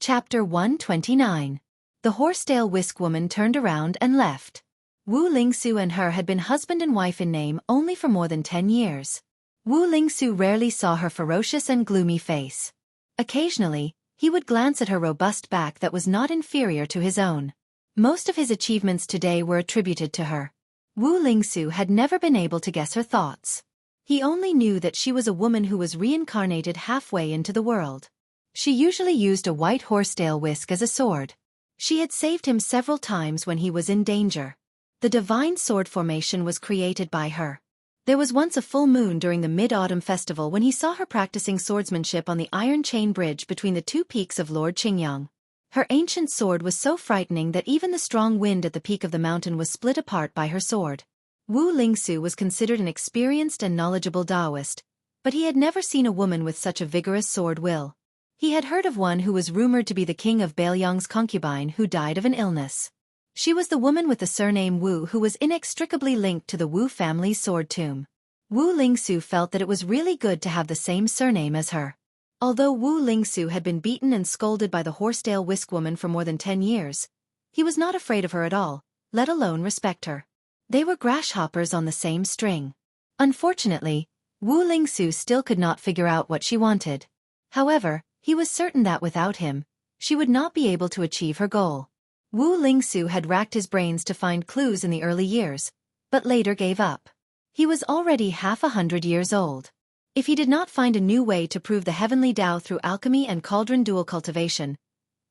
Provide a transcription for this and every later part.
Chapter 129. The Horsetail Whisk Woman turned around and left. Wu Lingsu and her had been husband and wife in name only for more than 10 years. Wu Lingsu rarely saw her ferocious and gloomy face. Occasionally, he would glance at her robust back that was not inferior to his own. Most of his achievements today were attributed to her. Wu Lingsu had never been able to guess her thoughts. He only knew that she was a woman who was reincarnated halfway into the world. She usually used a white horsetail whisk as a sword. She had saved him several times when he was in danger. The divine sword formation was created by her. There was once a full moon during the Mid-Autumn Festival when he saw her practicing swordsmanship on the iron chain bridge between the two peaks of Lord Qingyang. Her ancient sword was so frightening that even the strong wind at the peak of the mountain was split apart by her sword. Wu Lingsu was considered an experienced and knowledgeable Taoist, but he had never seen a woman with such a vigorous sword will. He had heard of one who was rumored to be the king of Bailiang's concubine who died of an illness. She was the woman with the surname Wu who was inextricably linked to the Wu family's sword tomb. Wu Lingsu felt that it was really good to have the same surname as her. Although Wu Lingsu had been beaten and scolded by the horsetail whisk woman for more than 10 years, he was not afraid of her at all, let alone respect her. They were grasshoppers on the same string. Unfortunately, Wu Lingsu still could not figure out what she wanted. However, he was certain that without him, she would not be able to achieve her goal. Wu Lingsu had racked his brains to find clues in the early years, but later gave up. He was already half 100 years old. If he did not find a new way to prove the heavenly Tao through alchemy and cauldron dual cultivation,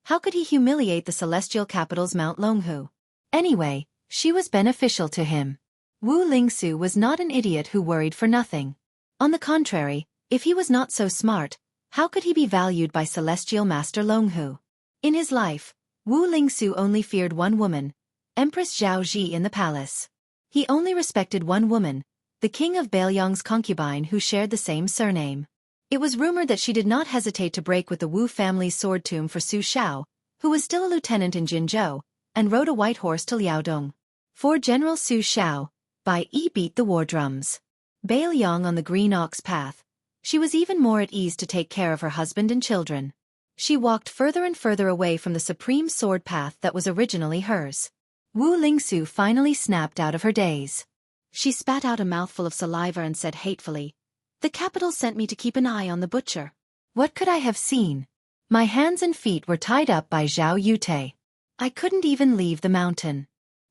how could he humiliate the celestial capital's Mount Longhu? Anyway, she was beneficial to him. Wu Lingsu was not an idiot who worried for nothing. On the contrary, if he was not so smart, how could he be valued by Celestial Master Longhu? In his life, Wu Lingsu only feared one woman, Empress Zhao Ji in the palace. He only respected one woman, the king of Bailiang's concubine who shared the same surname. It was rumored that she did not hesitate to break with the Wu family's sword tomb for Su Shao, who was still a lieutenant in Jinzhou, and rode a white horse to Liaodong. For General Su Shao, by beat the war drums. Bailiang on the green ox path. She was even more at ease to take care of her husband and children. She walked further and further away from the supreme sword path that was originally hers. Wu Lingsu finally snapped out of her daze. She spat out a mouthful of saliva and said hatefully, "The capital sent me to keep an eye on the butcher. What could I have seen? My hands and feet were tied up by Zhao Yute. I couldn't even leave the mountain.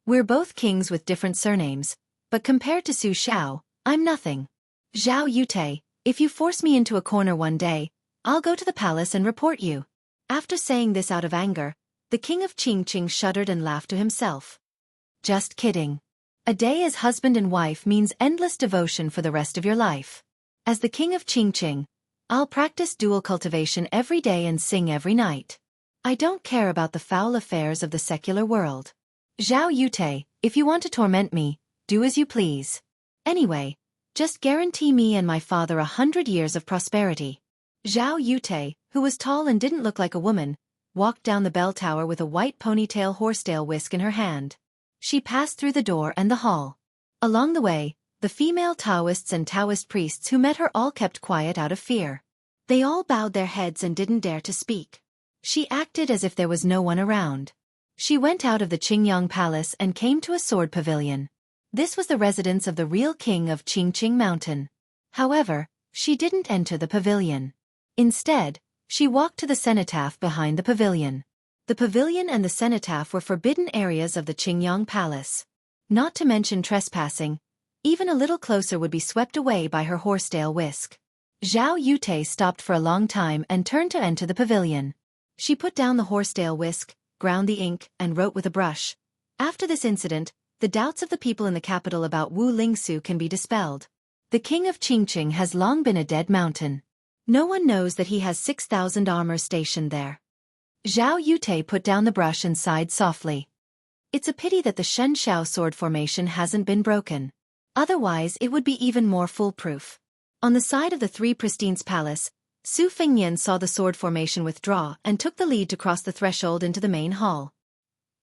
We're both kings with different surnames, but compared to Su Shao, I'm nothing. Zhao Yute, if you force me into a corner one day, I'll go to the palace and report you." After saying this out of anger, the king of Qingqing shuddered and laughed to himself. Just kidding. A day as husband and wife means endless devotion for the rest of your life. As the king of Qingqing, I'll practice dual cultivation every day and sing every night. I don't care about the foul affairs of the secular world. Zhao Yute, if you want to torment me, do as you please. Anyway, just guarantee me and my father 100 years of prosperity. Zhao Yute, who was tall and didn't look like a woman, walked down the bell tower with a white ponytail horsetail whisk in her hand. She passed through the door and the hall. Along the way, the female Taoists and Taoist priests who met her all kept quiet out of fear. They all bowed their heads and didn't dare to speak. She acted as if there was no one around. She went out of the Qingyang Palace and came to a sword pavilion. This was the residence of the real king of Qingqing Mountain. However, she didn't enter the pavilion. Instead, she walked to the cenotaph behind the pavilion. The pavilion and the cenotaph were forbidden areas of the Qingyang Palace. Not to mention trespassing, even a little closer would be swept away by her horsetail whisk. Zhao Yute stopped for a long time and turned to enter the pavilion. She put down the horsetail whisk, ground the ink, and wrote with a brush. After this incident, the doubts of the people in the capital about Wu Lingsu can be dispelled. The king of Qingqing has long been a dead mountain. No one knows that he has 6,000 armor stationed there. Zhao Yute put down the brush and sighed softly. It's a pity that the Shen Shao sword formation hasn't been broken. Otherwise it would be even more foolproof. On the side of the Three Pristines Palace, Su Fengnian saw the sword formation withdraw and took the lead to cross the threshold into the main hall.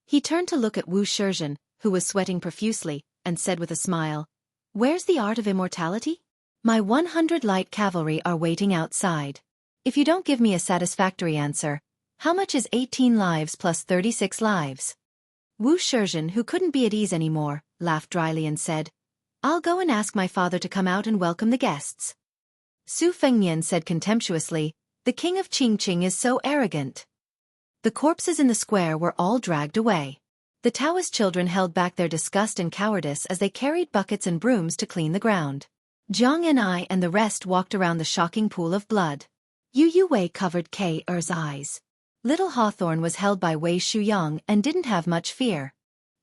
He turned to look at Wu Shizhen, who was sweating profusely, and said with a smile, "Where's the art of immortality? My 100 light cavalry are waiting outside. If you don't give me a satisfactory answer, How much is 18 lives plus 36 lives? Wu Shizhen, who couldn't be at ease anymore, laughed dryly and said, I'll go and ask my father to come out and welcome the guests. Su Fengnian said contemptuously, the king of Qingqing is so arrogant. The corpses in the square were all dragged away. The Taoist children held back their disgust and cowardice as they carried buckets and brooms to clean the ground. Jiang and I and the rest walked around the shocking pool of blood. Yu Wei covered K.'s eyes. Little Hawthorne was held by Wei Shuyang and didn't have much fear.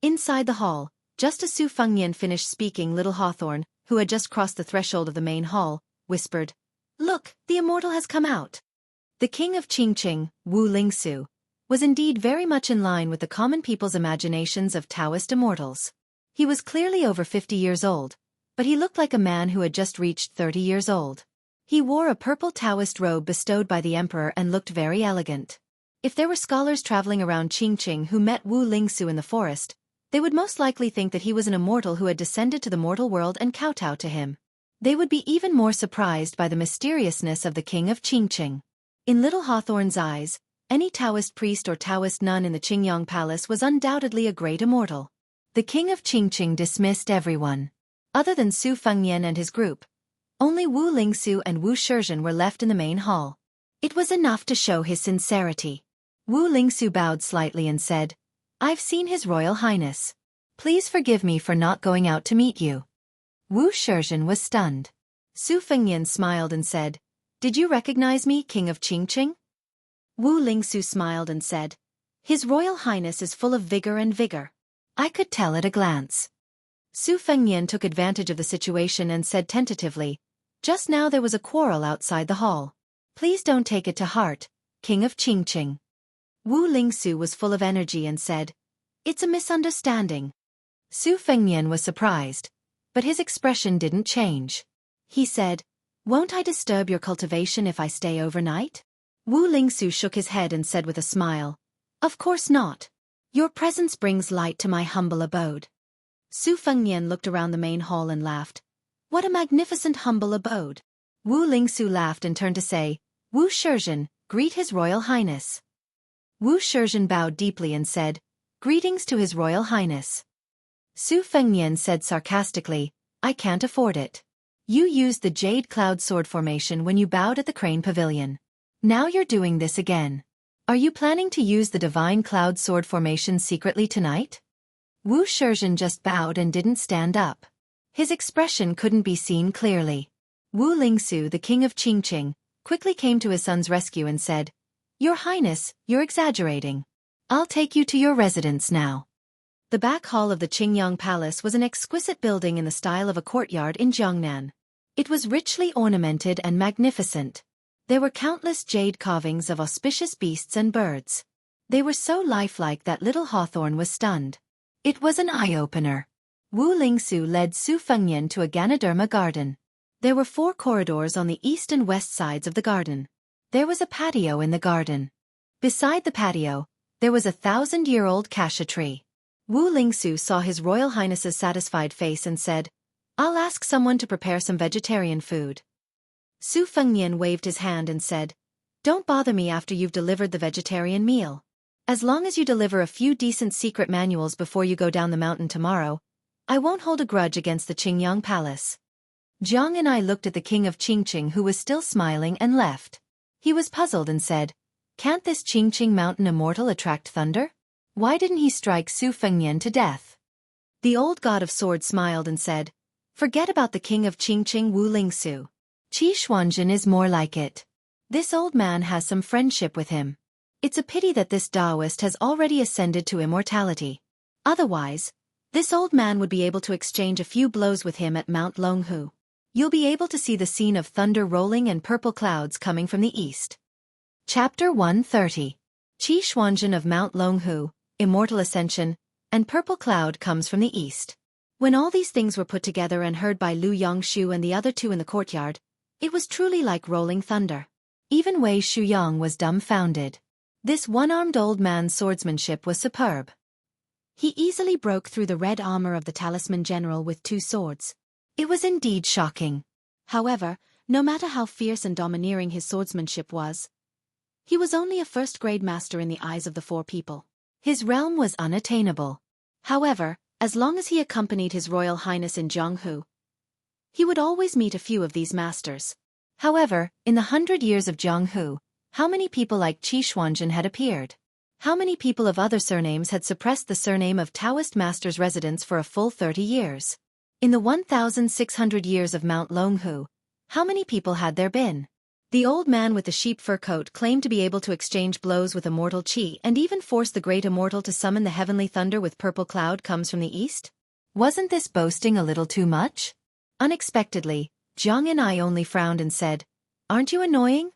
Inside the hall, just as Su Fengnian finished speaking, little Hawthorne, who had just crossed the threshold of the main hall, whispered, Look, the immortal has come out. The king of Qingqing, Wu Lingsu, was indeed very much in line with the common people's imaginations of Taoist immortals. He was clearly over 50 years old, but he looked like a man who had just reached 30 years old. He wore a purple Taoist robe bestowed by the emperor and looked very elegant. If there were scholars traveling around Qingqing who met Wu Lingsu in the forest, they would most likely think that he was an immortal who had descended to the mortal world and kowtowed to him. They would be even more surprised by the mysteriousness of the king of Qingqing. In little Hawthorne's eyes, any Taoist priest or Taoist nun in the Qingyang Palace was undoubtedly a great immortal. The king of Qingqing dismissed everyone. Other than Su Fengnian and his group, only Wu Lingsu and Wu Shizhen were left in the main hall. It was enough to show his sincerity. Wu Lingsu bowed slightly and said, I've seen His Royal Highness. Please forgive me for not going out to meet you. Wu Shizhen was stunned. Su Fengnian smiled and said, Did you recognize me, King of Qingqing? Wu Lingsu smiled and said, His Royal Highness is full of vigor and vigor. I could tell at a glance. Su Fengnian took advantage of the situation and said tentatively, Just now there was a quarrel outside the hall. Please don't take it to heart, King of Qingqing. Wu Lingsu was full of energy and said, It's a misunderstanding. Su Fengnian was surprised, but his expression didn't change. He said, Won't I disturb your cultivation if I stay overnight? Wu Lingsu shook his head and said with a smile, Of course not. Your presence brings light to my humble abode. Su Fengnian looked around the main hall and laughed. What a magnificent humble abode. Wu Lingsu laughed and turned to say, Wu Shizhen, greet His Royal Highness. Wu Shizhen bowed deeply and said, Greetings to His Royal Highness. Su Fengnian said sarcastically, I can't afford it. You used the Jade Cloud Sword formation when you bowed at the Crane Pavilion. Now you're doing this again. Are you planning to use the Divine Cloud Sword formation secretly tonight? Wu Shizhen just bowed and didn't stand up. His expression couldn't be seen clearly. Wu Lingsu, the king of Qingqing, quickly came to his son's rescue and said, Your Highness, you're exaggerating. I'll take you to your residence now. The back hall of the Qingyang Palace was an exquisite building in the style of a courtyard in Jiangnan. It was richly ornamented and magnificent. There were countless jade carvings of auspicious beasts and birds. They were so lifelike that little Hawthorne was stunned. It was an eye-opener. Wu Lingsu led Su Fengnian to a Ganoderma garden. There were 4 corridors on the east and west sides of the garden. There was a patio in the garden. Beside the patio, there was a 1,000-year-old cassia tree. Wu Lingsu saw His Royal Highness's satisfied face and said, I'll ask someone to prepare some vegetarian food. Su Fengnian waved his hand and said, Don't bother me after you've delivered the vegetarian meal. As long as you deliver a few decent secret manuals before you go down the mountain tomorrow, I won't hold a grudge against the Qingyang Palace. Jiang and I looked at the king of Qingqing, who was still smiling, and left. He was puzzled and said, Can't this Qingqing mountain immortal attract thunder? Why didn't he strike Su Fengnian to death? The old god of swords smiled and said, Forget about the king of Qingqing, Wu Lingsu. Qi Xuanzhen is more like it. This old man has some friendship with him. It's a pity that this Taoist has already ascended to immortality. Otherwise, this old man would be able to exchange a few blows with him at Mount Longhu. You'll be able to see the scene of thunder rolling and purple clouds coming from the east. Chapter 130. Qi Xuanzhen of Mount Longhu, Immortal Ascension, and Purple Cloud comes from the east. When all these things were put together and heard by Lu Yongshu and the other 2 in the courtyard, it was truly like rolling thunder. Even Wei Shuyang was dumbfounded. This one-armed old man's swordsmanship was superb. He easily broke through the red armor of the talisman general with 2 swords. It was indeed shocking. However, no matter how fierce and domineering his swordsmanship was, He was only a first-grade master in the eyes of the four people. His realm was unattainable. However, as long as he accompanied His Royal Highness in Jianghu, he would always meet a few of these masters. However, in the 100 years of Jianghu, how many people like Qi Xuanzhen had appeared? How many people of other surnames had suppressed the surname of Taoist master's residence for a full 30 years? In the 1,600 years of Mount Longhu, how many people had there been? The old man with the sheep fur coat claimed to be able to exchange blows with immortal Qi and even force the great immortal to summon the heavenly thunder with purple cloud comes from the east? Wasn't this boasting a little too much? Unexpectedly, Zhang and I only frowned and said, "Aren't you annoying?"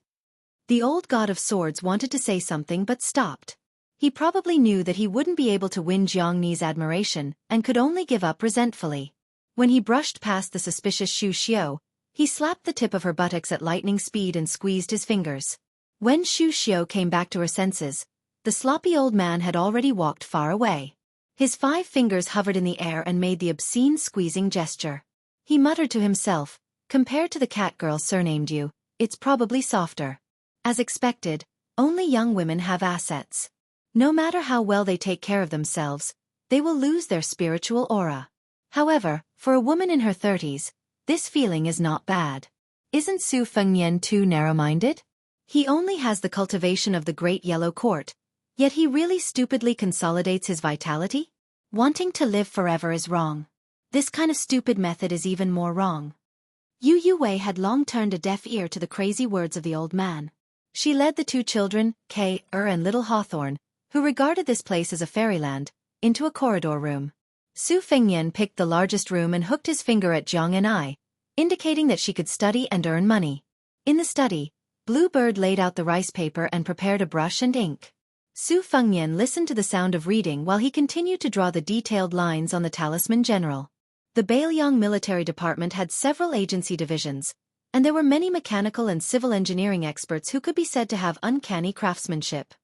The old god of swords wanted to say something but stopped. He probably knew that he wouldn't be able to win Jiang Ni's admiration and could only give up resentfully. When he brushed past the suspicious Xu Xiu, he slapped the tip of her buttocks at lightning speed and squeezed his fingers. When Xu Xiu came back to her senses, the sloppy old man had already walked far away. His 5 fingers hovered in the air and made the obscene squeezing gesture. He muttered to himself, "Compared to the cat girl surnamed you, it's probably softer." As expected, only young women have assets. No matter how well they take care of themselves, they will lose their spiritual aura. However, for a woman in her 30s, this feeling is not bad. Isn't Su Fengnian too narrow-minded? He only has the cultivation of the Great Yellow Court, yet he really stupidly consolidates his vitality? Wanting to live forever is wrong. This kind of stupid method is even more wrong. Yu Wei had long turned a deaf ear to the crazy words of the old man. She led the 2 children, Kay, and little Hawthorne, who regarded this place as a fairyland, into a corridor room. Su Fengnian picked the largest room and hooked his finger at Zhang and I, indicating that she could study and earn money. In the study, Bluebird laid out the rice paper and prepared a brush and ink. Su Fengnian listened to the sound of reading while he continued to draw the detailed lines on the Talisman General. The Bailiang Military Department had several agency divisions, and there were many mechanical and civil engineering experts who could be said to have uncanny craftsmanship.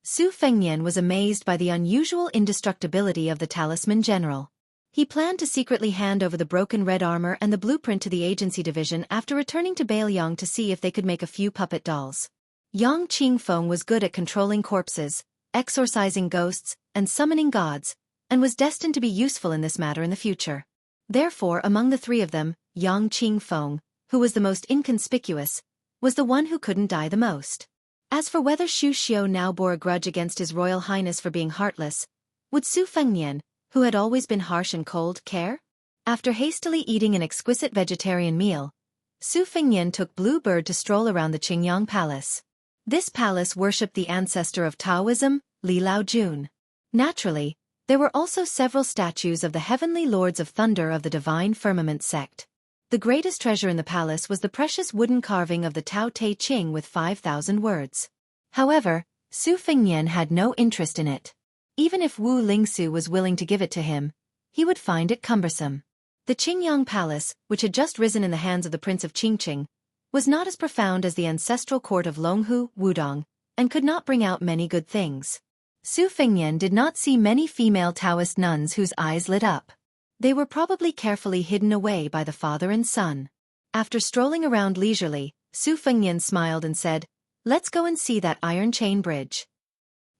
Su Fengnian was amazed by the unusual indestructibility of the Talisman General. He planned to secretly hand over the broken red armor and the blueprint to the agency division after returning to Bailiang to see if they could make a few puppet dolls. Yang Qingfeng was good at controlling corpses, exorcising ghosts, and summoning gods, and was destined to be useful in this matter in the future. Therefore, among the 3 of them, Yang Qingfeng, who was the most inconspicuous, was the one who couldn't die the most. As for whether Xu Xiu now bore a grudge against His Royal Highness for being heartless, would Su Fengnian, who had always been harsh and cold, care? After hastily eating an exquisite vegetarian meal, Su Fengnian took Bluebird to stroll around the Qingyang Palace. This palace worshipped the ancestor of Taoism, Li Laojun. Naturally, there were also several statues of the heavenly lords of thunder of the divine firmament sect. The greatest treasure in the palace was the precious wooden carving of the Tao Te Ching with 5,000 words. However, Su Fengnian had no interest in it. Even if Wu Lingsu was willing to give it to him, he would find it cumbersome. The Qingyang Palace, which had just risen in the hands of the Prince of Qingqing, was not as profound as the ancestral court of Longhu, Wudong, and could not bring out many good things. Su Fengnian did not see many female Taoist nuns whose eyes lit up. They were probably carefully hidden away by the father and son. After strolling around leisurely, Su Fengnian smiled and said, "Let's go and see that iron chain bridge."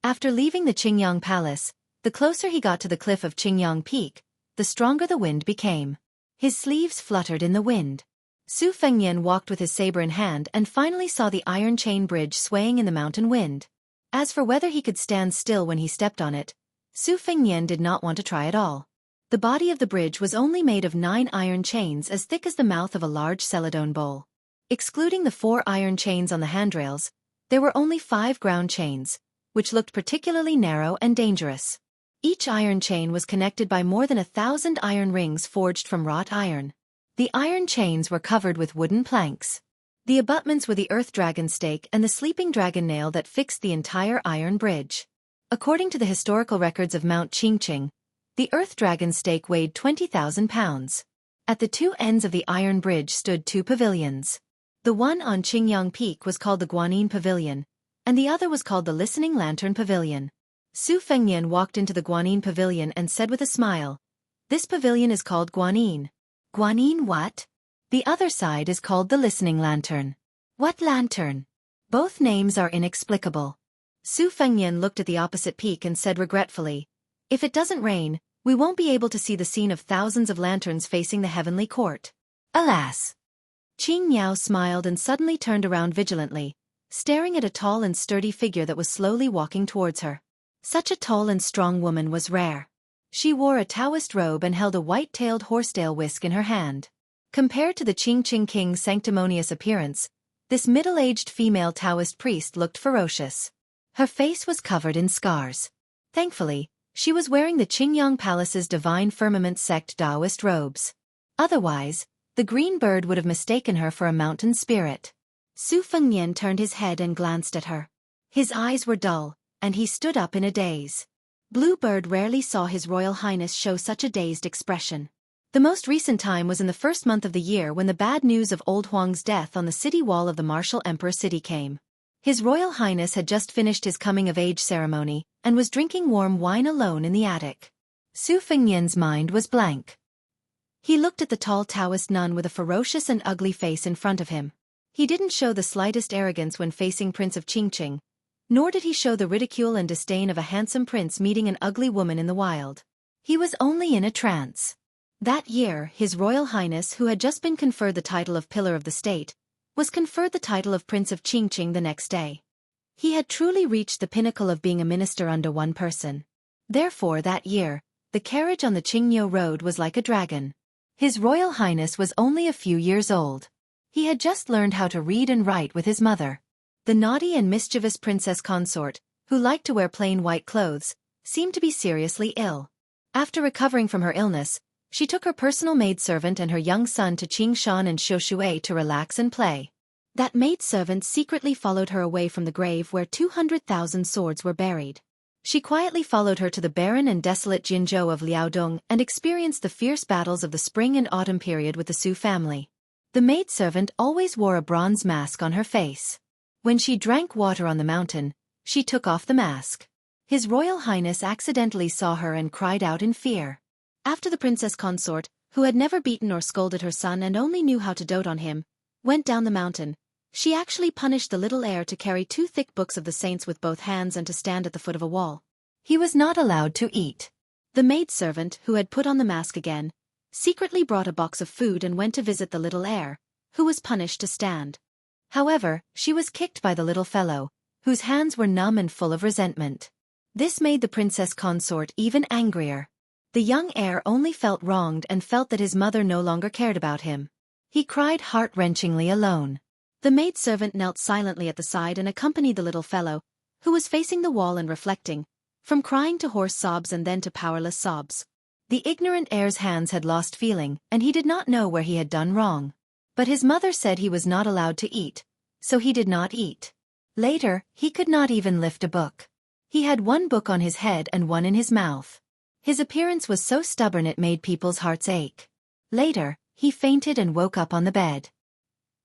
After leaving the Qingyang Palace, the closer he got to the cliff of Qingyang Peak, the stronger the wind became. His sleeves fluttered in the wind. Su Fengnian walked with his saber in hand and finally saw the iron chain bridge swaying in the mountain wind. As for whether he could stand still when he stepped on it, Su Fengnian did not want to try at all. The body of the bridge was only made of 9 iron chains as thick as the mouth of a large celadone bowl. Excluding the 4 iron chains on the handrails, there were only 5 ground chains, which looked particularly narrow and dangerous. Each iron chain was connected by more than 1,000 iron rings forged from wrought iron. The iron chains were covered with wooden planks. The abutments were the earth dragon stake and the sleeping dragon nail that fixed the entire iron bridge. According to the historical records of Mount Qingqing, the earth dragon stake weighed 20,000 pounds. At the 2 ends of the iron bridge stood 2 pavilions. The one on Qingyang Peak was called the Guanyin Pavilion, and the other was called the Listening Lantern Pavilion. Su Fengnian walked into the Guanyin Pavilion and said with a smile, "This pavilion is called Guanyin." "Guanyin what?" "The other side is called the Listening Lantern." "What lantern?" Both names are inexplicable. Su Fengnian looked at the opposite peak and said regretfully, "If it doesn't rain, we won't be able to see the scene of thousands of lanterns facing the heavenly court." Alas! Qing Niao smiled and suddenly turned around vigilantly, staring at a tall and sturdy figure that was slowly walking towards her. Such a tall and strong woman was rare. She wore a Taoist robe and held a white-tailed horsetail whisk in her hand. Compared to the Qing king's sanctimonious appearance, this middle-aged female Taoist priest looked ferocious. Her face was covered in scars. Thankfully, she was wearing the Qingyang Palace's Divine Firmament sect Taoist robes. Otherwise, the green bird would have mistaken her for a mountain spirit. Su Fengnian turned his head and glanced at her. His eyes were dull, and he stood up in a daze. Bluebird rarely saw His Royal Highness show such a dazed expression. The most recent time was in the first month of the year when the bad news of Old Huang's death on the city wall of the martial emperor city came. His Royal Highness had just finished his coming-of-age ceremony and was drinking warm wine alone in the attic. Su Fengnian's mind was blank. He looked at the tall Taoist nun with a ferocious and ugly face in front of him. He didn't show the slightest arrogance when facing Prince of Qingqing, nor did he show the ridicule and disdain of a handsome prince meeting an ugly woman in the wild. He was only in a trance. That year, His Royal Highness, who had just been conferred the title of Pillar of the State, was conferred the title of Prince of Qingqing the next day. He had truly reached the pinnacle of being a minister under one person. Therefore that year, the carriage on the Qingniu road was like a dragon. His Royal Highness was only a few years old. He had just learned how to read and write with his mother. The naughty and mischievous princess consort, who liked to wear plain white clothes, seemed to be seriously ill. After recovering from her illness, she took her personal maidservant and her young son to Qingshan and Xiushui to relax and play. That maidservant secretly followed her away from the grave where 200,000 swords were buried. She quietly followed her to the barren and desolate Jinzhou of Liaodong and experienced the fierce battles of the spring and autumn period with the Su family. The maidservant always wore a bronze mask on her face. When she drank water on the mountain, she took off the mask. His Royal Highness accidentally saw her and cried out in fear. After the princess consort, who had never beaten or scolded her son and only knew how to dote on him, went down the mountain, she actually punished the little heir to carry 2 thick books of the saints with both hands and to stand at the foot of a wall. He was not allowed to eat. The maidservant, who had put on the mask again, secretly brought a box of food and went to visit the little heir, who was punished to stand. However, she was kicked by the little fellow, whose hands were numb and full of resentment. This made the princess consort even angrier. The young heir only felt wronged and felt that his mother no longer cared about him. He cried heart-wrenchingly alone. The maidservant knelt silently at the side and accompanied the little fellow, who was facing the wall and reflecting, from crying to hoarse sobs and then to powerless sobs. The ignorant heir's hands had lost feeling, and he did not know where he had done wrong. But his mother said he was not allowed to eat, so he did not eat. Later, he could not even lift a book. He had 1 book on his head and 1 in his mouth. His appearance was so stubborn it made people's hearts ache. Later, he fainted and woke up on the bed.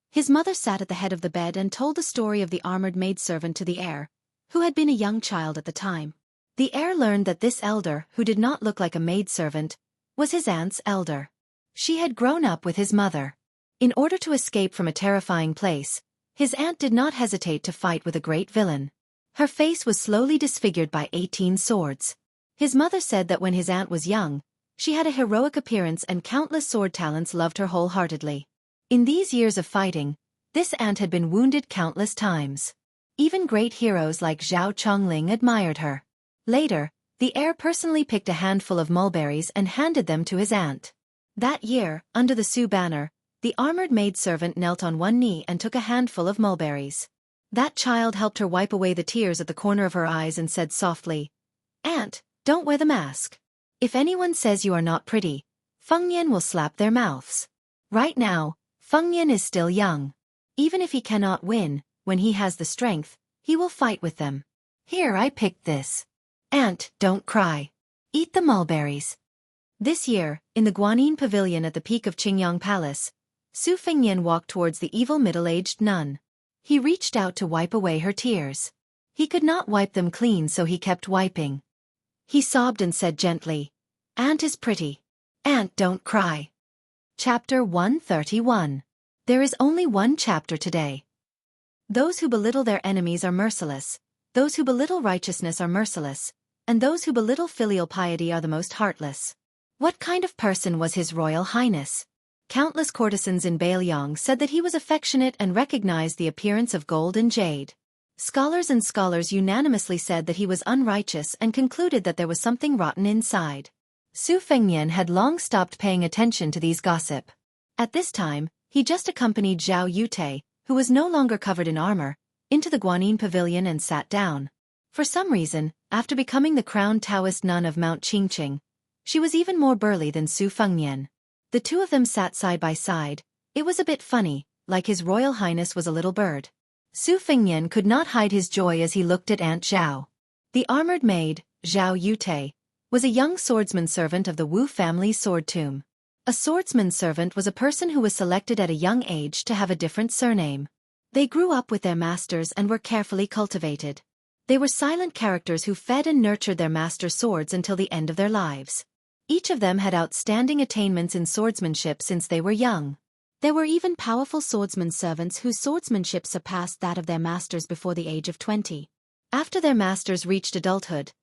His mother sat at the head of the bed and told the story of the armored maidservant to the heir, who had been a young child at the time. The heir learned that this elder, who did not look like a maidservant, was his aunt's elder. She had grown up with his mother. In order to escape from a terrifying place, his aunt did not hesitate to fight with a great villain. Her face was slowly disfigured by 18 swords. His mother said that when his aunt was young, she had a heroic appearance and countless sword talents loved her wholeheartedly. In these years of fighting, this aunt had been wounded countless times. Even great heroes like Zhao Chongling admired her. Later, the heir personally picked a handful of mulberries and handed them to his aunt. That year, under the Su banner, the armored maidservant knelt on one knee and took a handful of mulberries. That child helped her wipe away the tears at the corner of her eyes and said softly, "Aunt, don't wear the mask. If anyone says you are not pretty, Fengnian will slap their mouths." Right now, Fengnian is still young. Even if he cannot win, when he has the strength, he will fight with them. Here, I picked this. Aunt, don't cry. Eat the mulberries. This year, in the Guanyin Pavilion at the peak of Qingyang Palace, Su Fengnian walked towards the evil middle-aged nun. He reached out to wipe away her tears. He could not wipe them clean, so he kept wiping. He sobbed and said gently, "Aunt is pretty. Aunt, don't cry." Chapter 131. There is only one chapter today. Those who belittle their enemies are merciless, those who belittle righteousness are merciless, and those who belittle filial piety are the most heartless. What kind of person was His Royal Highness? Countless courtesans in Baelyong said that he was affectionate and recognized the appearance of gold and jade. Scholars unanimously said that he was unrighteous and concluded that there was something rotten inside. Su Fengnian had long stopped paying attention to these gossip. At this time, he just accompanied Zhao Yute, who was no longer covered in armor, into the Guanyin Pavilion and sat down. For some reason, after becoming the crowned Taoist nun of Mount Qingqing, she was even more burly than Su Fengnian. The two of them sat side by side. It was a bit funny, like His Royal Highness was a little bird. Su Fengnian could not hide his joy as he looked at Aunt Zhao. The armored maid, Zhao Yute, was a young swordsman servant of the Wu family's sword tomb. A swordsman servant was a person who was selected at a young age to have a different surname. They grew up with their masters and were carefully cultivated. They were silent characters who fed and nurtured their master's swords until the end of their lives. Each of them had outstanding attainments in swordsmanship since they were young. There were even powerful swordsman servants whose swordsmanship surpassed that of their masters before the age of 20. After their masters reached adulthood,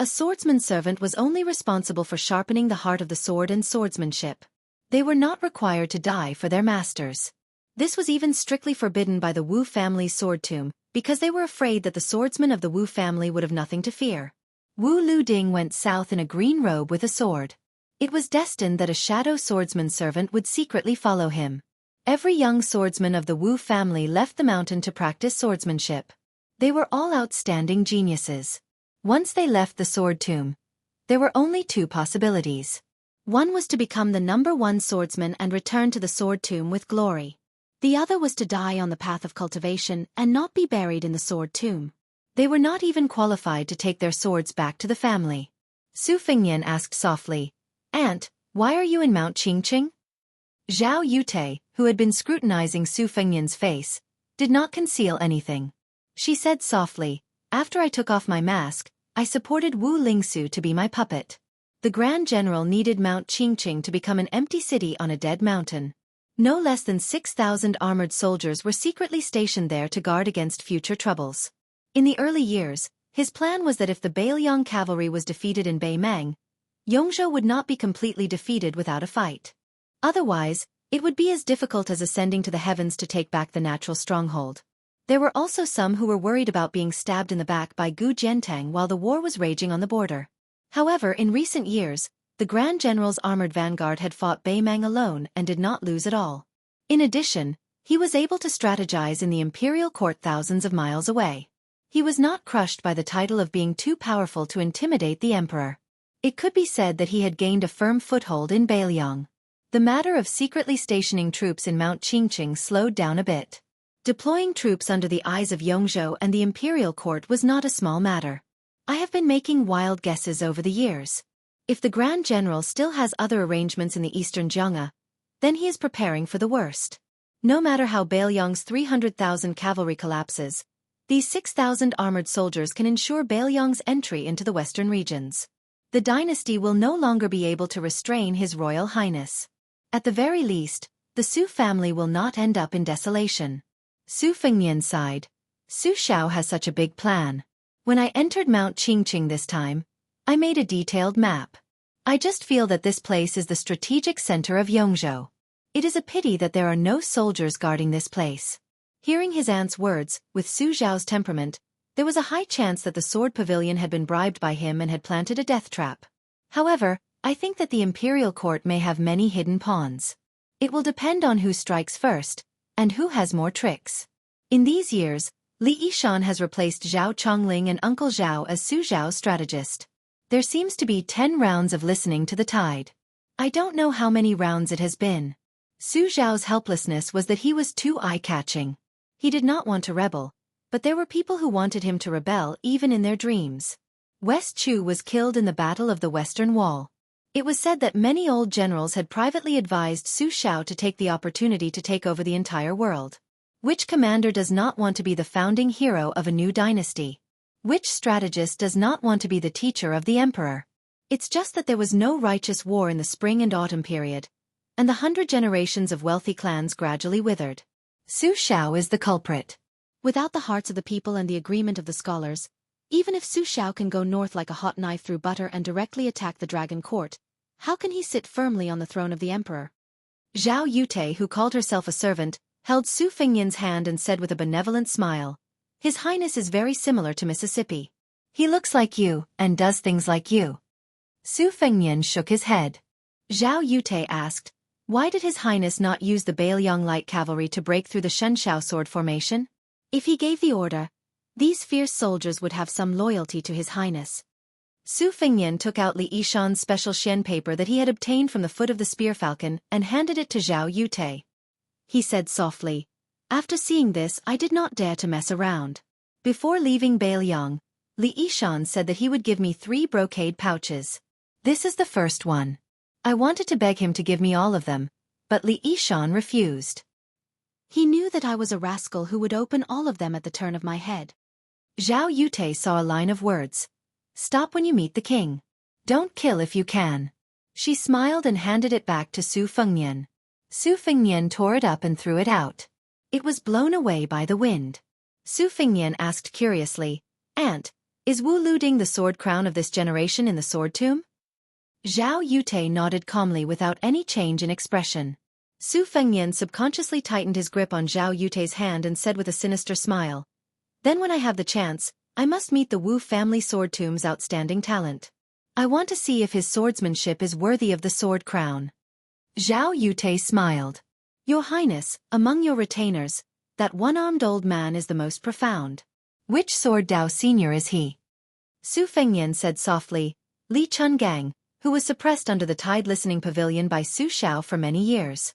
a swordsman servant was only responsible for sharpening the heart of the sword and swordsmanship. They were not required to die for their masters. This was even strictly forbidden by the Wu family's sword tomb, because they were afraid that the swordsmen of the Wu family would have nothing to fear. Wu Luding went south in a green robe with a sword. It was destined that a shadow swordsman servant would secretly follow him. Every young swordsman of the Wu family left the mountain to practice swordsmanship. They were all outstanding geniuses. Once they left the sword tomb, there were only two possibilities. One was to become the #1 swordsman and return to the sword tomb with glory. The other was to die on the path of cultivation and not be buried in the sword tomb. They were not even qualified to take their swords back to the family. Su Fengnian asked softly, "Aunt, why are you in Mount Qingqing?" Zhao Yute, who had been scrutinizing Su Fengnian's face, did not conceal anything. She said softly, "After I took off my mask, I supported Wu Lingsu to be my puppet. The Grand General needed Mount Qingqing to become an empty city on a dead mountain. No less than 6,000 armored soldiers were secretly stationed there to guard against future troubles. In the early years, his plan was that if the Baelyong cavalry was defeated in Beimeng, Yongzhou would not be completely defeated without a fight. Otherwise, it would be as difficult as ascending to the heavens to take back the natural stronghold. There were also some who were worried about being stabbed in the back by Gu Jiantang while the war was raging on the border. However, in recent years, the Grand General's armored vanguard had fought Beimeng alone and did not lose at all. In addition, he was able to strategize in the imperial court thousands of miles away. He was not crushed by the title of being too powerful to intimidate the emperor. It could be said that he had gained a firm foothold in Baelyong. The matter of secretly stationing troops in Mount Qingqing slowed down a bit. Deploying troops under the eyes of Yongzhou and the imperial court was not a small matter. I have been making wild guesses over the years. If the Grand General still has other arrangements in the eastern Jianghe, then he is preparing for the worst. No matter how Baelyong's 300,000 cavalry collapses, these 6,000 armored soldiers can ensure Baelyong's entry into the western regions. The dynasty will no longer be able to restrain His Royal Highness. At the very least, the Su family will not end up in desolation. Su Fengnian sighed. Su Xiao has such a big plan. When I entered Mount Qingqing this time, I made a detailed map. I just feel that this place is the strategic center of Yongzhou. It is a pity that there are no soldiers guarding this place. Hearing his aunt's words, with Su Xiao's temperament, there was a high chance that the sword pavilion had been bribed by him and had planted a death trap. However, I think that the imperial court may have many hidden pawns. It will depend on who strikes first, and who has more tricks. In these years, Li Yishan has replaced Zhao Chongling and Uncle Zhao as Su Zhao's strategist. There seems to be 10 rounds of listening to the tide. I don't know how many rounds it has been. Su Zhao's helplessness was that he was too eye-catching. He did not want to rebel, but there were people who wanted him to rebel even in their dreams. West Chu was killed in the Battle of the Western Wall. It was said that many old generals had privately advised Su Xiao to take the opportunity to take over the entire world. Which commander does not want to be the founding hero of a new dynasty? Which strategist does not want to be the teacher of the emperor? It's just that there was no righteous war in the spring and autumn period, and the 100 generations of wealthy clans gradually withered. Su Xiao is the culprit. Without the hearts of the people and the agreement of the scholars, even if Su Xiao can go north like a hot knife through butter and directly attack the dragon court, how can he sit firmly on the throne of the emperor? Zhao Yute, who called herself a servant, held Su Fengnian's hand and said with a benevolent smile, "His Highness is very similar to Mississippi. He looks like you and does things like you." Su Fengnian shook his head. Zhao Yute asked, "Why did His Highness not use the Bailiang light cavalry to break through the Shenshao sword formation? If he gave the order, these fierce soldiers would have some loyalty to His Highness." Su Fengnian took out Li Yishan's special xian paper that he had obtained from the foot of the spear falcon and handed it to Zhao Yute. He said softly, "After seeing this, I did not dare to mess around." Before leaving Bailiang, Li Yishan said that he would give me 3 brocade pouches. This is the first one. I wanted to beg him to give me all of them, but Li Yishan refused. He knew that I was a rascal who would open all of them at the turn of my head. Zhao Yute saw a line of words. "Stop when you meet the king. Don't kill if you can." She smiled and handed it back to Su Fengnian. Su Fengnian tore it up and threw it out. It was blown away by the wind. Su Fengnian asked curiously, "Aunt, is Wu Luding the sword crown of this generation in the sword tomb?" Zhao Yute nodded calmly without any change in expression. Su Fengnian subconsciously tightened his grip on Zhao Yute's hand and said with a sinister smile, "Then when I have the chance, I must meet the Wu family sword tomb's outstanding talent. I want to see if his swordsmanship is worthy of the sword crown." Zhao Yute smiled. "Your Highness, among your retainers, that one-armed old man is the most profound. Which sword Dao senior is he?" Su Fengnian said softly, "Li Chungang, who was suppressed under the Tide Listening Pavilion by Su Xiao for many years.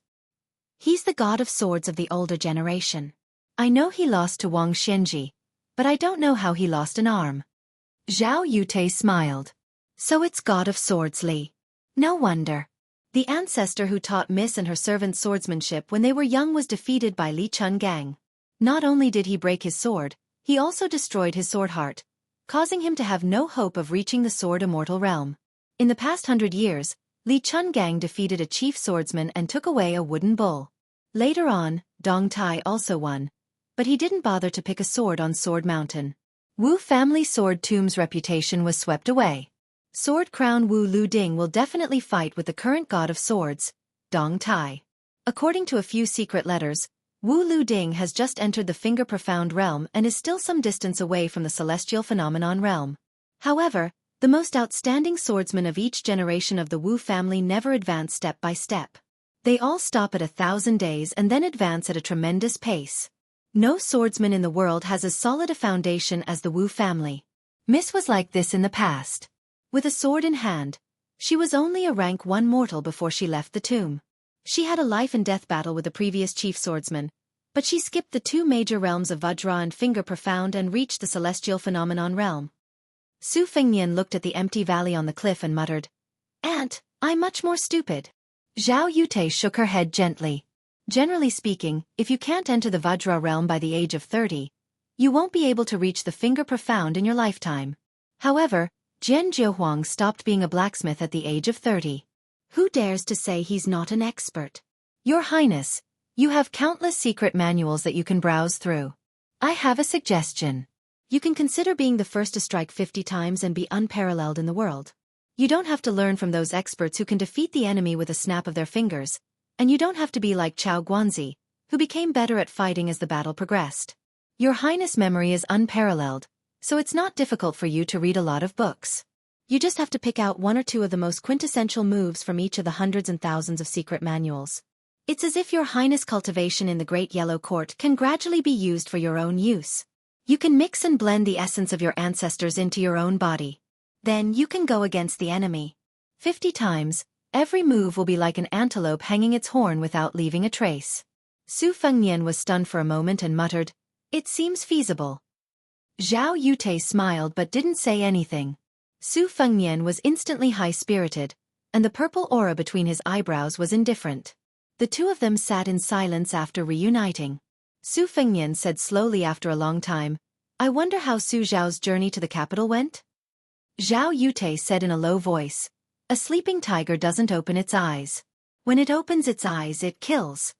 He's the god of swords of the older generation. I know he lost to Wang Xianji, but I don't know how he lost an arm." Zhao Yute smiled. "So it's god of swords Li. No wonder. The ancestor who taught Miss and her servant swordsmanship when they were young was defeated by Li Chungang. Not only did he break his sword, he also destroyed his sword heart, causing him to have no hope of reaching the sword immortal realm. In the past 100 years, Li Chungang defeated a chief swordsman and took away a wooden bull. Later on, Dong Tai also won, but he didn't bother to pick a sword on Sword Mountain. Wu family sword tomb's reputation was swept away. Sword crown Wu Luding will definitely fight with the current god of swords, Dong Tai. According to a few secret letters, Wu Luding has just entered the Finger Profound realm and is still some distance away from the Celestial Phenomenon realm. However, the most outstanding swordsmen of each generation of the Wu family never advance step by step. They all stop at 1,000 days and then advance at a tremendous pace. No swordsman in the world has as solid a foundation as the Wu family. Miss was like this in the past. With a sword in hand, she was only a rank 1 mortal before she left the tomb. She had a life and death battle with the previous chief swordsman, but she skipped the 2 major realms of Vajra and Finger Profound and reached the Celestial Phenomenon realm. Su Fengnian looked at the empty valley on the cliff and muttered, "Aunt, I'm much more stupid." Zhao Yute shook her head gently. "Generally speaking, if you can't enter the Vajra realm by the age of 30, you won't be able to reach the Finger Profound in your lifetime. However, Jian Zhehuang stopped being a blacksmith at the age of 30. Who dares to say he's not an expert? Your Highness, you have countless secret manuals that you can browse through. I have a suggestion. You can consider being the first to strike 50 times and be unparalleled in the world. You don't have to learn from those experts who can defeat the enemy with a snap of their fingers, and you don't have to be like Chao Guanzi, who became better at fighting as the battle progressed. Your Highness' memory is unparalleled, so it's not difficult for you to read a lot of books. You just have to pick out 1 or 2 of the most quintessential moves from each of the hundreds and thousands of secret manuals. It's as if your Highness' cultivation in the Great Yellow Court can gradually be used for your own use. You can mix and blend the essence of your ancestors into your own body. Then you can go against the enemy. 50 times, every move will be like an antelope hanging its horn without leaving a trace." Su Fengnian was stunned for a moment and muttered, "It seems feasible." Zhao Yute smiled but didn't say anything. Su Fengnian was instantly high-spirited, and the purple aura between his eyebrows was indifferent. The 2 of them sat in silence after reuniting. Su Fengnian said slowly after a long time, "I wonder how Su Zhao's journey to the capital went?" Zhao Yute said in a low voice, "A sleeping tiger doesn't open its eyes. When it opens its eyes it kills."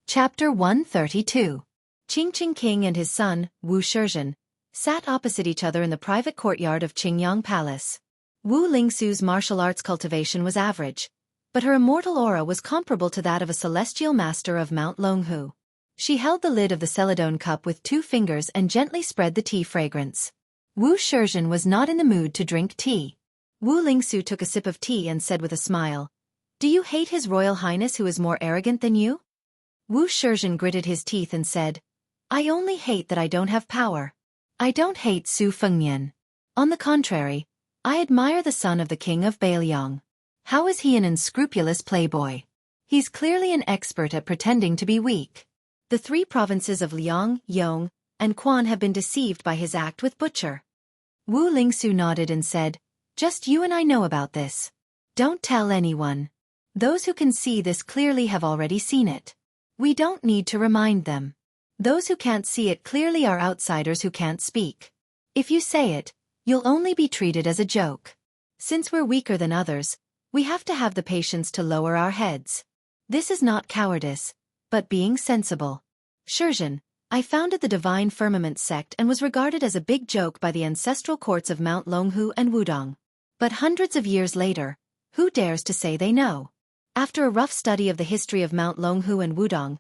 Chapter 132. Qingqing King and his son, Wu Shizhen, sat opposite each other in the private courtyard of Qingyang Palace. Wu Lingsu's martial arts cultivation was average, but her immortal aura was comparable to that of a celestial master of Mount Longhu. She held the lid of the celadone cup with 2 fingers and gently spread the tea fragrance. Wu Shizhen was not in the mood to drink tea. Wu Lingsu took a sip of tea and said with a smile, "Do you hate His Royal Highness who is more arrogant than you?" Wu Shizhen gritted his teeth and said, "I only hate that I don't have power. I don't hate Su Fengnian. On the contrary, I admire the son of the king of Bailiang. How is he an unscrupulous playboy? He's clearly an expert at pretending to be weak. The 3 provinces of Liang, Yong, and Quan have been deceived by his act with Butcher." Wu Lingsu nodded and said, "Just you and I know about this. Don't tell anyone. Those who can see this clearly have already seen it. We don't need to remind them. Those who can't see it clearly are outsiders who can't speak. If you say it, you'll only be treated as a joke. Since we're weaker than others, we have to have the patience to lower our heads. This is not cowardice, but being sensible. Shizhen, I founded the Divine Firmament sect and was regarded as a big joke by the ancestral courts of Mount Longhu and Wudong. But hundreds of years later, who dares to say they know? After a rough study of the history of Mount Longhu and Wudong,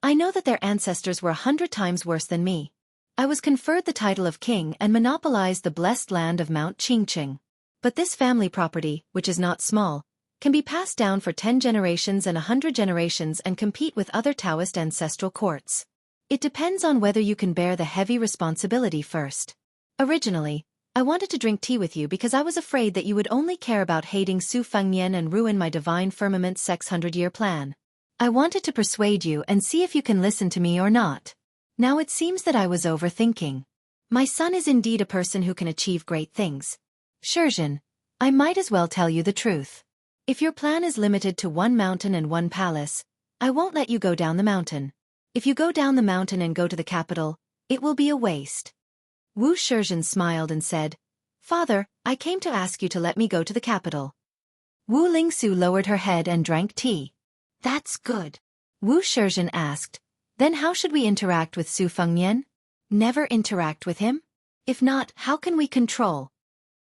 I know that their ancestors were 100 times worse than me. I was conferred the title of king and monopolized the blessed land of Mount Qingqing. But this family property, which is not small, can be passed down for 10 generations and 100 generations and compete with other Taoist ancestral courts. It depends on whether you can bear the heavy responsibility first. Originally, I wanted to drink tea with you because I was afraid that you would only care about hating Su Fengnian and ruin my Divine Firmament sect's 100-year plan. I wanted to persuade you and see if you can listen to me or not. Now it seems that I was overthinking. My son is indeed a person who can achieve great things. Shizhen, I might as well tell you the truth. If your plan is limited to 1 mountain and 1 palace, I won't let you go down the mountain. If you go down the mountain and go to the capital, it will be a waste." Wu Shizhen smiled and said, "Father, I came to ask you to let me go to the capital." Wu Lingsu lowered her head and drank tea. "That's good." Wu Shizhen asked, "Then how should we interact with Su Fengnian? Never interact with him? If not, how can we control?"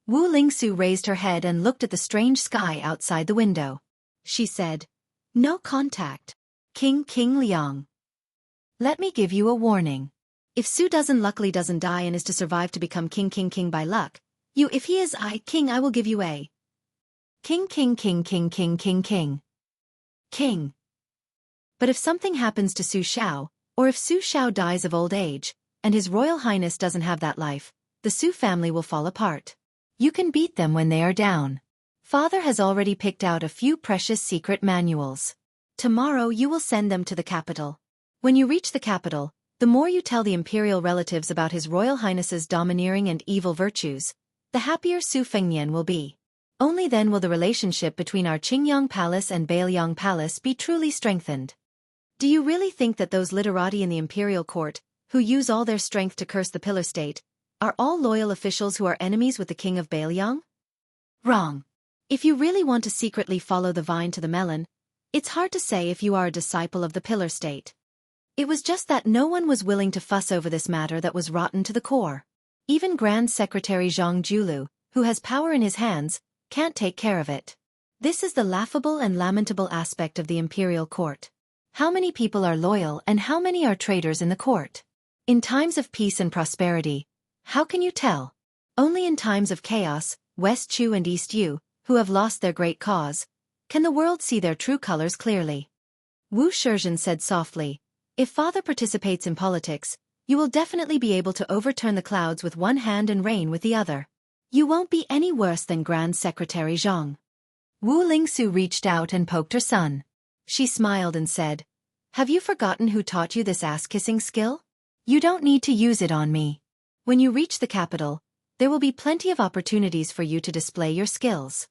Wu Lingsu raised her head and looked at the strange sky outside the window. She said, "No contact. King Liang. Let me give you a warning. If Su luckily doesn't die and is to survive to become king by luck, if he is king, I will give you a king. But if something happens to Su Xiao, or if Su Xiao dies of old age, and His Royal Highness doesn't have that life, the Su family will fall apart. You can beat them when they are down. Father has already picked out a few precious secret manuals. Tomorrow you will send them to the capital. When you reach the capital, the more you tell the imperial relatives about His Royal Highness's domineering and evil virtues, the happier Su Fengnian will be. Only then will the relationship between our Qingyang Palace and Bailiang Palace be truly strengthened. Do you really think that those literati in the imperial court, who use all their strength to curse the pillar state, are all loyal officials who are enemies with the king of Bailiang? Wrong. If you really want to secretly follow the vine to the melon, it's hard to say if you are a disciple of the pillar state. It was just that no one was willing to fuss over this matter that was rotten to the core. Even Grand Secretary Zhang Julu, who has power in his hands, can't take care of it. This is the laughable and lamentable aspect of the imperial court. How many people are loyal and how many are traitors in the court? In times of peace and prosperity, how can you tell? Only in times of chaos, West Chu and East Yu, who have lost their great cause, can the world see their true colors clearly. Wu Shizhen said softly, "If father participates in politics, you will definitely be able to overturn the clouds with one hand and rain with the other. You won't be any worse than Grand Secretary Zhang." Wu Lingsu reached out and poked her son. She smiled and said, "Have you forgotten who taught you this ass-kissing skill? You don't need to use it on me. When you reach the capital, there will be plenty of opportunities for you to display your skills."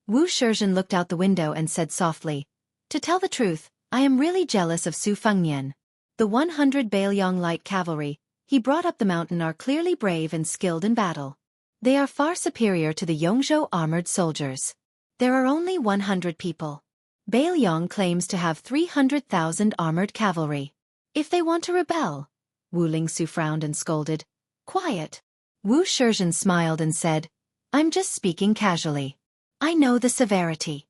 Wu Shizhen looked out the window and said softly, "To tell the truth, I am really jealous of Su Fengnian. The 100 Bailiang light cavalry he brought up the mountain are clearly brave and skilled in battle. They are far superior to the Yongzhou armored soldiers. There are only 100 people. Bailiang claims to have 300,000 armored cavalry. If they want to rebel, Wu Lingsu frowned and scolded. Quiet. Wu Shizhen smiled and said, I'm just speaking casually. I know the severity.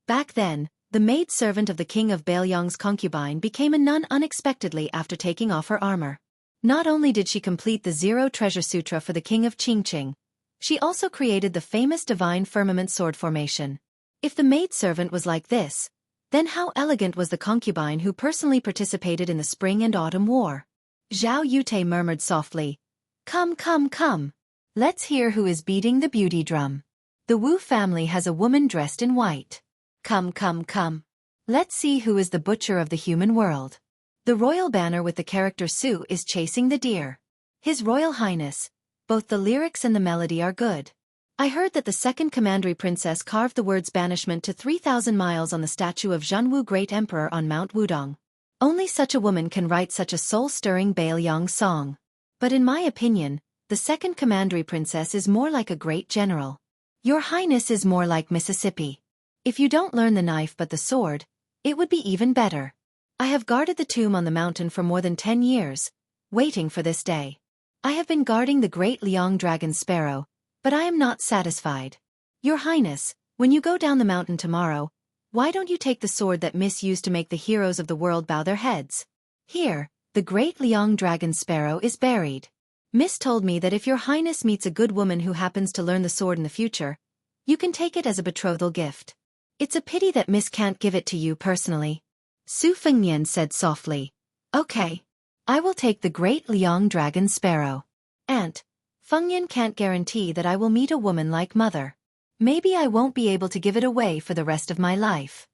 Back then, the maid-servant of the king of Baelyong's concubine became a nun unexpectedly after taking off her armor. Not only did she complete the Zero Treasure Sutra for the king of Qingqing, she also created the famous divine firmament sword formation. If the maidservant was like this, then how elegant was the concubine who personally participated in the spring and autumn war? Zhao Yute murmured softly, Come, come, come. Let's hear who is beating the beauty drum. The Wu family has a woman dressed in white. Come, come, come. Let's see who is the butcher of the human world. The royal banner with the character Su is chasing the deer. His Royal Highness, both the lyrics and the melody are good. I heard that the second commandery princess carved the words banishment to 3,000 miles on the statue of Zhenwu Great Emperor on Mount Wudong. Only such a woman can write such a soul-stirring Baelyong song. But in my opinion, the second commandery princess is more like a great general. Your Highness is more like Mississippi. If you don't learn the knife but the sword, it would be even better. I have guarded the tomb on the mountain for more than 10 years, waiting for this day. I have been guarding the great Liang dragon sparrow, but I am not satisfied. Your Highness, when you go down the mountain tomorrow, why don't you take the sword that Miss used to make the heroes of the world bow their heads? Here, the great Liang dragon sparrow is buried. Miss told me that if your Highness meets a good woman who happens to learn the sword in the future, you can take it as a betrothal gift. It's a pity that Miss can't give it to you personally. Su Fengnian said softly. Okay. I will take the great Liang dragon sparrow. Aunt, Fengnian can't guarantee that I will meet a woman like mother. Maybe I won't be able to give it away for the rest of my life.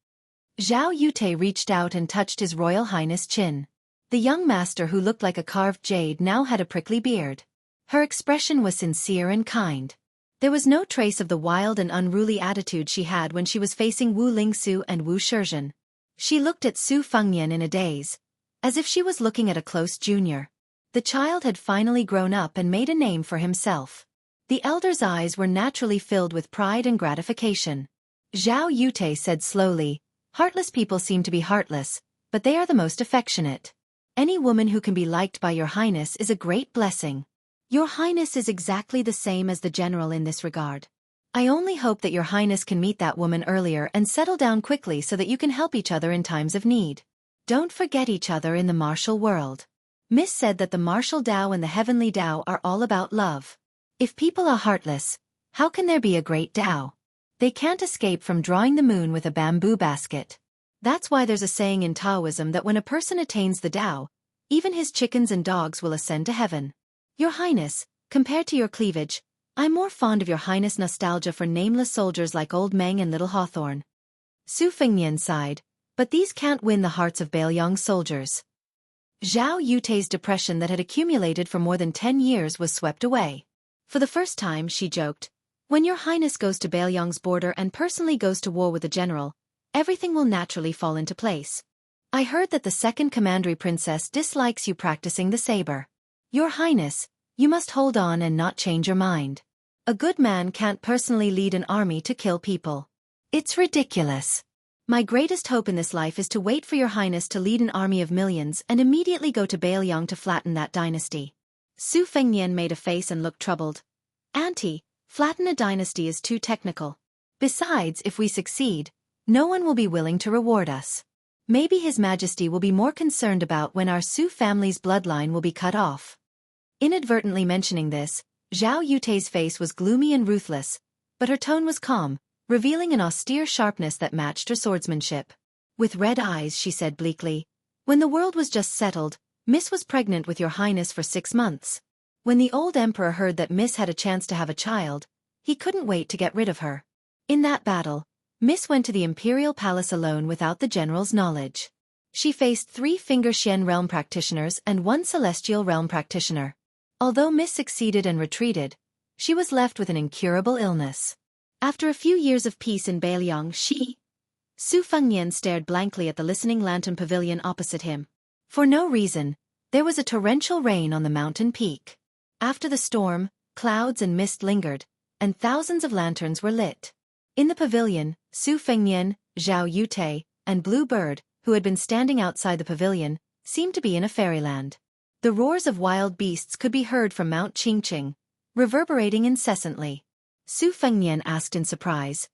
Zhao Yute reached out and touched His Royal Highness' chin. The young master who looked like a carved jade now had a prickly beard. Her expression was sincere and kind. There was no trace of the wild and unruly attitude she had when she was facing Wu Lingsu and Wu Shizhen. She looked at Su Fengnian in a daze, as if she was looking at a close junior. The child had finally grown up and made a name for himself. The elder's eyes were naturally filled with pride and gratification. Zhao Yute said slowly, Heartless people seem to be heartless, but they are the most affectionate. Any woman who can be liked by your Highness is a great blessing. Your Highness is exactly the same as the general in this regard. I only hope that your Highness can meet that woman earlier and settle down quickly so that you can help each other in times of need. Don't forget each other in the martial world. Miss said that the martial Tao and the heavenly Tao are all about love. If people are heartless, how can there be a great Tao? They can't escape from drawing the moon with a bamboo basket. That's why there's a saying in Taoism that when a person attains the Tao, even his chickens and dogs will ascend to heaven. Your Highness, compared to your cleavage, I'm more fond of your Highness' nostalgia for nameless soldiers like Old Meng and Little Hawthorne. Su Fengnian sighed, but these can't win the hearts of Baelyong soldiers. Zhao Yute's depression that had accumulated for more than 10 years was swept away. For the first time, she joked, when your Highness goes to Baelyong's border and personally goes to war with the general, everything will naturally fall into place. I heard that the second commandery princess dislikes you practicing the saber. Your Highness, you must hold on and not change your mind. A good man can't personally lead an army to kill people. It's ridiculous. My greatest hope in this life is to wait for your Highness to lead an army of millions and immediately go to Baelyong to flatten that dynasty. Su Fengnian made a face and looked troubled. Auntie, flatten a dynasty is too technical. Besides, if we succeed, no one will be willing to reward us. Maybe His Majesty will be more concerned about when our Su family's bloodline will be cut off. Inadvertently mentioning this, Zhao Yute's face was gloomy and ruthless, but her tone was calm, revealing an austere sharpness that matched her swordsmanship. With red eyes, she said bleakly, when the world was just settled, Miss was pregnant with your Highness for 6 months. When the old emperor heard that Miss had a chance to have a child, he couldn't wait to get rid of her. In that battle, Miss went to the imperial palace alone without the general's knowledge. She faced 3 Finger Xian realm practitioners and 1 celestial realm practitioner. Although Miss succeeded and retreated, she was left with an incurable illness. After a few years of peace in Baelyong, Su Fengnian stared blankly at the listening lantern pavilion opposite him. For no reason, there was a torrential rain on the mountain peak. After the storm, clouds and mist lingered, and thousands of lanterns were lit. In the pavilion, Su Fengnian, Zhao Yute, and Blue Bird, who had been standing outside the pavilion, seemed to be in a fairyland. The roars of wild beasts could be heard from Mount Qingqing, reverberating incessantly. Su Fengnian asked in surprise,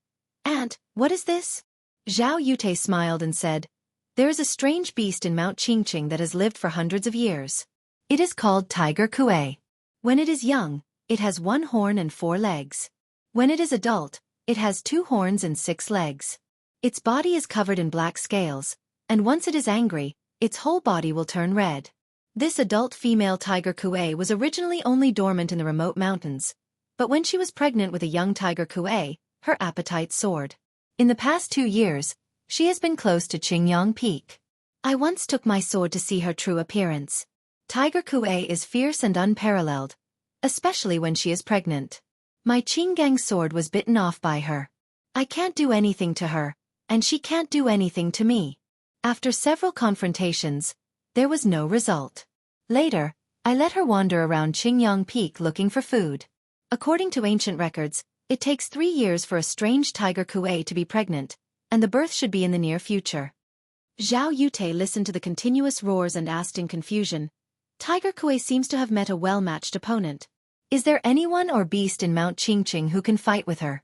"Aunt, what is this?" Zhao Yute smiled and said, "There is a strange beast in Mount Qingqing that has lived for hundreds of years. It is called Tiger Kuei. When it is young, it has 1 horn and 4 legs. When it is adult, it has 2 horns and 6 legs. Its body is covered in black scales, and once it is angry, its whole body will turn red." This adult female Tiger Kuei was originally only dormant in the remote mountains, but when she was pregnant with a young Tiger Kuei, her appetite soared. In the past 2 years, she has been close to Qingyang Peak. I once took my sword to see her true appearance. Tiger Kuei is fierce and unparalleled, especially when she is pregnant. My Qingyang sword was bitten off by her. I can't do anything to her, and she can't do anything to me. After several confrontations, there was no result. Later, I let her wander around Qingyang Peak looking for food. According to ancient records, it takes 3 years for a strange Tiger Kuei to be pregnant, and the birth should be in the near future. Zhao Yute listened to the continuous roars and asked in confusion, "Tiger Kuei seems to have met a well-matched opponent. Is there anyone or beast in Mount Qingqing who can fight with her?"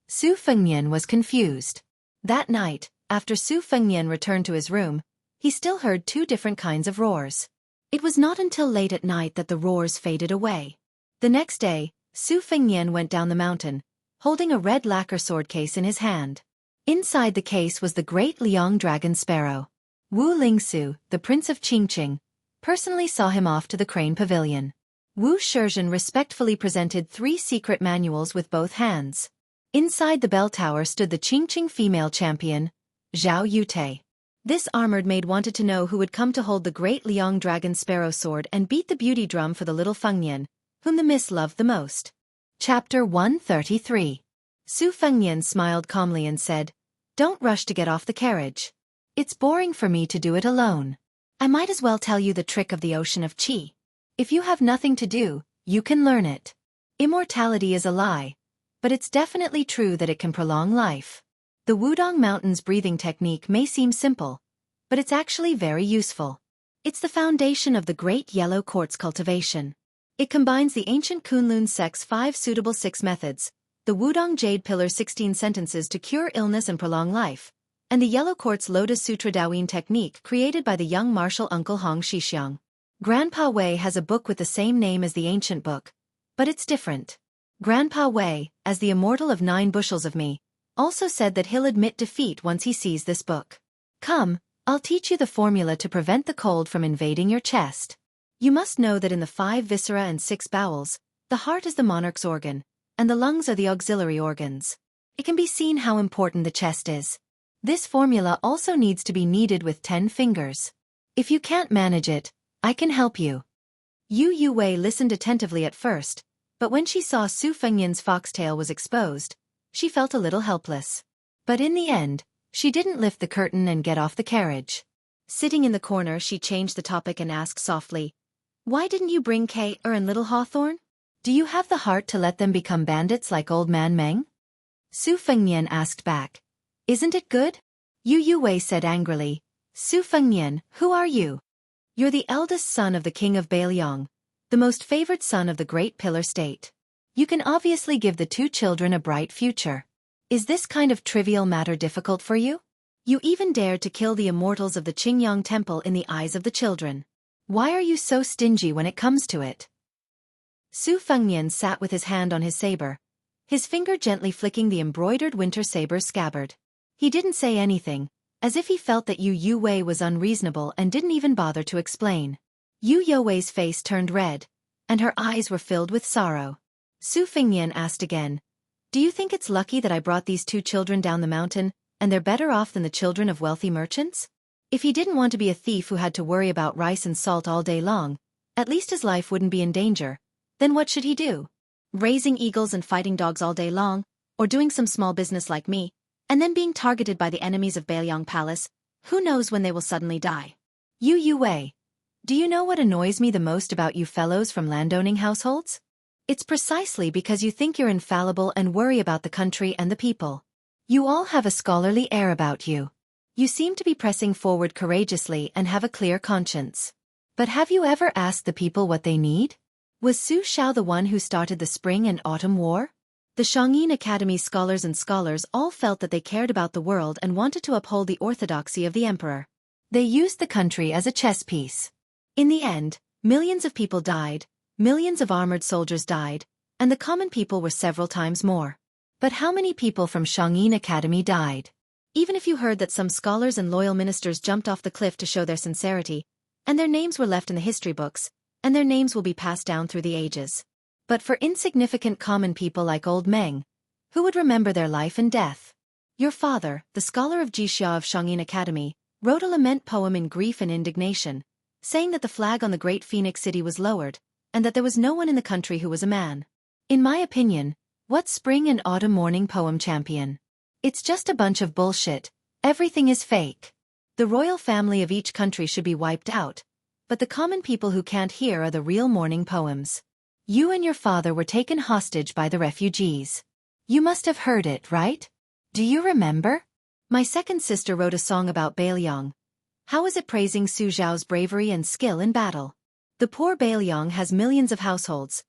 Su Fengnian was confused. That night, after Su Fengnian returned to his room, he still heard 2 different kinds of roars. It was not until late at night that the roars faded away. The next day, Su Fengnian went down the mountain, holding a red lacquer sword case in his hand. Inside the case was the great Liang dragon sparrow. Wu Lingsu, the prince of Qingqing, personally saw him off to the crane pavilion. Wu Shizhen respectfully presented 3 secret manuals with both hands. Inside the bell tower stood the Qingqing female champion, Zhao Yute. This armored maid wanted to know who would come to hold the great Liang dragon sparrow sword and beat the beauty drum for the little Fengnian, whom the miss loved the most. Chapter 133. Su Fengnian smiled calmly and said, "Don't rush to get off the carriage. It's boring for me to do it alone. I might as well tell you the trick of the ocean of qi. If you have nothing to do, you can learn it. Immortality is a lie, but it's definitely true that it can prolong life. The Wudong Mountains breathing technique may seem simple, but it's actually very useful. It's the foundation of the great yellow quartz cultivation. It combines the ancient Kunlun Sect's 5 suitable 6 methods, the Wudong Jade Pillar 16 sentences to cure illness and prolong life, and the yellow quartz Lotus Sutra Dawin technique created by the young martial uncle Hong Shixiang. Grandpa Wei has a book with the same name as the ancient book, but it's different. Grandpa Wei, as the immortal of 9 bushels of me, also said that he'll admit defeat once he sees this book. Come, I'll teach you the formula to prevent the cold from invading your chest. You must know that in the 5 viscera and 6 bowels, the heart is the monarch's organ, and the lungs are the auxiliary organs. It can be seen how important the chest is. This formula also needs to be kneaded with 10 fingers. If you can't manage it, I can help you." Yu Wei listened attentively at first, but when she saw Su Fengnian's foxtail was exposed, she felt a little helpless. But in the end, she didn't lift the curtain and get off the carriage. Sitting in the corner, she changed the topic and asked softly, "Why didn't you bring Kay and little Hawthorne? Do you have the heart to let them become bandits like old man Meng?" Su Fengnian asked back, "Isn't it good?" Yu Wei said angrily, "Su Fengnian, who are you? You're the eldest son of the king of Bailiang, the most favored son of the Great Pillar State. You can obviously give the 2 children a bright future. Is this kind of trivial matter difficult for you? You even dared to kill the immortals of the Qingyang Temple in the eyes of the children. Why are you so stingy when it comes to it?" Su Fengnian sat with his hand on his saber, his finger gently flicking the embroidered winter saber's scabbard. He didn't say anything, as if he felt that Yu Wei was unreasonable and didn't even bother to explain. Yu Wei's face turned red, and her eyes were filled with sorrow. Su Fengnian asked again, "Do you think it's lucky that I brought these 2 children down the mountain, and they're better off than the children of wealthy merchants? If he didn't want to be a thief who had to worry about rice and salt all day long, at least his life wouldn't be in danger. Then what should he do? Raising eagles and fighting dogs all day long, or doing some small business like me, and then being targeted by the enemies of Bailiang Palace, who knows when they will suddenly die? Yu Wei, do you know what annoys me the most about you fellows from landowning households? It's precisely because you think you're infallible and worry about the country and the people. You all have a scholarly air about you. You seem to be pressing forward courageously and have a clear conscience. But have you ever asked the people what they need? Was Su Xiao the one who started the Spring and Autumn War? The Shangyin Academy scholars and scholars all felt that they cared about the world and wanted to uphold the orthodoxy of the emperor. They used the country as a chess piece. In the end, millions of people died, millions of armored soldiers died, and the common people were several times more. But how many people from Shangyin Academy died? Even if you heard that some scholars and loyal ministers jumped off the cliff to show their sincerity, and their names were left in the history books, and their names will be passed down through the ages. But for insignificant common people like old Meng, who would remember their life and death? Your father, the scholar of Jixia of Shangyin Academy, wrote a lament poem in grief and indignation, saying that the flag on the great Phoenix City was lowered, and that there was no one in the country who was a man. In my opinion, what Spring and Autumn Morning poem champion? It's just a bunch of bullshit. Everything is fake. The royal family of each country should be wiped out, but the common people who can't hear are the real mourning poems. You and your father were taken hostage by the refugees. You must have heard it, right? Do you remember? My second sister wrote a song about Bailiang. How is it praising Su Xiao's bravery and skill in battle? The poor Bailiang has millions of households.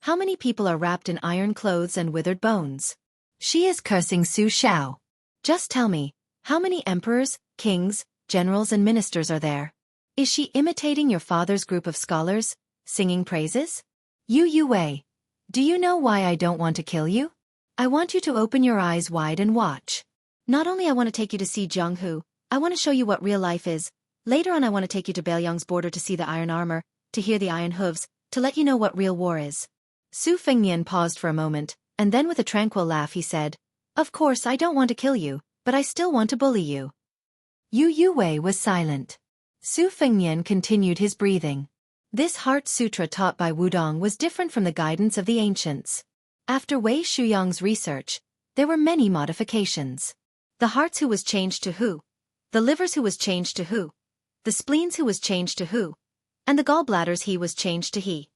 How many people are wrapped in iron clothes and withered bones? She is cursing Su Xiao. Just tell me, how many emperors, kings, generals and ministers are there? Is she imitating your father's group of scholars, singing praises? Yu Wei, do you know why I don't want to kill you? I want you to open your eyes wide and watch. Not only I want to take you to see Jianghu, I want to show you what real life is. Later on I want to take you to Bailiang's border to see the iron armor, to hear the iron hooves, to let you know what real war is. Su Fengnian paused for a moment, and then with a tranquil laugh he said, Of course I don't want to kill you, but I still want to bully you. Yu Wei was silent. Su Fengnian continued his breathing. This Heart Sutra taught by Wudong was different from the guidance of the ancients. After Wei Shuyang's research, there were many modifications. The hearts who was changed to Hu, the livers who was changed to Hu, the spleens who was changed to Hu, and the gallbladders he was changed to He.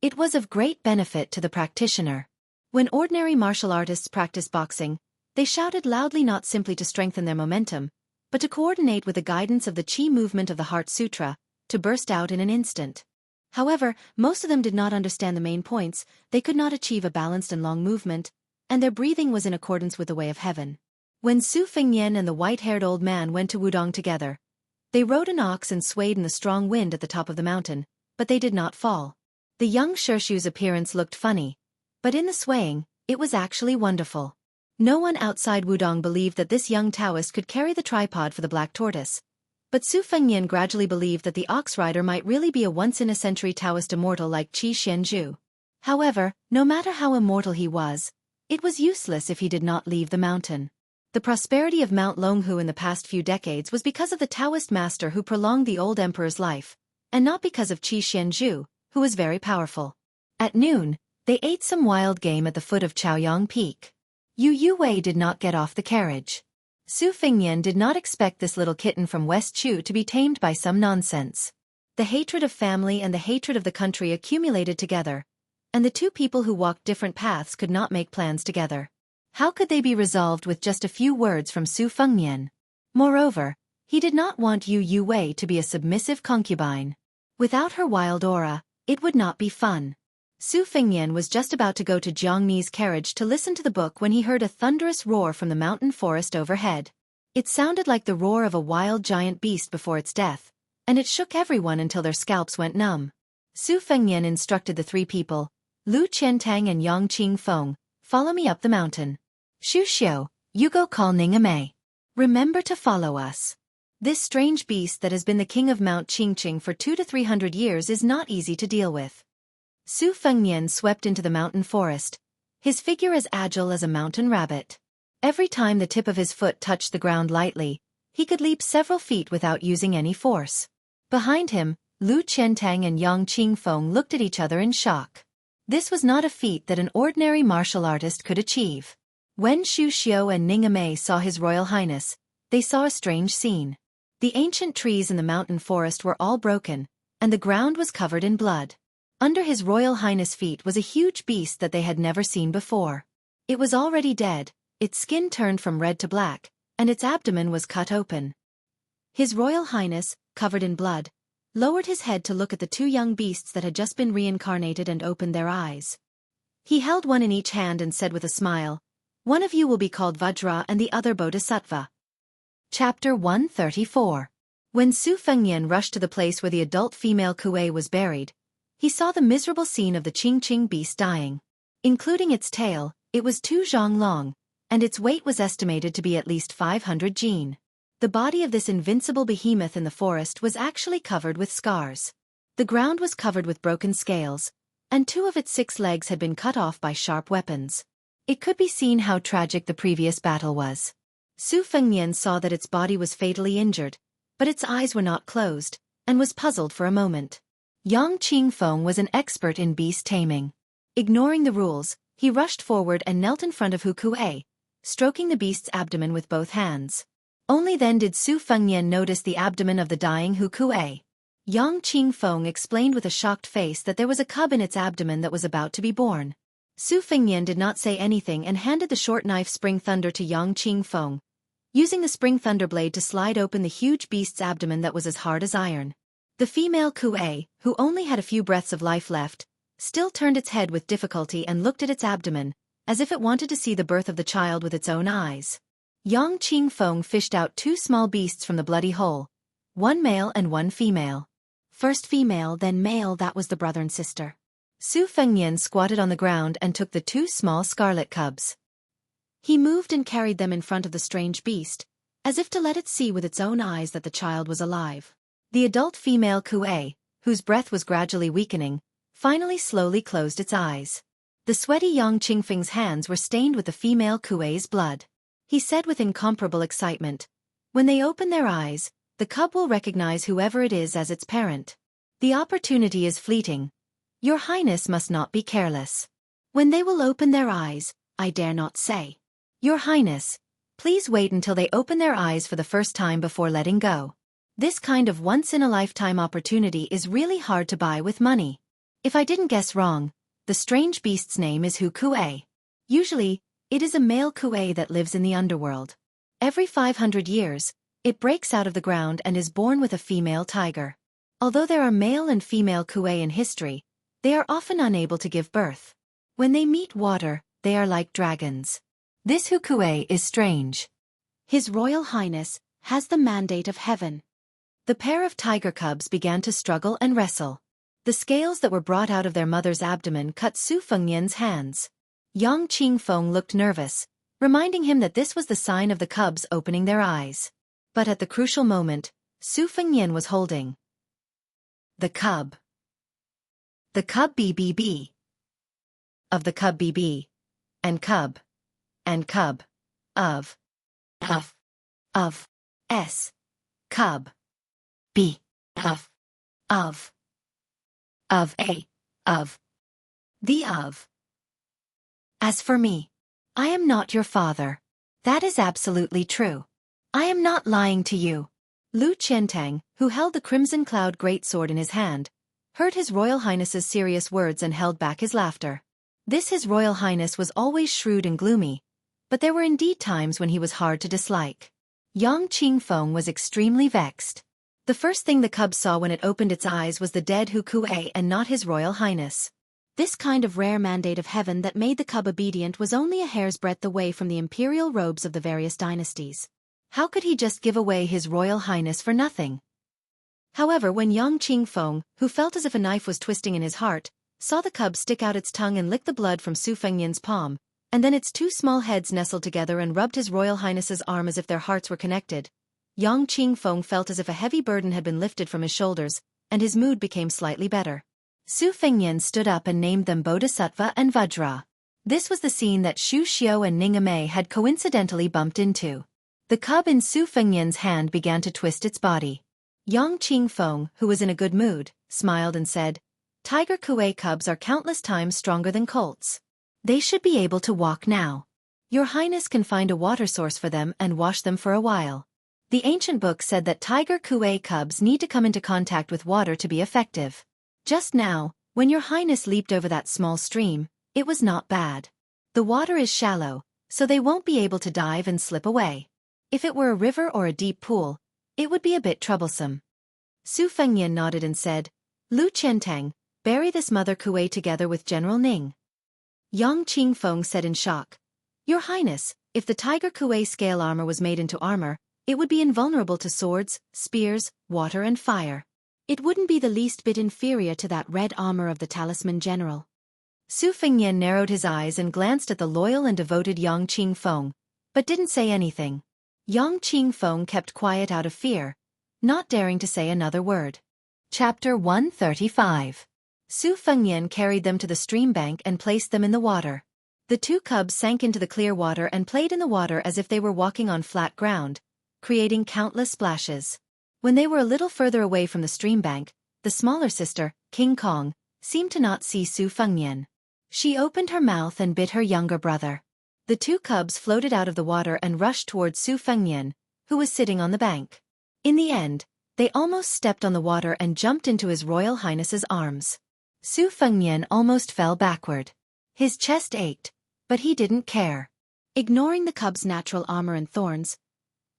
It was of great benefit to the practitioner. When ordinary martial artists practice boxing, they shouted loudly not simply to strengthen their momentum, but to coordinate with the guidance of the Qi movement of the Heart Sutra, to burst out in an instant. However, most of them did not understand the main points, they could not achieve a balanced and long movement, and their breathing was in accordance with the way of heaven. When Su Fengnian and the white-haired old man went to Wudong together, they rode an ox and swayed in the strong wind at the top of the mountain, but they did not fall. The young Shirshu's appearance looked funny, but in the swaying, it was actually wonderful. No one outside Wudong believed that this young Taoist could carry the tripod for the black tortoise. But Su Fengnian gradually believed that the ox rider might really be a once-in-a-century Taoist immortal like Qi Xianzhu. However, no matter how immortal he was, it was useless if he did not leave the mountain. The prosperity of Mount Longhu in the past few decades was because of the Taoist master who prolonged the old emperor's life, and not because of Qi Xianzhu, who was very powerful. At noon, they ate some wild game at the foot of Chaoyang Peak. Yu Wei did not get off the carriage. Su Fengnian did not expect this little kitten from West Chu to be tamed by some nonsense. The hatred of family and the hatred of the country accumulated together, and the two people who walked different paths could not make plans together. How could they be resolved with just a few words from Su Fengnian? Moreover, he did not want Yu Wei to be a submissive concubine. Without her wild aura, it would not be fun. Su Fengnian was just about to go to Jiang Ni's carriage to listen to the book when he heard a thunderous roar from the mountain forest overhead. It sounded like the roar of a wild giant beast before its death, and it shook everyone until their scalps went numb. Su Fengnian instructed the three people, Lu Qiantang and Yang Qingfeng, follow me up the mountain. Xu Xiu, you go call Ningame. Remember to follow us. This strange beast that has been the king of Mount Qingqing for 200 to 300 years is not easy to deal with. Su Fengnian swept into the mountain forest, his figure as agile as a mountain rabbit. Every time the tip of his foot touched the ground lightly, he could leap several feet without using any force. Behind him, Lu Qiantang and Yang Qingfeng looked at each other in shock. This was not a feat that an ordinary martial artist could achieve. When Xu Xiu and Ningame saw His Royal Highness, they saw a strange scene. The ancient trees in the mountain forest were all broken, and the ground was covered in blood. Under His Royal Highness' feet was a huge beast that they had never seen before. It was already dead, its skin turned from red to black, and its abdomen was cut open. His Royal Highness, covered in blood, lowered his head to look at the two young beasts that had just been reincarnated and opened their eyes. He held one in each hand and said with a smile, "One of you will be called Vajra and the other Bodhisattva." Chapter 134. When Su Fengnian rushed to the place where the adult female Kuei was buried, he saw the miserable scene of the Qing beast dying. Including its tail, it was 2 zhang long, and its weight was estimated to be at least 500 jin. The body of this invincible behemoth in the forest was actually covered with scars. The ground was covered with broken scales, and 2 of its 6 legs had been cut off by sharp weapons. It could be seen how tragic the previous battle was. Su Fengnian saw that its body was fatally injured, but its eyes were not closed, and was puzzled for a moment. Yang Qingfeng was an expert in beast taming. Ignoring the rules, he rushed forward and knelt in front of Hu Kuei, stroking the beast's abdomen with both hands. Only then did Su Fengnian notice the abdomen of the dying Hu Kuei. Yang Qingfeng explained with a shocked face that there was a cub in its abdomen that was about to be born. Su Fengnian did not say anything and handed the short knife Spring Thunder to Yang Qingfeng, using the Spring Thunder blade to slide open the huge beast's abdomen that was as hard as iron. The female Kuei, who only had a few breaths of life left, still turned its head with difficulty and looked at its abdomen, as if it wanted to see the birth of the child with its own eyes. Yang Qingfeng fished out 2 small beasts from the bloody hole, 1 male and 1 female. First female, then male, that was the brother and sister. Su Fengnian squatted on the ground and took the 2 small scarlet cubs. He moved and carried them in front of the strange beast, as if to let it see with its own eyes that the child was alive. The adult female Kuei, whose breath was gradually weakening, finally slowly closed its eyes. The sweaty Yang Qingfeng's hands were stained with the female Kuei's blood. He said with incomparable excitement, "When they open their eyes, the cub will recognize whoever it is as its parent. The opportunity is fleeting. Your Highness must not be careless. When they will open their eyes, I dare not say. Your Highness, please wait until they open their eyes for the first time before letting go. This kind of once-in-a-lifetime opportunity is really hard to buy with money. If I didn't guess wrong, the strange beast's name is Hu Kuei. Usually, it is a male Kuei that lives in the underworld. Every 500 years, it breaks out of the ground and is born with a female tiger. Although there are male and female Kuei in history, they are often unable to give birth. When they meet water, they are like dragons. This Hu Kuei is strange. His Royal Highness has the mandate of heaven." The pair of tiger cubs began to struggle and wrestle. The scales that were brought out of their mother's abdomen cut Su Fengnian's hands. Yang Qingfeng looked nervous, reminding him that this was the sign of the cubs opening their eyes. But at the crucial moment, Su Fengnian was holding the cub. The cub BBB. Of the cub BB. And cub. And cub. Of. S. Cub. B. Of. A. Of. The of. As for me, I am not your father. That is absolutely true. I am not lying to you. Lu Qiantang, who held the Crimson Cloud greatsword in his hand, heard His Royal Highness's serious words and held back his laughter. This His Royal Highness was always shrewd and gloomy, but there were indeed times when he was hard to dislike. Yang Qingfeng was extremely vexed. The first thing the cub saw when it opened its eyes was the dead Hu Kuei and not His Royal Highness. This kind of rare mandate of heaven that made the cub obedient was only a hair's breadth away from the imperial robes of the various dynasties. How could he just give away His Royal Highness for nothing? However, when Yang Qingfeng, who felt as if a knife was twisting in his heart, saw the cub stick out its tongue and lick the blood from Su Fengnian's palm, and then its 2 small heads nestled together and rubbed His Royal Highness's arm as if their hearts were connected, Yang Qingfeng felt as if a heavy burden had been lifted from his shoulders, and his mood became slightly better. Su Fengnian stood up and named them Bodhisattva and Vajra. This was the scene that Xu Xiao and Ning Amei had coincidentally bumped into. The cub in Su Fengnian's hand began to twist its body. Yang Qingfeng, who was in a good mood, smiled and said, "Tiger Kuei cubs are countless times stronger than colts. They should be able to walk now. Your Highness can find a water source for them and wash them for a while." The ancient book said that tiger Kuei cubs need to come into contact with water to be effective. Just now, when your Highness leaped over that small stream, it was not bad. The water is shallow, so they won't be able to dive and slip away. If it were a river or a deep pool, it would be a bit troublesome. Su Fengnian nodded and said, Lu Qiantang, bury this Mother Kuei together with General Ning. Yang Qingfeng said in shock, Your Highness, if the Tiger Kuei scale armor was made into armor, it would be invulnerable to swords, spears, water and fire. It wouldn't be the least bit inferior to that red armor of the Talisman General. Su Fengnian narrowed his eyes and glanced at the loyal and devoted Yang Qingfeng, but didn't say anything. Yang Qingfeng kept quiet out of fear, not daring to say another word. Chapter 135. Su Fengnian carried them to the stream bank and placed them in the water. The two cubs sank into the clear water and played in the water as if they were walking on flat ground, creating countless splashes. When they were a little further away from the stream bank, the smaller sister, King Kong, seemed to not see Su Fengnian. She opened her mouth and bit her younger brother. The two cubs floated out of the water and rushed towards Su Fengnian, who was sitting on the bank. In the end, they almost stepped on the water and jumped into His Royal Highness's arms. Su Fengnian almost fell backward. His chest ached, but he didn't care. Ignoring the cub's natural armor and thorns,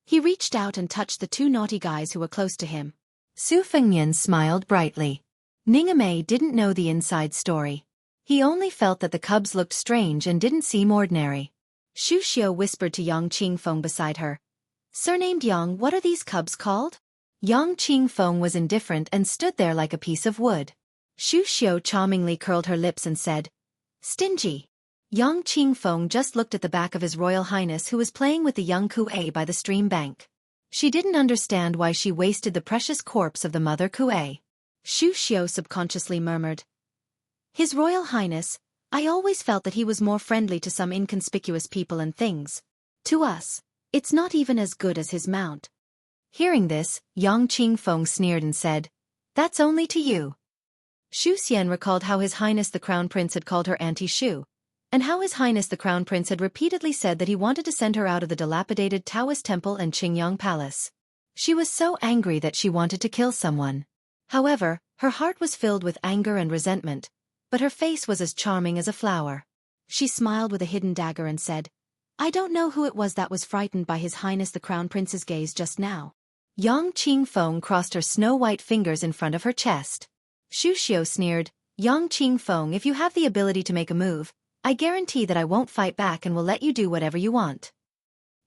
he reached out and touched the two naughty guys who were close to him. Su Fengnian smiled brightly. Ningame didn't know the inside story. He only felt that the cubs looked strange and didn't seem ordinary. Shu Xiu whispered to Yang Qingfeng beside her. Surnamed Yang, what are these cubs called? Yang Qingfeng was indifferent and stood there like a piece of wood. Shu Xiu charmingly curled her lips and said, Stingy. Yang Qingfeng just looked at the back of His Royal Highness who was playing with the young Kuei by the stream bank. She didn't understand why she wasted the precious corpse of the Mother Kuei. Shu Xiu subconsciously murmured, His Royal Highness, I always felt that he was more friendly to some inconspicuous people and things. To us, it's not even as good as his mount. Hearing this, Yang Qingfeng sneered and said, That's only to you. Shu Xian recalled how His Highness the Crown Prince had called her Auntie Shu, and how His Highness the Crown Prince had repeatedly said that he wanted to send her out of the dilapidated Taoist temple and Qingyang Palace. She was so angry that she wanted to kill someone. However, her heart was filled with anger and resentment, but her face was as charming as a flower. She smiled with a hidden dagger and said, I don't know who it was that was frightened by His Highness the Crown Prince's gaze just now. Yang Qingfeng crossed her snow-white fingers in front of her chest. Shu Xiu sneered, Yang Qingfeng, if you have the ability to make a move, I guarantee that I won't fight back and will let you do whatever you want.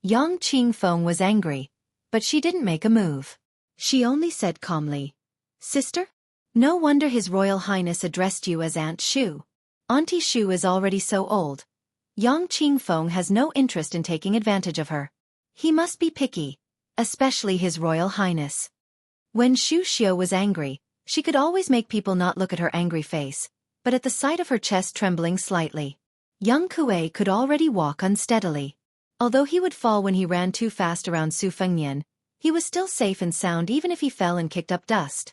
Yang Qingfeng was angry, but she didn't make a move. She only said calmly, Sister? No wonder His Royal Highness addressed you as Aunt Shu. Auntie Shu is already so old. Yang Qingfeng has no interest in taking advantage of her. He must be picky, especially His Royal Highness. When Shu Xiu was angry, she could always make people not look at her angry face, but at the sight of her chest trembling slightly, young Kuei could already walk unsteadily. Although he would fall when he ran too fast around Su Fengnian, he was still safe and sound even if he fell and kicked up dust.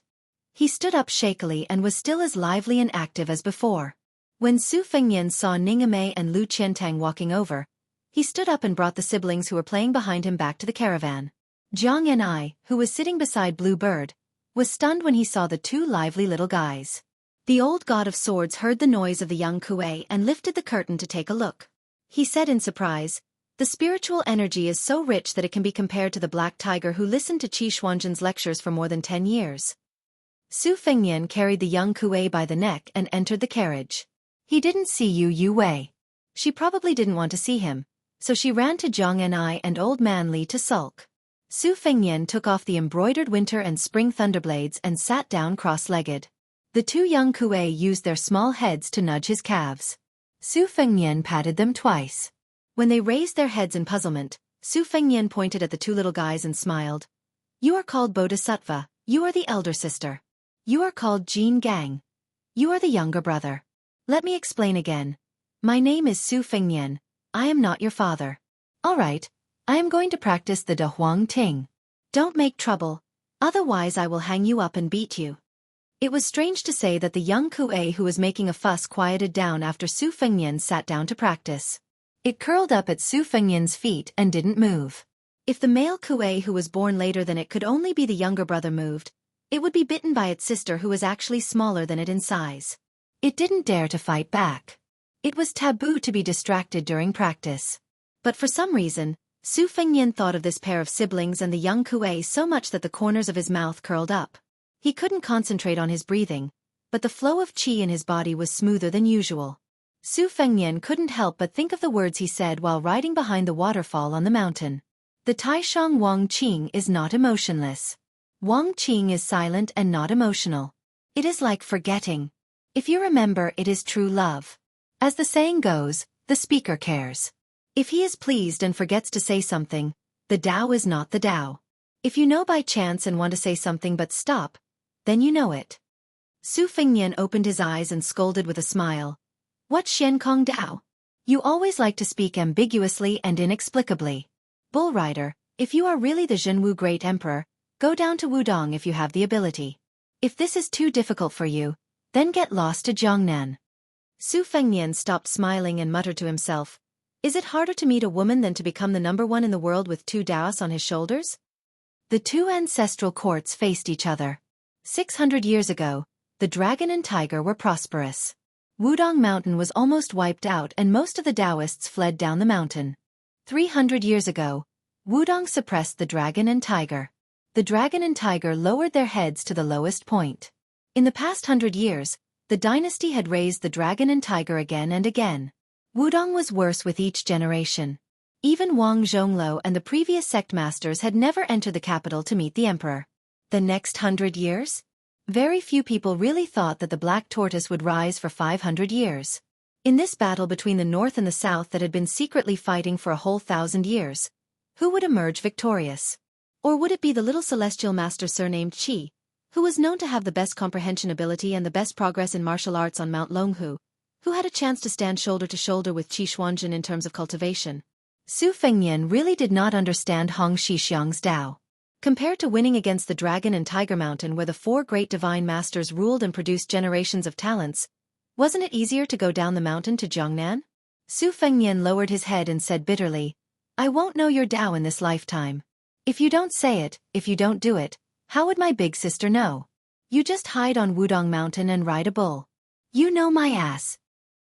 He stood up shakily and was still as lively and active as before. When Su Fengnian saw Ningame and Lu Qiantang walking over, he stood up and brought the siblings who were playing behind him back to the caravan. Jiang Ni, who was sitting beside Blue Bird, was stunned when he saw the two lively little guys. The old god of swords heard the noise of the young Kuei and lifted the curtain to take a look. He said in surprise, The spiritual energy is so rich that it can be compared to the black tiger who listened to Qi Xuanzhen's lectures for more than 10 years. Su Fengnian carried the young Kuei by the neck and entered the carriage. He didn't see Yu Wei. She probably didn't want to see him, so she ran to Jiang Ni and Old Man Li to sulk. Su Fengnian took off the embroidered winter and spring thunderblades and sat down cross-legged. The two young Kuei used their small heads to nudge his calves. Su Fengnian patted them twice. When they raised their heads in puzzlement, Su Fengnian pointed at the two little guys and smiled. You are called Bodhisattva, you are the elder sister. You are called Jin Gang. You are the younger brother. Let me explain again. My name is Su Fengnian. I am not your father. All right, I am going to practice the De Huang Ting. Don't make trouble, otherwise I will hang you up and beat you. It was strange to say that the young Kuei who was making a fuss quieted down after Su Fengnian sat down to practice. It curled up at Su Fengnian's feet and didn't move. If the male Kuei who was born later than it could only be the younger brother moved, it would be bitten by its sister who was actually smaller than it in size. It didn't dare to fight back. It was taboo to be distracted during practice. But for some reason, Su Fengnian thought of this pair of siblings and the young Kuei so much that the corners of his mouth curled up. He couldn't concentrate on his breathing, but the flow of qi in his body was smoother than usual. Su Fengnian couldn't help but think of the words he said while riding behind the waterfall on the mountain. The Taishang Wang Qing is not emotionless. Wang Qing is silent and not emotional. It is like forgetting. If you remember, it is true love. As the saying goes, the speaker cares. If he is pleased and forgets to say something, the Tao is not the Tao. If you know by chance and want to say something but stop, then you know it. Su Fengnian opened his eyes and scolded with a smile. What Xian Kong Dao? You always like to speak ambiguously and inexplicably. Bull Rider, if you are really the Zhenwu Great Emperor, go down to Wudong if you have the ability. If this is too difficult for you, then get lost to Jiangnan. Su Fengnian stopped smiling and muttered to himself, is it harder to meet a woman than to become the number one in the world with 2 Daos on his shoulders? The 2 ancestral courts faced each other. 600 years ago, the dragon and tiger were prosperous. Wudong Mountain was almost wiped out and most of the Taoists fled down the mountain. 300 years ago, Wudong suppressed the dragon and tiger. The dragon and tiger lowered their heads to the lowest point. In the past 100 years, the dynasty had raised the dragon and tiger again and again. Wudong was worse with each generation. Even Wang Zhongluo and the previous sect masters had never entered the capital to meet the emperor. The next 100 years? Very few people really thought that the black tortoise would rise for 500 years. In this battle between the north and the south that had been secretly fighting for a whole 1,000 years, who would emerge victorious? Or would it be the little celestial master surnamed Qi, who was known to have the best comprehension ability and the best progress in martial arts on Mount Longhu, who had a chance to stand shoulder to shoulder with Qi Xuanjun in terms of cultivation? Su Fengnian really did not understand Hong Shixiang's Tao. Compared to winning against the Dragon and Tiger Mountain where the 4 great divine masters ruled and produced generations of talents, wasn't it easier to go down the mountain to Jiangnan? Su Fengnian lowered his head and said bitterly, I won't know your Tao in this lifetime. If you don't say it, if you don't do it, how would my big sister know? You just hide on Wudong Mountain and ride a bull. You know my ass.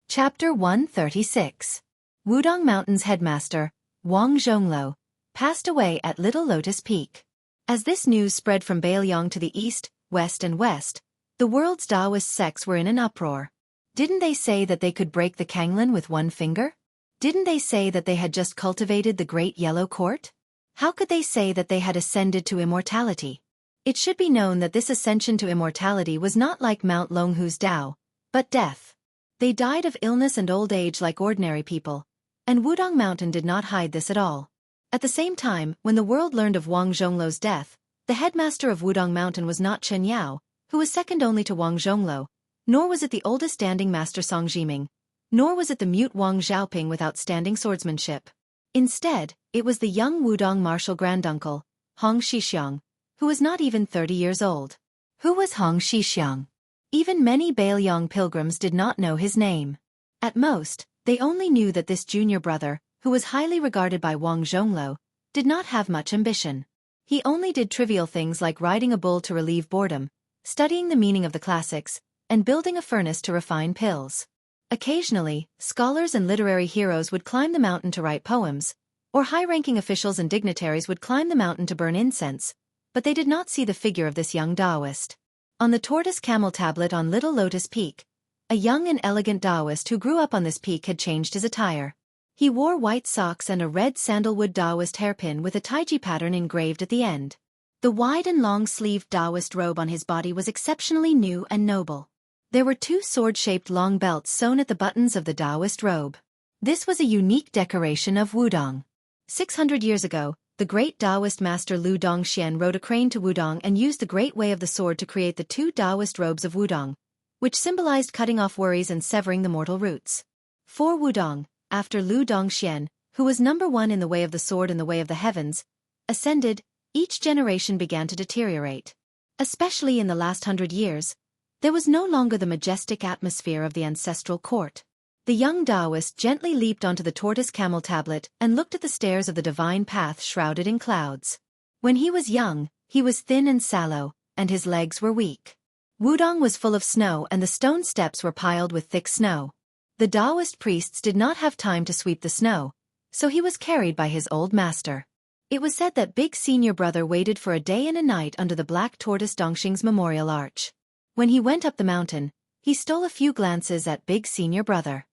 Chapter 136. Wudong Mountain's headmaster, Wang Zhongluo, passed away at Little Lotus Peak. As this news spread from Bailiang to the east, west and west, the world's Taoist sects were in an uproar. Didn't they say that they could break the Kanglin with one finger? Didn't they say that they had just cultivated the Great Yellow Court? How could they say that they had ascended to immortality? It should be known that this ascension to immortality was not like Mount Longhu's Tao, but death. They died of illness and old age like ordinary people, and Wudong Mountain did not hide this at all. At the same time, when the world learned of Wang Zhongluo's death, the headmaster of Wudong Mountain was not Chen Yao, who was second only to Wang Zhongluo, nor was it the oldest standing master Song Jiming, nor was it the mute Wang Xiaoping with outstanding swordsmanship. Instead, it was the young Wudong martial granduncle, Hong Shixiang, who was not even 30 years old. Who was Hong Shixiang? Even many Bailiang pilgrims did not know his name. At most, they only knew that this junior brother, who was highly regarded by Wang Zhongluo, did not have much ambition. He only did trivial things like riding a bull to relieve boredom, studying the meaning of the classics, and building a furnace to refine pills. Occasionally, scholars and literary heroes would climb the mountain to write poems, or high-ranking officials and dignitaries would climb the mountain to burn incense, but they did not see the figure of this young Taoist. On the tortoise camel tablet on Little Lotus Peak, a young and elegant Taoist who grew up on this peak had changed his attire. He wore white socks and a red sandalwood Taoist hairpin with a taiji pattern engraved at the end. The wide and long-sleeved Taoist robe on his body was exceptionally new and noble. There were 2 sword-shaped long belts sewn at the buttons of the Taoist robe. This was a unique decoration of Wudong. 600 years ago, the great Taoist master Lu Dongxian rode a crane to Wudong and used the great way of the sword to create the 2 Taoist robes of Wudong, which symbolized cutting off worries and severing the mortal roots. For Wudong, after Lu Dongxian, who was number 1 in the way of the sword and the way of the heavens, ascended, each generation began to deteriorate. Especially in the last 100 years, there was no longer the majestic atmosphere of the ancestral court. The young Taoist gently leaped onto the tortoise camel tablet and looked at the stairs of the divine path shrouded in clouds. When he was young, he was thin and sallow, and his legs were weak. Wudong was full of snow and the stone steps were piled with thick snow. The Taoist priests did not have time to sweep the snow, so he was carried by his old master. It was said that Big Senior Brother waited for a day and a night under the black tortoise Dongxing's memorial arch. When he went up the mountain, he stole a few glances at Big Senior Brother.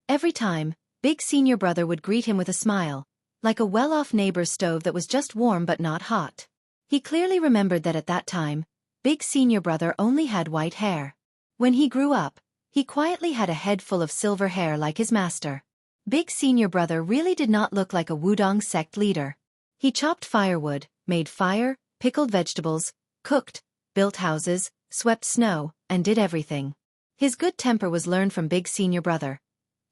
Every time, Big Senior Brother would greet him with a smile, like a well-off neighbor's stove that was just warm but not hot. He clearly remembered that at that time, Big Senior Brother only had white hair. When he grew up, he quietly had a head full of silver hair like his master. Big Senior Brother really did not look like a Wudong sect leader. He chopped firewood, made fire, pickled vegetables, cooked, built houses, swept snow, and did everything. His good temper was learned from Big Senior Brother.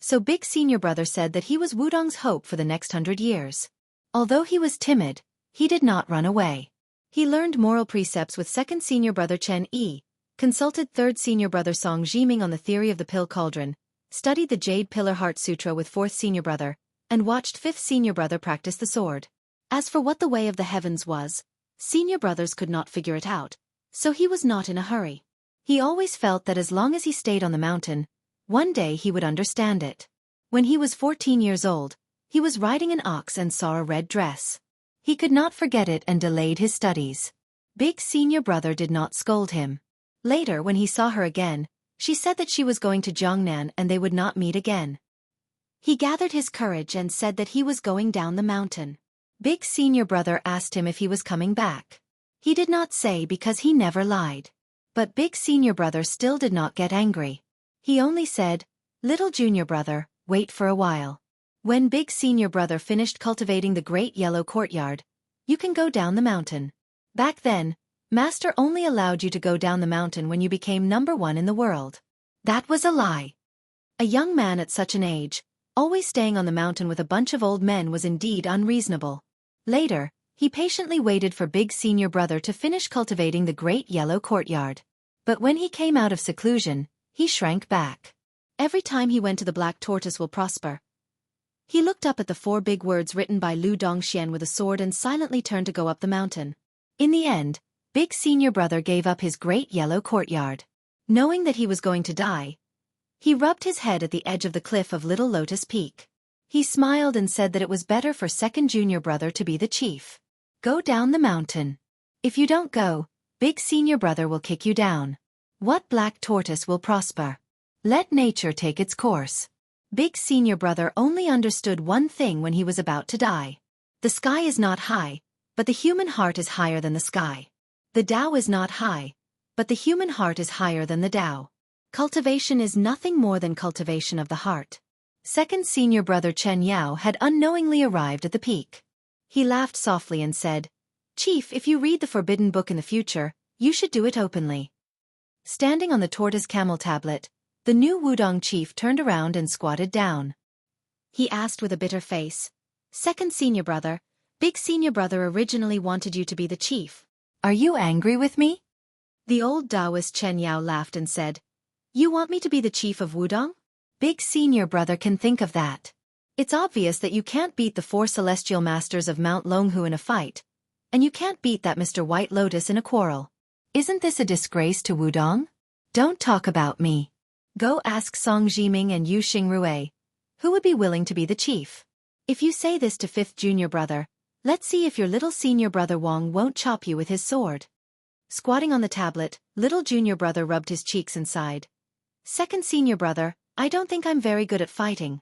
So Big Senior Brother said that he was Wudong's hope for the next 100 years. Although he was timid, he did not run away. He learned moral precepts with second Senior Brother Chen Yi, consulted third Senior Brother Song Jiming on the theory of the pill cauldron, studied the Jade Pillar Heart Sutra with fourth Senior Brother, and watched fifth Senior Brother practice the sword. As for what the way of the heavens was, Senior Brothers could not figure it out, so he was not in a hurry. He always felt that as long as he stayed on the mountain, one day he would understand it. When he was 14 years old, he was riding an ox and saw a red dress. He could not forget it and delayed his studies. Big Senior Brother did not scold him. Later, when he saw her again, she said that she was going to Jiangnan and they would not meet again. He gathered his courage and said that he was going down the mountain. Big Senior Brother asked him if he was coming back. He did not say because he never lied. But Big Senior Brother still did not get angry. He only said, "Little Junior Brother, wait for a while. When Big Senior Brother finished cultivating the great yellow courtyard, you can go down the mountain." Back then, Master only allowed you to go down the mountain when you became #1 in the world. That was a lie. A young man at such an age, always staying on the mountain with a bunch of old men was indeed unreasonable. Later, he patiently waited for Big Senior Brother to finish cultivating the great yellow courtyard. But when he came out of seclusion, he shrank back. Every time he went to the Black Tortoise will prosper. He looked up at the 4 big words written by Lu Dongxian with a sword and silently turned to go up the mountain. In the end, Big Senior Brother gave up his great yellow courtyard. Knowing that he was going to die, he rubbed his head at the edge of the cliff of Little Lotus Peak. He smiled and said that it was better for second Junior Brother to be the chief. Go down the mountain. If you don't go, Big Senior Brother will kick you down. What Black Tortoise will prosper? Let nature take its course. Big Senior Brother only understood one thing when he was about to die. The sky is not high, but the human heart is higher than the sky. The Tao is not high, but the human heart is higher than the Tao. Cultivation is nothing more than cultivation of the heart. Second Senior Brother Chen Yao had unknowingly arrived at the peak. He laughed softly and said, "Chief, if you read the forbidden book in the future, you should do it openly." Standing on the tortoise camel tablet, the new Wudong chief turned around and squatted down. He asked with a bitter face, "Second Senior Brother, Big Senior Brother originally wanted you to be the chief. Are you angry with me?" The old Taoist Chen Yao laughed and said, "You want me to be the chief of Wudong? Big Senior Brother can think of that. It's obvious that you can't beat the 4 celestial masters of Mount Longhu in a fight, and you can't beat that Mr. White Lotus in a quarrel. Isn't this a disgrace to Wudong? Don't talk about me. Go ask Song Jiming and Yu Xingrui, who would be willing to be the chief. If you say this to 5th Junior Brother, let's see if your little Senior Brother Wong won't chop you with his sword." Squatting on the tablet, Little Junior Brother rubbed his cheeks and sighed. "Second Senior Brother, I don't think I'm very good at fighting."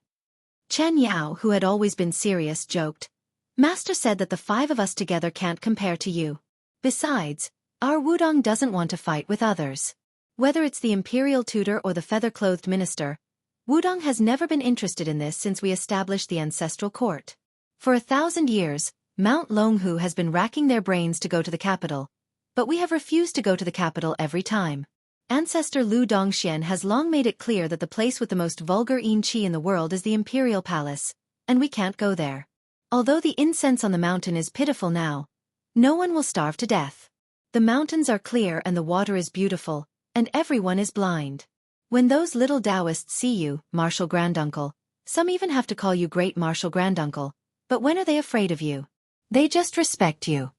Chen Yao, who had always been serious, joked, "Master said that the 5 of us together can't compare to you. Besides, our Wudong doesn't want to fight with others. Whether it's the imperial tutor or the feather-clothed minister, Wudong has never been interested in this since we established the ancestral court. For 1,000 years, Mount Longhu has been racking their brains to go to the capital, but we have refused to go to the capital every time. Ancestor Lu Dongxian has long made it clear that the place with the most vulgar yin qi in the world is the imperial palace, and we can't go there. Although the incense on the mountain is pitiful now, no one will starve to death. The mountains are clear and the water is beautiful, and everyone is blind. When those little Taoists see you, Marshal Granduncle, some even have to call you Great Marshal Granduncle, but when are they afraid of you? They just respect you.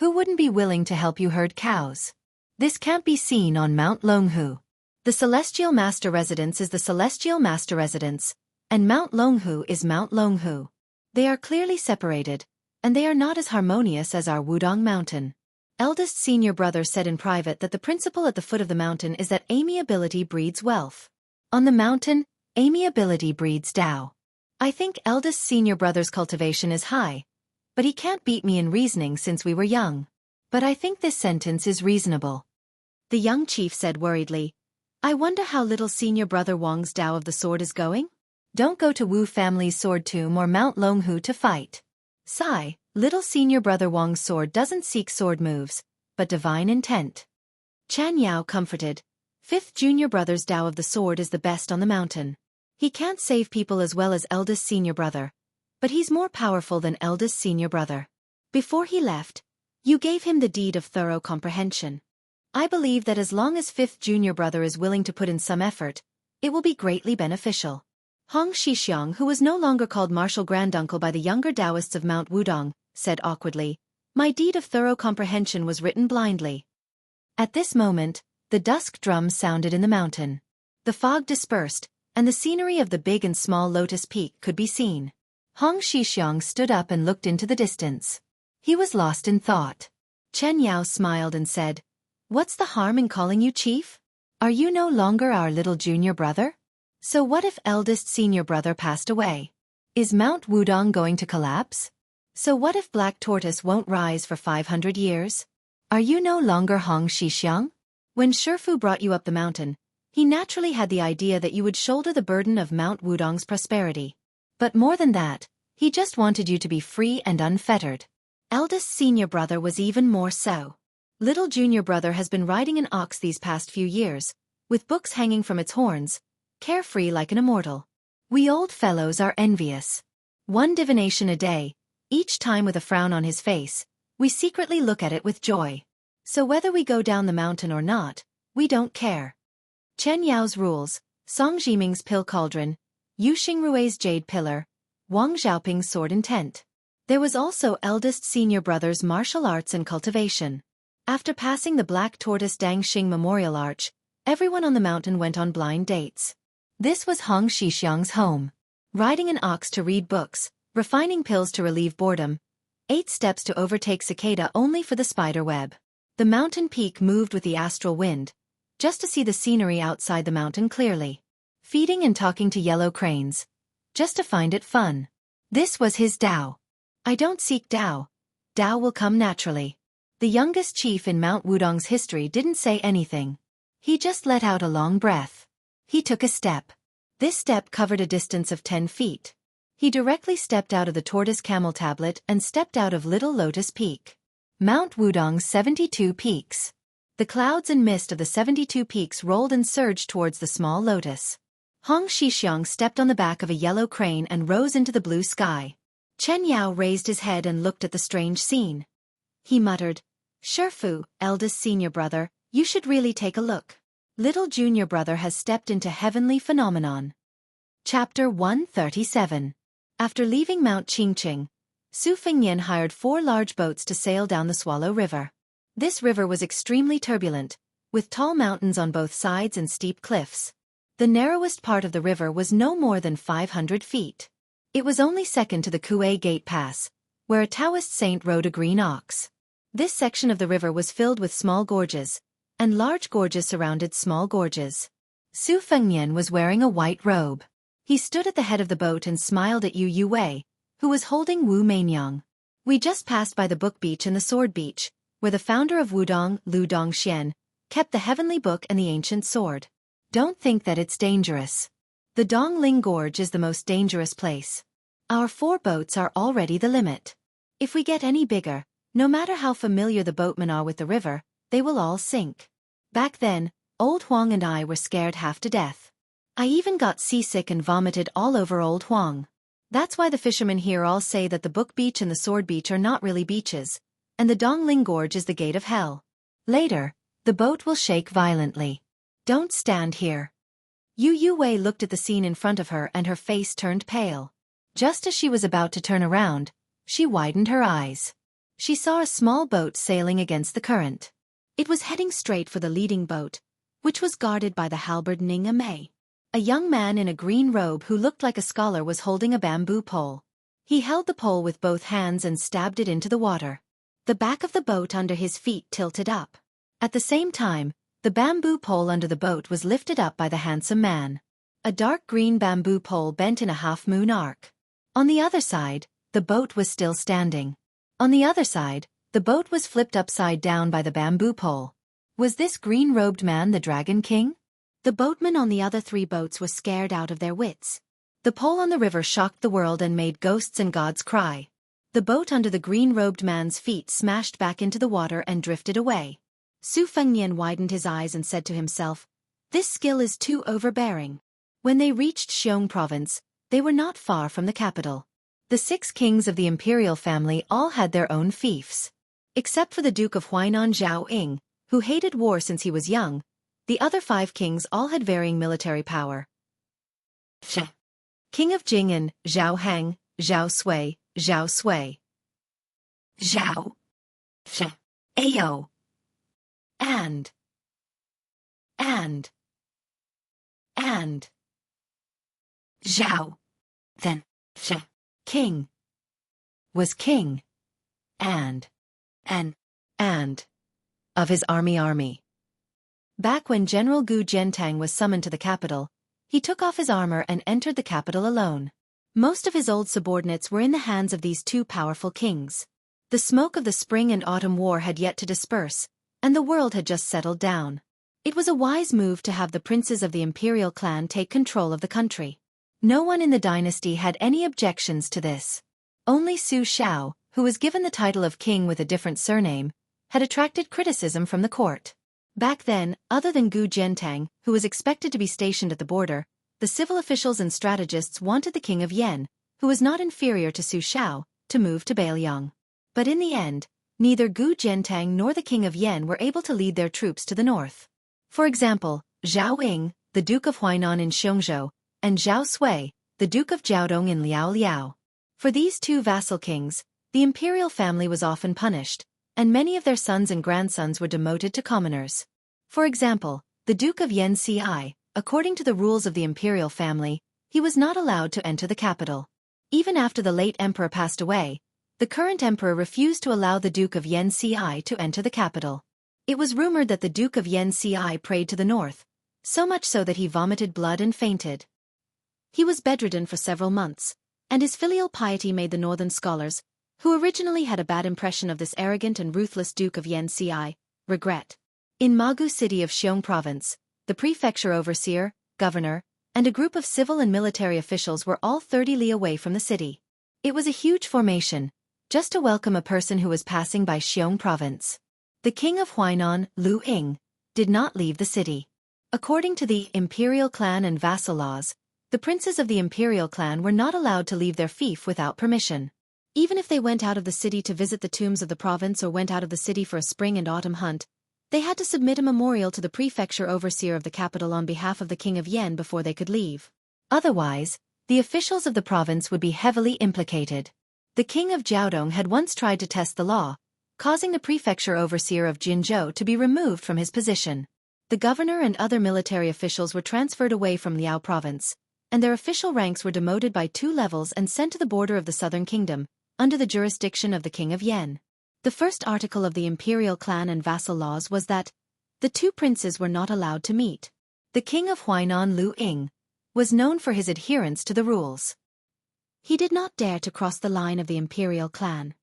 Who wouldn't be willing to help you herd cows? This can't be seen on Mount Longhu. The Celestial Master Residence is the Celestial Master Residence, and Mount Longhu is Mount Longhu. They are clearly separated, and they are not as harmonious as our Wudong mountain. Eldest senior brother said in private that the principle at the foot of the mountain is that amiability breeds wealth. On the mountain, amiability breeds Tao. I think eldest senior brother's cultivation is high, but he can't beat me in reasoning since we were young. But I think this sentence is reasonable. The young chief said worriedly, I wonder how little senior brother Wang's Tao of the sword is going? Don't go to Wu family's sword tomb or Mount Longhu to fight. Sigh, little senior brother Wang's sword doesn't seek sword moves, but divine intent. Chan Yao comforted, fifth junior brother's Tao of the sword is the best on the mountain. He can't save people as well as eldest senior brother, but he's more powerful than eldest senior brother. Before he left, you gave him the deed of thorough comprehension. I believe that as long as fifth junior brother is willing to put in some effort, it will be greatly beneficial. Hong Shixiang, who was no longer called martial granduncle by the younger Taoists of Mount Wudong, said awkwardly, my deed of thorough comprehension was written blindly. At this moment, the dusk drums sounded in the mountain. The fog dispersed, and the scenery of the big and small Lotus Peak could be seen. Hong Shixiang stood up and looked into the distance. He was lost in thought. Chen Yao smiled and said, what's the harm in calling you chief? Are you no longer our little junior brother? So what if eldest senior brother passed away? Is Mount Wudong going to collapse? So what if Black Tortoise won't rise for 500 years? Are you no longer Hong Shixiang? When Shifu brought you up the mountain, he naturally had the idea that you would shoulder the burden of Mount Wudong's prosperity. But more than that, he just wanted you to be free and unfettered. Eldest senior brother was even more so. Little junior brother has been riding an ox these past few years, with books hanging from its horns, carefree like an immortal. We old fellows are envious. One divination a day, each time with a frown on his face, we secretly look at it with joy. So whether we go down the mountain or not, we don't care. Chen Yao's rules, Song Jiming's pill cauldron, Yu Xingrui's jade pillar, Wang Xiaoping's sword intent. There was also eldest senior brother's martial arts and cultivation. After passing the Black Tortoise Dang Xing Memorial Arch, everyone on the mountain went on blind dates. This was Hong Shixiang's home. Riding an ox to read books, refining pills to relieve boredom, 8 steps to overtake cicada only for the spider web. The mountain peak moved with the astral wind, just to see the scenery outside the mountain clearly. Feeding and talking to yellow cranes, just to find it fun. This was his Tao. I don't seek Tao. Tao will come naturally. The youngest chief in Mount Wudong's history didn't say anything. He just let out a long breath. He took a step. This step covered a distance of 10 feet. He directly stepped out of the tortoise camel tablet and stepped out of Little Lotus Peak. Mount Wudong's 72 peaks. The clouds and mist of the 72 peaks rolled and surged towards the small lotus. Hong Shixiang stepped on the back of a yellow crane and rose into the blue sky. Chen Yao raised his head and looked at the strange scene. He muttered, Shifu, eldest senior brother, you should really take a look. Little junior brother has stepped into heavenly phenomenon. Chapter 137. After leaving Mount Qingqing, Su Fengnian hired 4 large boats to sail down the Swallow River. This river was extremely turbulent, with tall mountains on both sides and steep cliffs. The narrowest part of the river was no more than 500 feet. It was only second to the Kuei Gate Pass, where a Taoist saint rode a green ox. This section of the river was filled with small gorges, and large gorges surrounded small gorges. Su Fengnian was wearing a white robe. He stood at the head of the boat and smiled at Yu Wei, who was holding Wu Meinyang. We just passed by the Book Beach and the Sword Beach, where the founder of Wudong, Lu Dongxian, kept the heavenly book and the ancient sword. Don't think that it's dangerous. The Dongling Gorge is the most dangerous place. Our 4 boats are already the limit. If we get any bigger, no matter how familiar the boatmen are with the river, they will all sink. Back then, Old Huang and I were scared half to death. I even got seasick and vomited all over Old Huang. That's why the fishermen here all say that the Book Beach and the Sword Beach are not really beaches, and the Dongling Gorge is the gate of hell. Later, the boat will shake violently. Don't stand here. Yu Wei looked at the scene in front of her and her face turned pale. Just as she was about to turn around, she widened her eyes. She saw a small boat sailing against the current. It was heading straight for the leading boat, which was guarded by the halberd Ning Amei. A young man in a green robe who looked like a scholar was holding a bamboo pole. He held the pole with both hands and stabbed it into the water. The back of the boat under his feet tilted up. At the same time, the bamboo pole under the boat was lifted up by the handsome man. A dark green bamboo pole bent in a half-moon arc. On the other side, the boat was still standing. On the other side, the boat was flipped upside down by the bamboo pole. Was this green-robed man the Dragon King? The boatmen on the other 3 boats were scared out of their wits. The pole on the river shocked the world and made ghosts and gods cry. The boat under the green-robed man's feet smashed back into the water and drifted away. Su Fengnian widened his eyes and said to himself, "This skill is too overbearing." When they reached Xiong province, they were not far from the capital. The 6 kings of the imperial family all had their own fiefs. Except for the Duke of Huainan Zhao Ying, who hated war since he was young, the other 5 kings all had varying military power. King of Jing'an, Zhao Hang, Zhao Sui, Zhao Sui. Zhao. Ao. And. Zhao. Then. King. Was king. And. Of his army. Back when General Gu Zhentang was summoned to the capital, he took off his armor and entered the capital alone. Most of his old subordinates were in the hands of these 2 powerful kings. The smoke of the spring and autumn war had yet to disperse, and the world had just settled down. It was a wise move to have the princes of the imperial clan take control of the country. No one in the dynasty had any objections to this. Only Su Xiao, who was given the title of king with a different surname, had attracted criticism from the court. Back then, other than Gu Zhentang, who was expected to be stationed at the border, the civil officials and strategists wanted the king of Yen, who was not inferior to Su Xiao, to move to Bailiang. But in the end, neither Gu Zhentang nor the king of Yen were able to lead their troops to the north. For example, Zhao Ying, the Duke of Huainan in Xiongzhou, and Zhao Sui, the Duke of Jiaodong in Liao Liao. For these 2 vassal kings, the imperial family was often punished, and many of their sons and grandsons were demoted to commoners. For example, the Duke of Yanci, according to the rules of the imperial family, he was not allowed to enter the capital. Even after the late emperor passed away, the current emperor refused to allow the Duke of Yanci to enter the capital. It was rumored that the Duke of Yanci prayed to the north, so much so that he vomited blood and fainted. He was bedridden for several months, and his filial piety made the northern scholars, who originally had a bad impression of this arrogant and ruthless Duke of Yanci, regret. In Magu city of Xiong province, the prefecture overseer, governor, and a group of civil and military officials were all 30 li away from the city. It was a huge formation, just to welcome a person who was passing by Xiong province. The king of Huainan, Lu Ying, did not leave the city. According to the imperial clan and vassal laws, the princes of the imperial clan were not allowed to leave their fief without permission. Even if they went out of the city to visit the tombs of the province or went out of the city for a spring and autumn hunt, they had to submit a memorial to the prefecture overseer of the capital on behalf of the king of Yen before they could leave. Otherwise, the officials of the province would be heavily implicated. The king of Jiaodong had once tried to test the law, causing the prefecture overseer of Jinzhou to be removed from his position. The governor and other military officials were transferred away from Liao province, and their official ranks were demoted by 2 levels and sent to the border of the southern kingdom, under the jurisdiction of the king of Yen. The first article of the imperial clan and vassal laws was that the 2 princes were not allowed to meet. The king of Huainan, Lu Ying, was known for his adherence to the rules. He did not dare to cross the line of the imperial clan.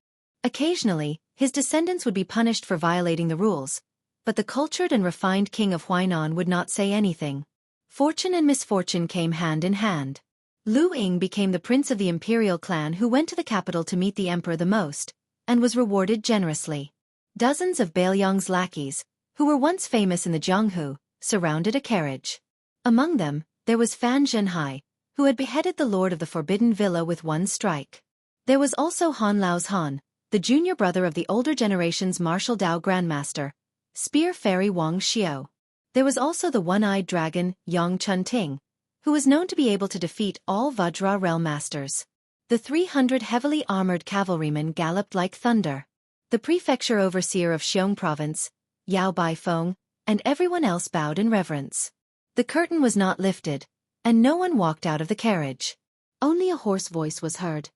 Occasionally, his descendants would be punished for violating the rules, but the cultured and refined king of Huainan would not say anything. Fortune and misfortune came hand in hand. Lu Ying became the prince of the imperial clan who went to the capital to meet the emperor the most, and was rewarded generously. Dozens of Bailiang's lackeys, who were once famous in the Jianghu, surrounded a carriage. Among them, there was Fan Zhenhai, who had beheaded the lord of the Forbidden Villa with one strike. There was also Han Lao's Han, the junior brother of the older generation's martial Dao grandmaster, Spear Fairy Wang Xiao. There was also the one-eyed dragon, Yang Chunting, who was known to be able to defeat all Vajra realm masters. The 300 heavily armored cavalrymen galloped like thunder. The prefecture overseer of Xiong province, Yao Baifeng, and everyone else bowed in reverence. The curtain was not lifted, and no one walked out of the carriage. Only a hoarse voice was heard.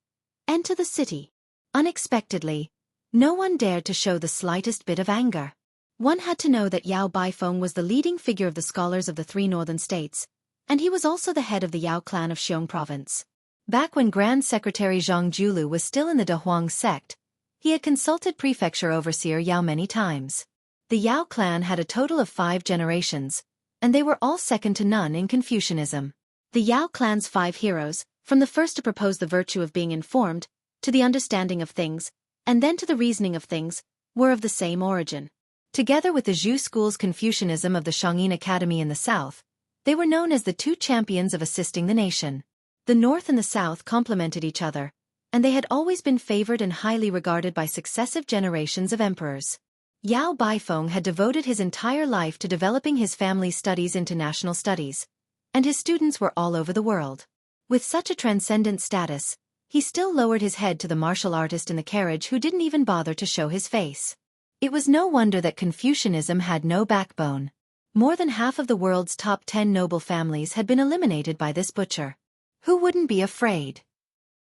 Enter the city. Unexpectedly, no one dared to show the slightest bit of anger. One had to know that Yao Baifeng was the leading figure of the scholars of the three northern states, and he was also the head of the Yao clan of Xiong province. Back when Grand Secretary Zhang Julu was still in the Dehuang sect, he had consulted Prefecture Overseer Yao many times. The Yao clan had a total of 5 generations, and they were all second to none in Confucianism. The Yao clan's 5 heroes, from the first to propose the virtue of being informed, to the understanding of things, and then to the reasoning of things, were of the same origin. Together with the Zhu school's Confucianism of the Shangyin Academy in the south, they were known as the 2 champions of assisting the nation. The north and the south complemented each other, and they had always been favored and highly regarded by successive generations of emperors. Yao Baifeng had devoted his entire life to developing his family's studies into national studies, and his students were all over the world. With such a transcendent status, he still lowered his head to the martial artist in the carriage who didn't even bother to show his face. It was no wonder that Confucianism had no backbone. More than half of the world's top 10 noble families had been eliminated by this butcher. Who wouldn't be afraid?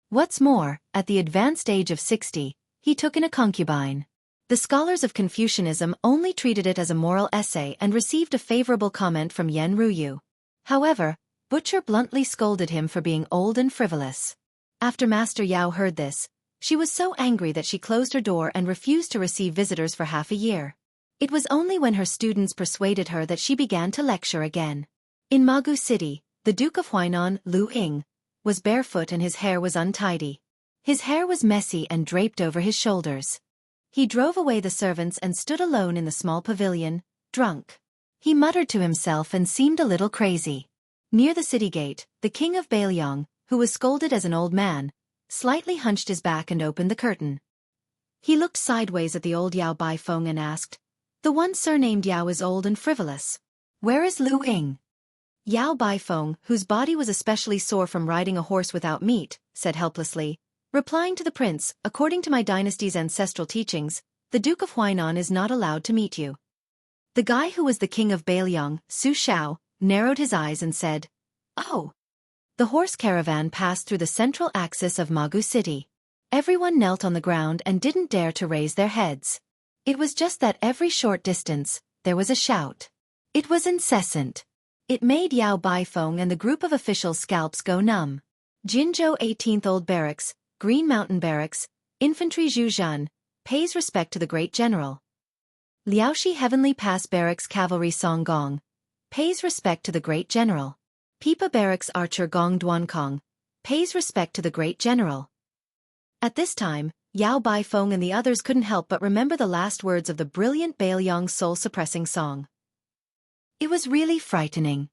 What's more, at the advanced age of 60, he took in a concubine. The scholars of Confucianism only treated it as a moral essay and received a favorable comment from Yen Ruyu. However, Butcher bluntly scolded him for being old and frivolous. After Master Yao heard this, she was so angry that she closed her door and refused to receive visitors for half a year. It was only when her students persuaded her that she began to lecture again. In Magu City, the Duke of Huainan, Lu Ying, was barefoot and his hair was untidy. His hair was messy and draped over his shoulders. He drove away the servants and stood alone in the small pavilion, drunk. He muttered to himself and seemed a little crazy. Near the city gate, the king of Bailiang, who was scolded as an old man, slightly hunched his back and opened the curtain. He looked sideways at the old Yao Baifeng and asked, "The one surnamed Yao is old and frivolous. Where is Lu Ying?" Yao Baifeng, whose body was especially sore from riding a horse without meat, said helplessly, replying to the prince, "According to my dynasty's ancestral teachings, the Duke of Huainan is not allowed to meet you." The guy who was the king of Bailiang, Su Shao, narrowed his eyes and said, "Oh." The horse caravan passed through the central axis of Magu City. Everyone knelt on the ground and didn't dare to raise their heads. It was just that every short distance, there was a shout. It was incessant. It made Yao Baifeng and the group of officials' scalps go numb. Jinzhou 18th Old Barracks, Green Mountain Barracks, Infantry Zhuzhan, pays respect to the great general. Liaoshi Heavenly Pass Barracks Cavalry Song Gong, pays respect to the great general. Pipa Barracks Archer Gong Duankong, pays respect to the great general. At this time, Yao Baifeng and the others couldn't help but remember the last words of the brilliant Bailiang's soul-suppressing song. It was really frightening.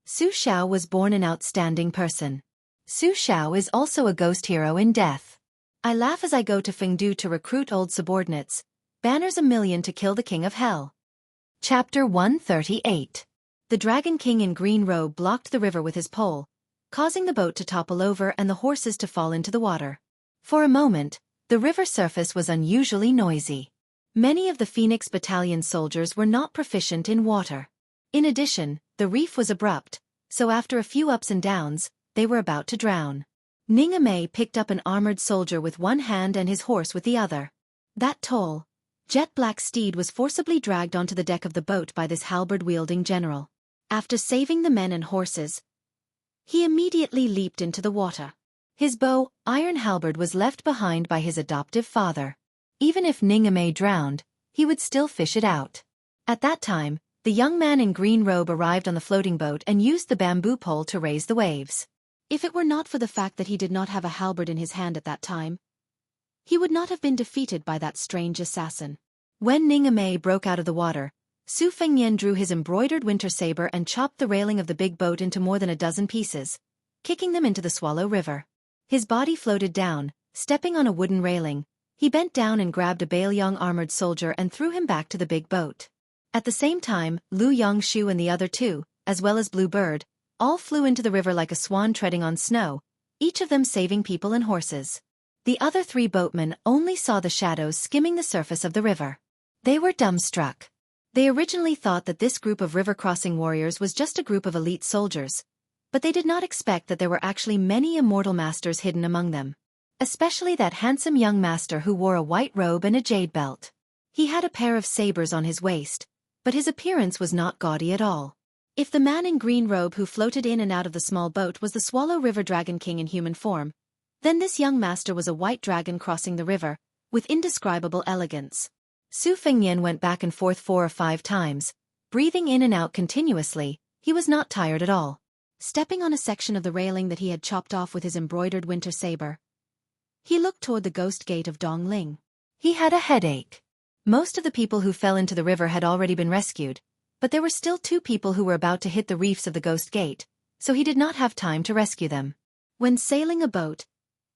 Su Shao was born an outstanding person. Su Shao is also a ghost hero in death. I laugh as I go to Fengdu to recruit old subordinates. Banners a million to kill the king of hell. Chapter 138. The Dragon King in green robe blocked the river with his pole, causing the boat to topple over and the horses to fall into the water. For a moment, the river surface was unusually noisy. Many of the Phoenix Battalion soldiers were not proficient in water. In addition, the reef was abrupt, so after a few ups and downs, they were about to drown. Ning Amei picked up an armored soldier with one hand and his horse with the other. That tall, jet-black steed was forcibly dragged onto the deck of the boat by this halberd-wielding general. After saving the men and horses, he immediately leaped into the water. His bow, iron halberd was left behind by his adoptive father. Even if Ning Amei drowned, he would still fish it out. At that time, the young man in green robe arrived on the floating boat and used the bamboo pole to raise the waves. If it were not for the fact that he did not have a halberd in his hand at that time, he would not have been defeated by that strange assassin. When Ning Amei broke out of the water, Su Fengnian drew his embroidered winter saber and chopped the railing of the big boat into more than a dozen pieces, kicking them into the Swallow River. His body floated down, stepping on a wooden railing. He bent down and grabbed a Bailiang armored soldier and threw him back to the big boat. At the same time, Lu Yongshu and the other two, as well as Blue Bird, all flew into the river like a swan treading on snow, each of them saving people and horses. The other 3 boatmen only saw the shadows skimming the surface of the river. They were dumbstruck. They originally thought that this group of river-crossing warriors was just a group of elite soldiers, but they did not expect that there were actually many immortal masters hidden among them. especially that handsome young master who wore a white robe and a jade belt. He had a pair of sabers on his waist, but his appearance was not gaudy at all. If the man in green robe who floated in and out of the small boat was the Swallow River Dragon King in human form, then this young master was a white dragon crossing the river, with indescribable elegance. Su Fengnian went back and forth 4 or 5 times, breathing in and out continuously. He was not tired at all. Stepping on a section of the railing that he had chopped off with his embroidered winter saber, he looked toward the ghost gate of Dongling. He had a headache. Most of the people who fell into the river had already been rescued, but there were still 2 people who were about to hit the reefs of the ghost gate, so he did not have time to rescue them. When sailing a boat,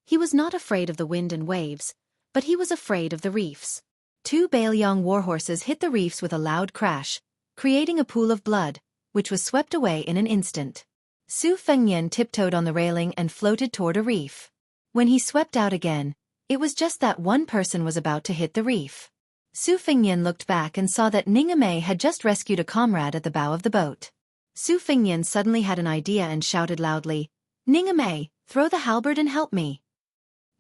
he was not afraid of the wind and waves, but he was afraid of the reefs. 2 Baelyong warhorses hit the reefs with a loud crash, creating a pool of blood, which was swept away in an instant. Su Fengnian tiptoed on the railing and floated toward a reef. When he swept out again, it was just that one person was about to hit the reef. Su Fengnian looked back and saw that Ningame had just rescued a comrade at the bow of the boat. Su Fengnian suddenly had an idea and shouted loudly, "Ningame, throw the halberd and help me."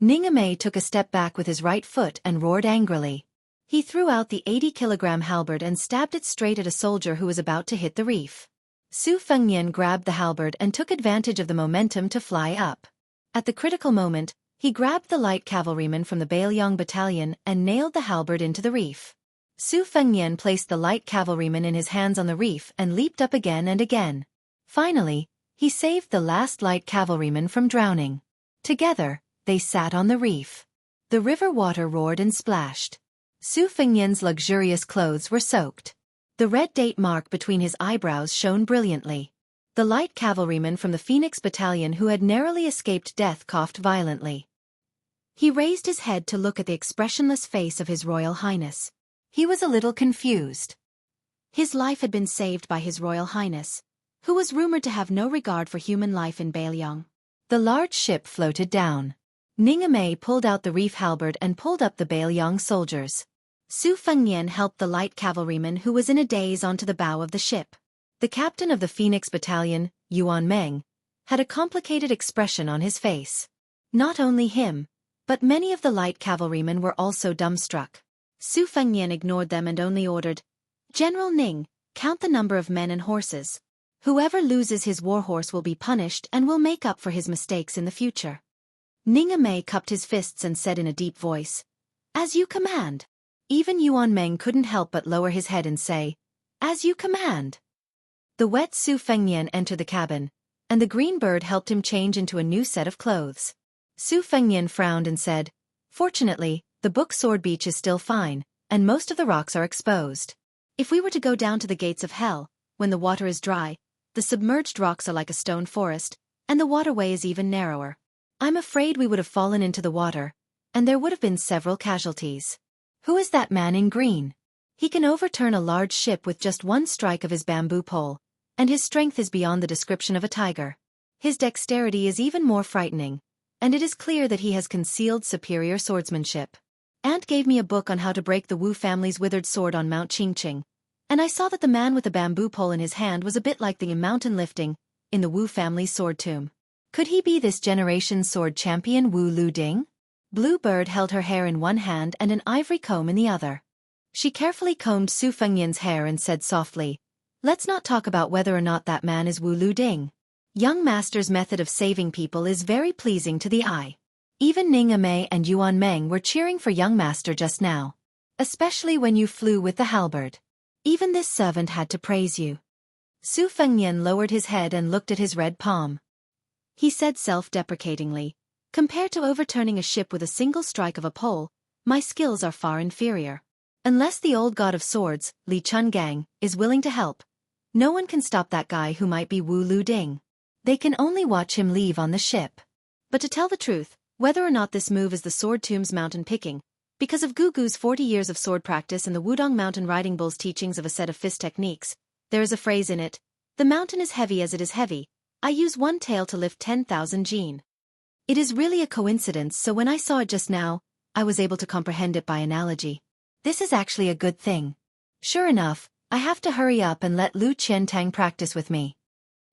Ningame took a step back with his right foot and roared angrily. He threw out the 80-kilogram halberd and stabbed it straight at a soldier who was about to hit the reef. Su Fengnian grabbed the halberd and took advantage of the momentum to fly up. At the critical moment, he grabbed the light cavalryman from the Baelyong battalion and nailed the halberd into the reef. Su Fengnian placed the light cavalryman in his hands on the reef and leaped up again and again. Finally, he saved the last light cavalryman from drowning. Together, they sat on the reef. The river water roared and splashed. Su Fengnian's luxurious clothes were soaked. The red date mark between his eyebrows shone brilliantly. The light cavalryman from the Phoenix battalion who had narrowly escaped death coughed violently. He raised his head to look at the expressionless face of His Royal Highness. He was a little confused. His life had been saved by His Royal Highness, who was rumored to have no regard for human life in Baelyong. The large ship floated down. Ningame pulled out the reef halberd and pulled up the Baelyong soldiers. Su Fengnian helped the light cavalryman who was in a daze onto the bow of the ship. The captain of the Phoenix battalion, Yuan Meng, had a complicated expression on his face. Not only him, but many of the light cavalrymen were also dumbstruck. Su Fengnian ignored them and only ordered, "General Ning, count the number of men and horses. Whoever loses his warhorse will be punished and will make up for his mistakes in the future." Ningame cupped his fists and said in a deep voice, "As you command." Even Yuan Meng couldn't help but lower his head and say, "As you command." The wet Su Fengnian entered the cabin, and the green bird helped him change into a new set of clothes. Su Fengnian frowned and said, "Fortunately, the Book Sword Beach is still fine, and most of the rocks are exposed. If we were to go down to the gates of hell, when the water is dry, the submerged rocks are like a stone forest, and the waterway is even narrower. I'm afraid we would have fallen into the water, and there would have been several casualties. Who is that man in green? He can overturn a large ship with just one strike of his bamboo pole, and his strength is beyond the description of a tiger. His dexterity is even more frightening, and it is clear that he has concealed superior swordsmanship. Aunt gave me a book on how to break the Wu family's withered sword on Mount Qingqing, and I saw that the man with the bamboo pole in his hand was a bit like the mountain lifting in the Wu family's sword tomb. Could he be this generation's sword champion Wu Luding? Bluebird held her hair in one hand and an ivory comb in the other. She carefully combed Su Fengnian's hair and said softly, "Let's not talk about whether or not that man is Wu Luding. Young Master's method of saving people is very pleasing to the eye." Even Ningame and Yuan Meng were cheering for Young Master just now. "Especially when you flew with the halberd. Even this servant had to praise you." Su Fengnian lowered his head and looked at his red palm. He said self-deprecatingly, "Compared to overturning a ship with a single strike of a pole, my skills are far inferior. Unless the old god of swords, Li Chungang, is willing to help, no one can stop that guy who might be Wu Luding. They can only watch him leave on the ship." But to tell the truth, whether or not this move is the sword tomb's mountain picking, because of Gugu's 40 years of sword practice and the Wudong mountain riding bull's teachings of a set of fist techniques, there is a phrase in it, "The mountain is heavy as it is heavy. I use one tail to lift 10,000 jin." It is really a coincidence, so when I saw it just now, I was able to comprehend it by analogy. This is actually a good thing. Sure enough, I have to hurry up and let Lu Qiantang practice with me.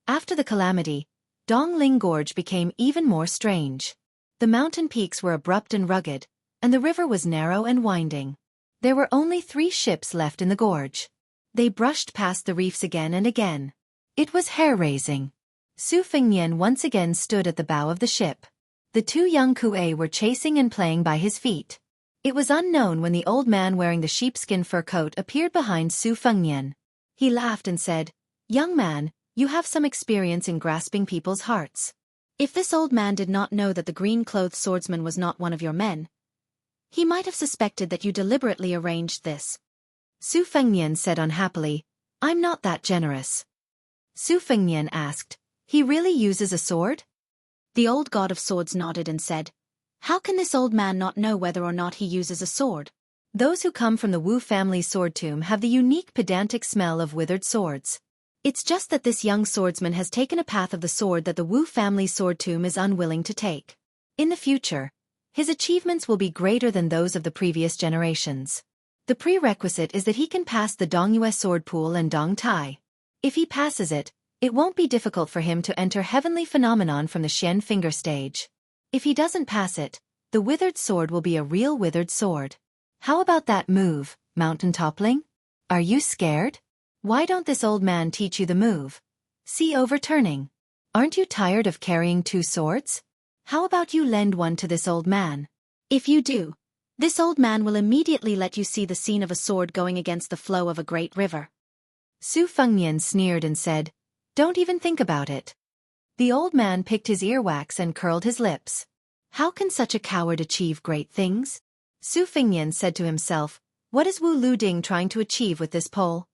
After the calamity, Dongling Gorge became even more strange. The mountain peaks were abrupt and rugged, and the river was narrow and winding. There were only 3 ships left in the gorge. They brushed past the reefs again and again. It was hair-raising. Su Fengnian once again stood at the bow of the ship. The 2 young Kuei were chasing and playing by his feet. It was unknown when the old man wearing the sheepskin fur coat appeared behind Su Fengnian. He laughed and said, "Young man, you have some experience in grasping people's hearts." If this old man did not know that the green-clothed swordsman was not one of your men, he might have suspected that you deliberately arranged this. Su Fengnian said unhappily, "I'm not that generous." Su Fengnian asked, "He really uses a sword?" The old god of swords nodded and said, "How can this old man not know whether or not he uses a sword? Those who come from the Wu family's sword tomb have the unique pedantic smell of withered swords. It's just that this young swordsman has taken a path of the sword that the Wu family's sword tomb is unwilling to take. In the future, his achievements will be greater than those of the previous generations. The prerequisite is that he can pass the Dongyue sword pool and Dong Tai. If he passes it, it won't be difficult for him to enter Heavenly Phenomenon from the Xian Finger stage. If he doesn't pass it, the withered sword will be a real withered sword. How about that move, mountain toppling? Are you scared? Why don't this old man teach you the move? See overturning. Aren't you tired of carrying 2 swords? How about you lend one to this old man? If you do, this old man will immediately let you see the scene of a sword going against the flow of a great river." Su Fengnian sneered and said, "Don't even think about it." The old man picked his earwax and curled his lips. How can such a coward achieve great things? Su Fengnian said to himself, "What is Wu Luding trying to achieve with this pole?"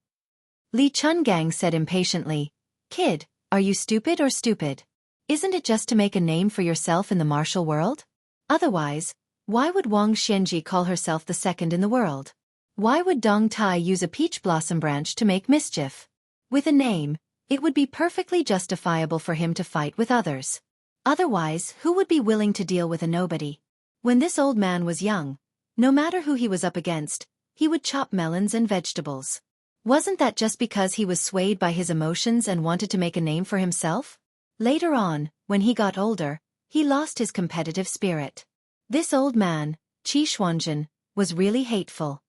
Li Chungang said impatiently, "Kid, are you stupid or stupid? Isn't it just to make a name for yourself in the martial world? Otherwise, why would Wang Xianji call herself the second in the world? Why would Dong Tai use a peach blossom branch to make mischief? With a name, it would be perfectly justifiable for him to fight with others. Otherwise, who would be willing to deal with a nobody? When this old man was young, no matter who he was up against, he would chop melons and vegetables. Wasn't that just because he was swayed by his emotions and wanted to make a name for himself? Later on, when he got older, he lost his competitive spirit. This old man, Qi Xuanzhen, was really hateful.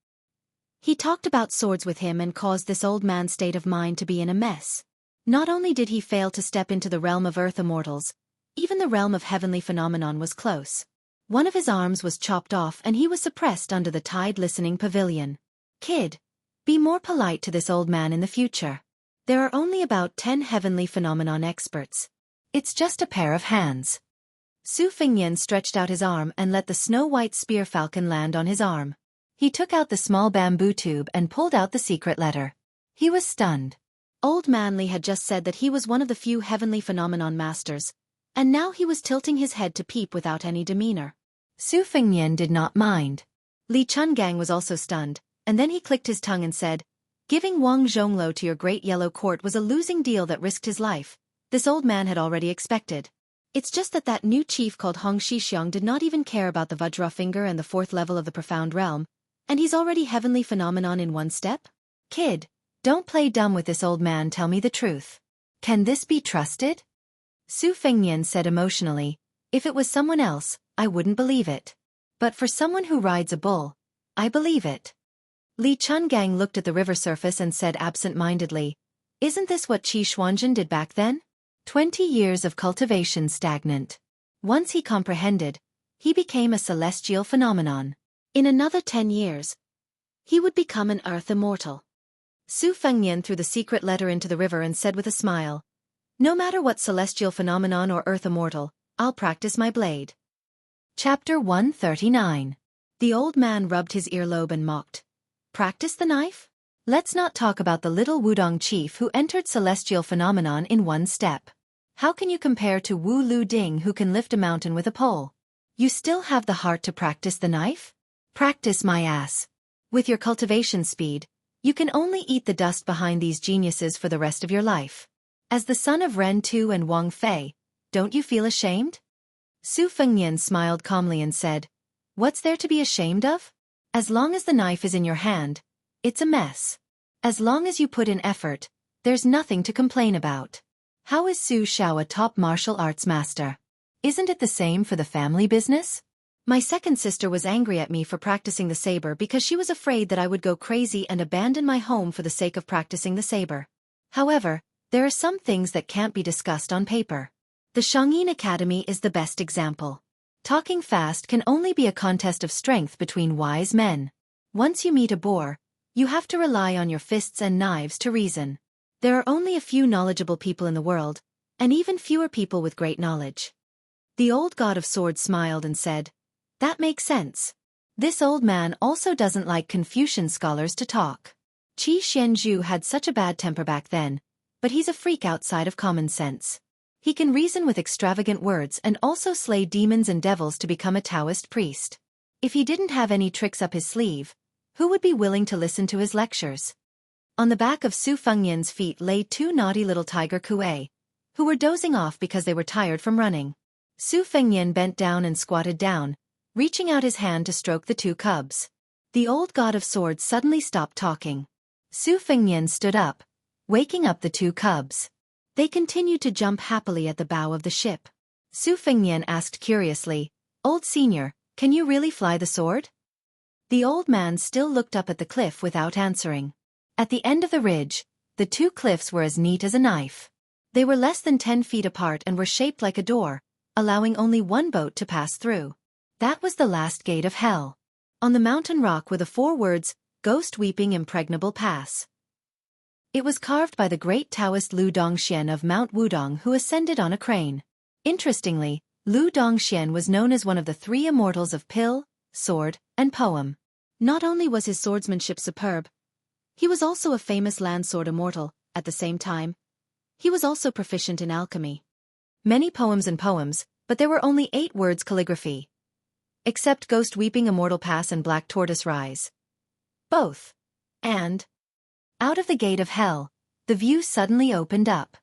He talked about swords with him and caused this old man's state of mind to be in a mess. Not only did he fail to step into the realm of earth immortals, even the realm of heavenly phenomenon was close. One of his arms was chopped off and he was suppressed under the tide listening pavilion. Kid, be more polite to this old man in the future. There are only about 10 heavenly phenomenon experts. It's just a pair of hands. Su Fengnian stretched out his arm and let the snow-white spear falcon land on his arm. He took out the small bamboo tube and pulled out the secret letter. He was stunned. Old Man Li had just said that he was one of the few heavenly phenomenon masters, and now he was tilting his head to peep without any demeanor. Su Fengnian did not mind. Li Chungang was also stunned, and then he clicked his tongue and said, "Giving Wang Zhonglo to your great yellow court was a losing deal that risked his life." This old man had already expected. It's just that new chief called Hong Shixiong did not even care about the Vajra finger and the 4th level of the profound realm, and he's already heavenly phenomenon in 1 step? Kid, don't play dumb with this old man, tell me the truth. Can this be trusted? Su Fengnian said emotionally, "If it was someone else, I wouldn't believe it. But for someone who rides a bull, I believe it." Li Chungang looked at the river surface and said absent-mindedly, "Isn't this what Qi Xuanzhen did back then? 20 years of cultivation stagnant. Once he comprehended, he became a celestial phenomenon. In another 10 years, he would become an earth immortal." Su Fengnian threw the secret letter into the river and said with a smile, "No matter what celestial phenomenon or earth immortal, I'll practice my blade." Chapter 139. The old man rubbed his earlobe and mocked. "Practice the knife? Let's not talk about the little Wudong chief who entered celestial phenomenon in 1 step. How can you compare to Wu Lu Ding who can lift a mountain with a pole? You still have the heart to practice the knife? Practice my ass. With your cultivation speed, you can only eat the dust behind these geniuses for the rest of your life. As the son of Ren Tu and Wang Fei, don't you feel ashamed?" Su Fengnian smiled calmly and said, "What's there to be ashamed of? As long as the knife is in your hand, it's a mess. As long as you put in effort, there's nothing to complain about. How is Su Shao a top martial arts master? Isn't it the same for the family business? My second sister was angry at me for practicing the saber because she was afraid that I would go crazy and abandon my home for the sake of practicing the saber. However, there are some things that can't be discussed on paper. The Shangyin Academy is the best example. Talking fast can only be a contest of strength between wise men. Once you meet a boor, you have to rely on your fists and knives to reason. There are only a few knowledgeable people in the world, and even fewer people with great knowledge. The old god of swords smiled and said, "That makes sense. This old man also doesn't like Confucian scholars to talk." Qi Xianzhu had such a bad temper back then, but he's a freak outside of common sense. He can reason with extravagant words and also slay demons and devils to become a Taoist priest. If he didn't have any tricks up his sleeve, who would be willing to listen to his lectures? On the back of Su Fengyan's feet lay two naughty little tiger kuei, who were dozing off because they were tired from running. Su Fengyan bent down and squatted down, reaching out his hand to stroke the two cubs. The old god of swords suddenly stopped talking. Su Fengyan stood up, waking up the two cubs. They continued to jump happily at the bow of the ship. Su Fengyan asked curiously, "Old senior, can you really fly the sword?" The old man still looked up at the cliff without answering. At the end of the ridge, the two cliffs were as neat as a knife. They were less than 10 feet apart and were shaped like a door, allowing only one boat to pass through. That was the last gate of hell. On the mountain rock were the 4 words, "Ghost Weeping Impregnable Pass." It was carved by the great Taoist Lu Dongxian of Mount Wudong, who ascended on a crane. Interestingly, Lu Dongxian was known as one of the 3 immortals of pill, sword, and poem. Not only was his swordsmanship superb, he was also a famous land sword immortal. At the same time, he was also proficient in alchemy. Many poems, but there were only 8 words calligraphy. Except Ghost Weeping Immortal Pass and Black Tortoise Rise. Both. And out of the gate of hell, the view suddenly opened up.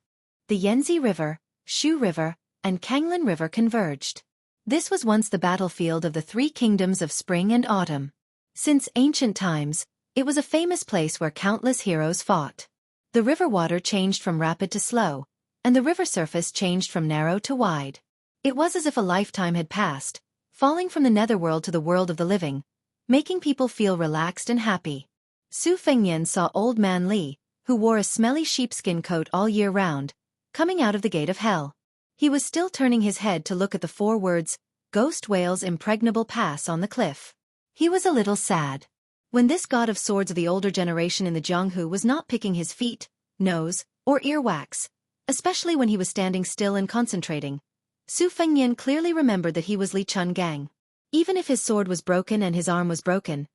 The Yangtze River, Shu River, and Kanglin River converged. This was once the battlefield of the 3 kingdoms of spring and autumn. Since ancient times, it was a famous place where countless heroes fought. The river water changed from rapid to slow, and the river surface changed from narrow to wide. It was as if a lifetime had passed, falling from the netherworld to the world of the living, making people feel relaxed and happy. Su Fengyan saw Old Man Li, who wore a smelly sheepskin coat all year round, coming out of the gate of hell. He was still turning his head to look at the 4 words, "Ghost Whale's Impregnable Pass" on the cliff. He was a little sad. When this god of swords of the older generation in the Jianghu was not picking his feet, nose, or ear wax, especially when he was standing still and concentrating, Su Fengyan clearly remembered that he was Li Chun Gang. Even if his sword was broken and his arm was broken,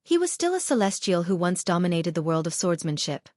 he was still a celestial who once dominated the world of swordsmanship.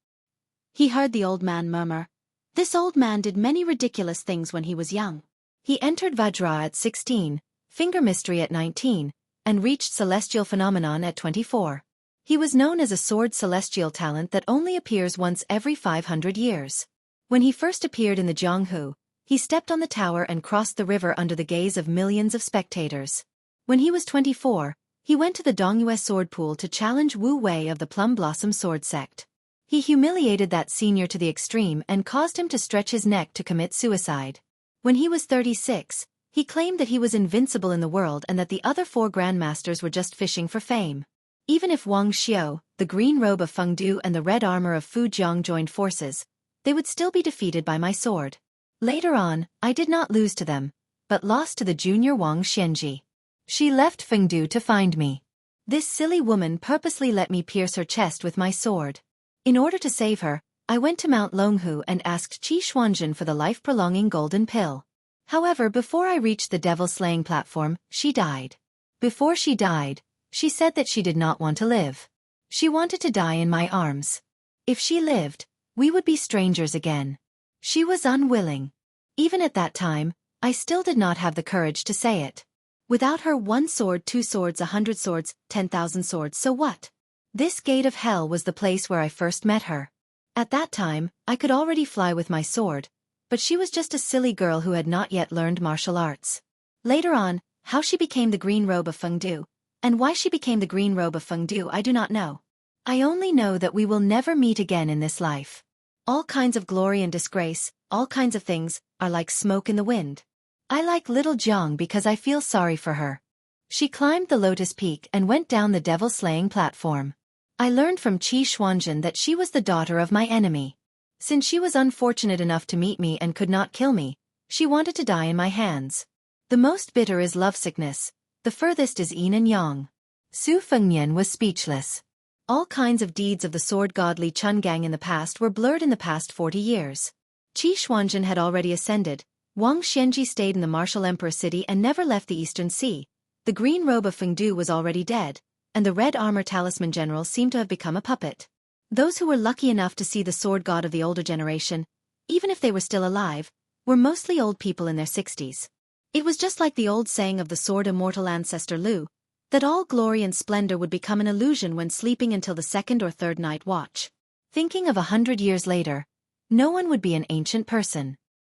He heard the old man murmur, "This old man did many ridiculous things when he was young. He entered Vajra at 16, Finger Mystery at 19, and reached Celestial Phenomenon at 24. He was known as a sword celestial talent that only appears once every 500 years. When he first appeared in the Jianghu, he stepped on the tower and crossed the river under the gaze of millions of spectators. When he was 24, he went to the Dongyue sword pool to challenge Wu Wei of the Plum Blossom Sword Sect. He humiliated that senior to the extreme and caused him to stretch his neck to commit suicide. When he was 36, he claimed that he was invincible in the world and that the other 4 grandmasters were just fishing for fame. Even if Wang Xiao, the green robe of Feng Du and the red armor of Fu Jiang joined forces, they would still be defeated by my sword. Later on, I did not lose to them, but lost to the junior Wang Xianji. She left Feng Du to find me. This silly woman purposely let me pierce her chest with my sword. In order to save her, I went to Mount Longhu and asked Qi Xuanzhen for the life-prolonging golden pill. However, before I reached the devil-slaying platform, she died. Before she died, she said that she did not want to live. She wanted to die in my arms. If she lived, we would be strangers again. She was unwilling. Even at that time, I still did not have the courage to say it. Without her, 1 sword, 2 swords, 100 swords, 10,000 swords, so what? This gate of hell was the place where I first met her. At that time, I could already fly with my sword, but she was just a silly girl who had not yet learned martial arts. Later on, how she became the green robe of Feng Du, and why she became the green robe of Feng Du, I do not know. I only know that we will never meet again in this life. All kinds of glory and disgrace, all kinds of things, are like smoke in the wind. I like little Jiang because I feel sorry for her. She climbed the lotus peak and went down the devil-slaying platform. I learned from Qi Xuanzhen that she was the daughter of my enemy. Since she was unfortunate enough to meet me and could not kill me, she wanted to die in my hands. The most bitter is lovesickness, the furthest is yin and yang. Su Fengnian was speechless. All kinds of deeds of the sword god Li Chungang in the past were blurred in the past 40 years. Qi Xuanzhen had already ascended, Wang Xianji stayed in the martial emperor city and never left the Eastern Sea, the green robe of Fengdu was already dead, and the red armor talisman general seemed to have become a puppet. Those who were lucky enough to see the sword god of the older generation, even if they were still alive, were mostly old people in their 60s. It was just like the old saying of the sword immortal ancestor Lu, that all glory and splendor would become an illusion when sleeping until the second or third night watch. Thinking of 100 years later, no one would be an ancient person.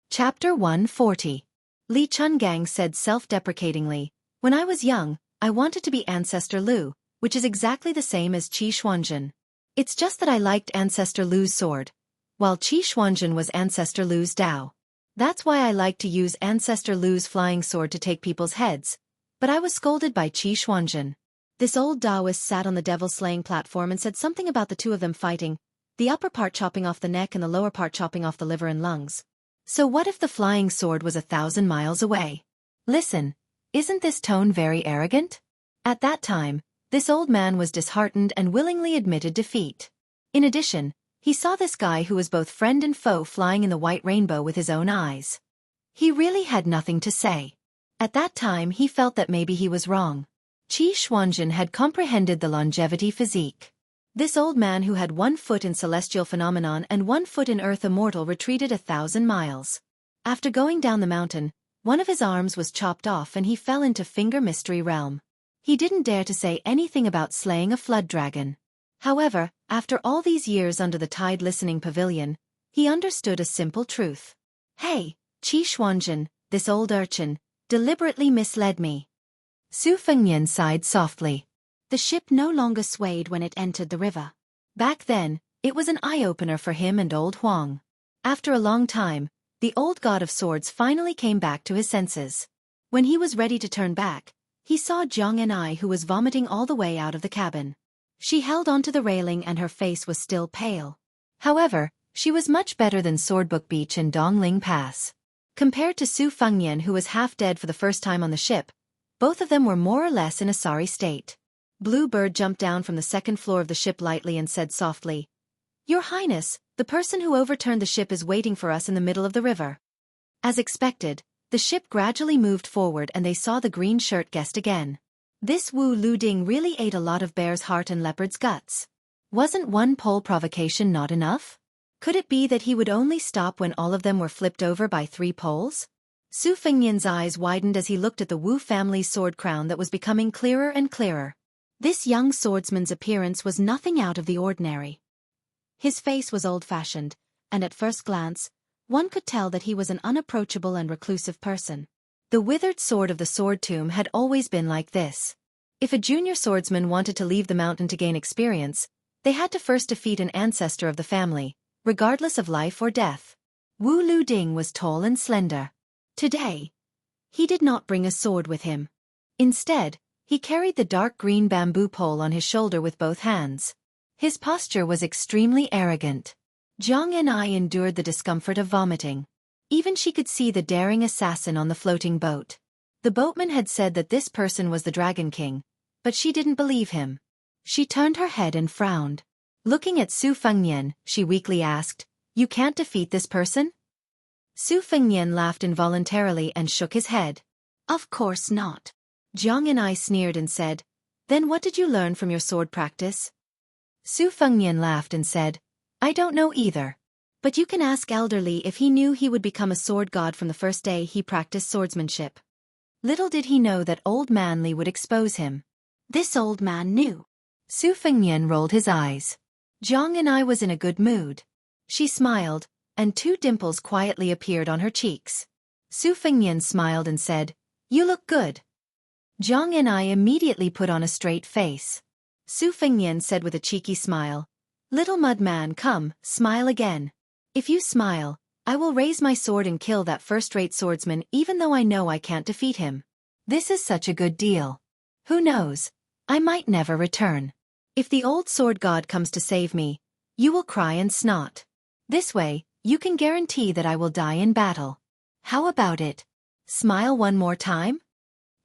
Chapter 140. Li Chungang said self-deprecatingly, "When I was young, I wanted to be Ancestor Lu, which is exactly the same as Qi Xuanzhen. It's just that I liked Ancestor Lu's sword, while Qi Xuanzhen was Ancestor Lu's Dao. That's why I liked to use Ancestor Lu's flying sword to take people's heads, but I was scolded by Qi Xuanzhen." This old Taoist sat on the devil-slaying platform and said something about the two of them fighting, the upper part chopping off the neck and the lower part chopping off the liver and lungs. So what if the flying sword was 1,000 miles away? Listen, isn't this tone very arrogant? At that time, this old man was disheartened and willingly admitted defeat. In addition, he saw this guy who was both friend and foe flying in the white rainbow with his own eyes. He really had nothing to say. At that time he felt that maybe he was wrong. Qi Xuanzhen had comprehended the longevity physique. This old man who had 1 foot in celestial phenomenon and 1 foot in earth immortal retreated 1,000 miles. After going down the mountain, one of his arms was chopped off and he fell into Finger Mystery Realm. He didn't dare to say anything about slaying a flood dragon. However, after all these years under the Tide Listening Pavilion, he understood a simple truth. Hey, Qi Xuanzhen, this old urchin, deliberately misled me. Su Fengnian sighed softly. The ship no longer swayed when it entered the river. Back then, it was an eye-opener for him and old Huang. After a long time, the old god of swords finally came back to his senses. When he was ready to turn back, he saw Jiang and who was vomiting all the way out of the cabin. She held onto the railing and her face was still pale. However, she was much better than Swordbook Beach and Dongling Pass. Compared to Su Fengnian, who was half dead for the first time on the ship, both of them were more or less in a sorry state. Blue Bird jumped down from the second floor of the ship lightly and said softly, "Your Highness, the person who overturned the ship is waiting for us in the middle of the river." As expected, the ship gradually moved forward and they saw the green shirt guest again. This Wu Luding really ate a lot of bear's heart and leopard's guts. Wasn't one pole provocation not enough? Could it be that he would only stop when all of them were flipped over by 3 poles? Su Fengnian's eyes widened as he looked at the Wu family's sword crown that was becoming clearer and clearer. This young swordsman's appearance was nothing out of the ordinary. His face was old-fashioned, and at first glance, one could tell that he was an unapproachable and reclusive person. The withered sword of the sword tomb had always been like this. If a junior swordsman wanted to leave the mountain to gain experience, they had to first defeat an ancestor of the family, regardless of life or death. Wu Luding was tall and slender. Today, he did not bring a sword with him. Instead, he carried the dark green bamboo pole on his shoulder with both hands. His posture was extremely arrogant. Jiang and endured the discomfort of vomiting. Even she could see the daring assassin on the floating boat. The boatman had said that this person was the Dragon King, but she didn't believe him. She turned her head and frowned. Looking at Su Fengnian, she weakly asked, "You can't defeat this person?" Su Fengnian laughed involuntarily and shook his head. "Of course not." Jiang and sneered and said, "Then what did you learn from your sword practice?" Su Fengnian laughed and said, "I don't know either. But you can ask Elder Li if he knew he would become a sword god from the first day he practiced swordsmanship." Little did he know that old man Li would expose him. This old man knew. Su Fengnian rolled his eyes. Jiang and was in a good mood. She smiled, and 2 dimples quietly appeared on her cheeks. Su Fengnian smiled and said, "You look good." Jiang and immediately put on a straight face. Su Fengnian said with a cheeky smile, "Little mud man, come, smile again. If you smile, I will raise my sword and kill that first-rate swordsman even though I know I can't defeat him. This is such a good deal. Who knows? I might never return. If the old sword god comes to save me, you will cry and snot. This way, you can guarantee that I will die in battle. How about it? Smile one more time?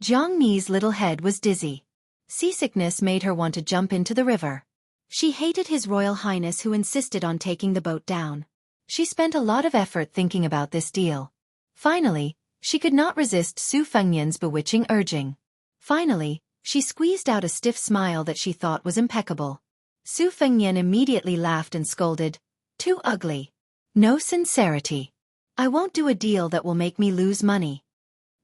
Jiang Ni's little head was dizzy. Seasickness made her want to jump into the river. She hated His Royal Highness who insisted on taking the boat down. She spent a lot of effort thinking about this deal. Finally, she could not resist Su Fengnian's bewitching urging. Finally, she squeezed out a stiff smile that she thought was impeccable. Su Fengnian immediately laughed and scolded, "Too ugly. No sincerity. I won't do a deal that will make me lose money."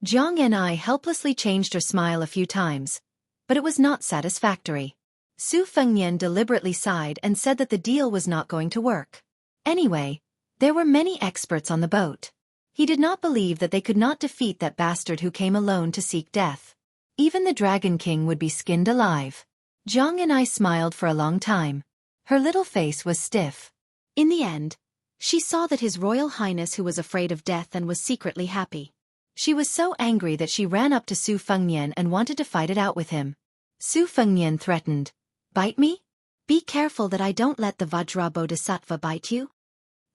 Jiang Ni helplessly changed her smile a few times, but it was not satisfactory. Su Fengnian deliberately sighed and said that the deal was not going to work. Anyway, there were many experts on the boat. He did not believe that they could not defeat that bastard who came alone to seek death. Even the Dragon King would be skinned alive. Jiang Ni smiled for a long time. Her little face was stiff. In the end, she saw that His Royal Highness who was afraid of death and was secretly happy. She was so angry that she ran up to Su Fengnian and wanted to fight it out with him. Su Fengnian threatened, "Bite me? Be careful that I don't let the Vajra Bodhisattva bite you."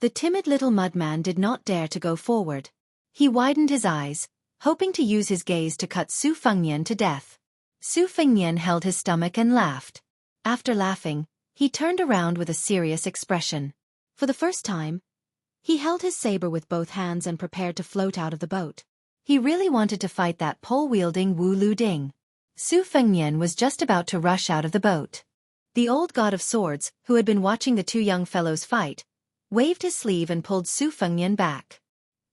The timid little mudman did not dare to go forward. He widened his eyes, hoping to use his gaze to cut Su Fengnian to death. Su Fengnian held his stomach and laughed. After laughing, he turned around with a serious expression. For the first time, he held his saber with both hands and prepared to float out of the boat. He really wanted to fight that pole-wielding Wu Lu Ding. Su Fengnian was just about to rush out of the boat. The old god of swords, who had been watching the two young fellows fight, waved his sleeve and pulled Su Fengnian back.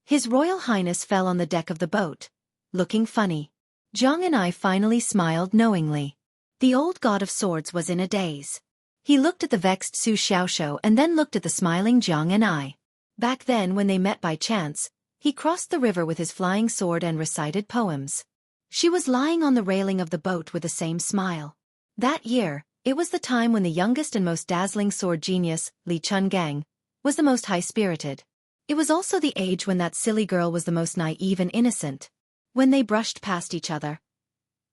His Royal Highness fell on the deck of the boat, looking funny. Jiang Ni finally smiled knowingly. The old god of swords was in a daze. He looked at the vexed Su Xiaoshou and then looked at the smiling Jiang Ni. Back then when they met by chance, he crossed the river with his flying sword and recited poems. She was lying on the railing of the boat with the same smile. That year, it was the time when the youngest and most dazzling sword genius, Li Chungang, was the most high-spirited. It was also the age when that silly girl was the most naive and innocent. When they brushed past each other,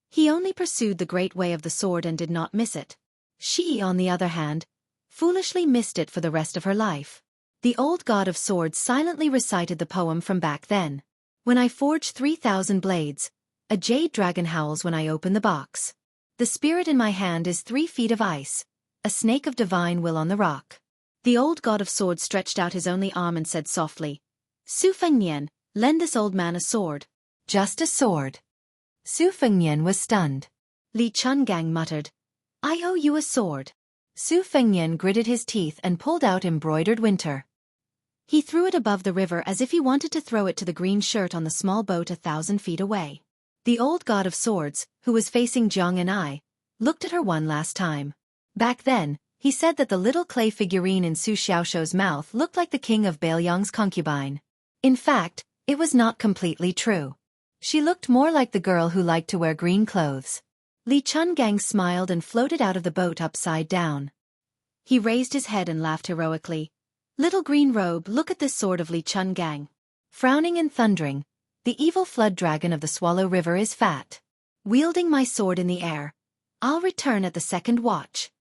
he only pursued the great way of the sword and did not miss it. She, on the other hand, foolishly missed it for the rest of her life. The old god of swords silently recited the poem from back then. "When I forge 3,000 blades, a jade dragon howls when I open the box. The spirit in my hand is 3 feet of ice, a snake of divine will on the rock." The old god of swords stretched out his only arm and said softly, "Su Fengnian, lend this old man a sword." "Just a sword." Su Fengnian was stunned. Li Chungang muttered, "I owe you a sword." Su Fengnian gritted his teeth and pulled out embroidered winter. He threw it above the river as if he wanted to throw it to the green shirt on the small boat 1,000 feet away. The old god of swords, who was facing Jiang Ni, looked at her one last time. Back then, he said that the little clay figurine in Su Xiaoshou's mouth looked like the king of Baoyang's concubine. In fact, it was not completely true. She looked more like the girl who liked to wear green clothes. Li Chungang smiled and floated out of the boat upside down. He raised his head and laughed heroically. "Little green robe, look at this sword of Li Chungang." Frowning and thundering, the evil flood dragon of the Swallow River is fat. Wielding my sword in the air, I'll return at the second watch.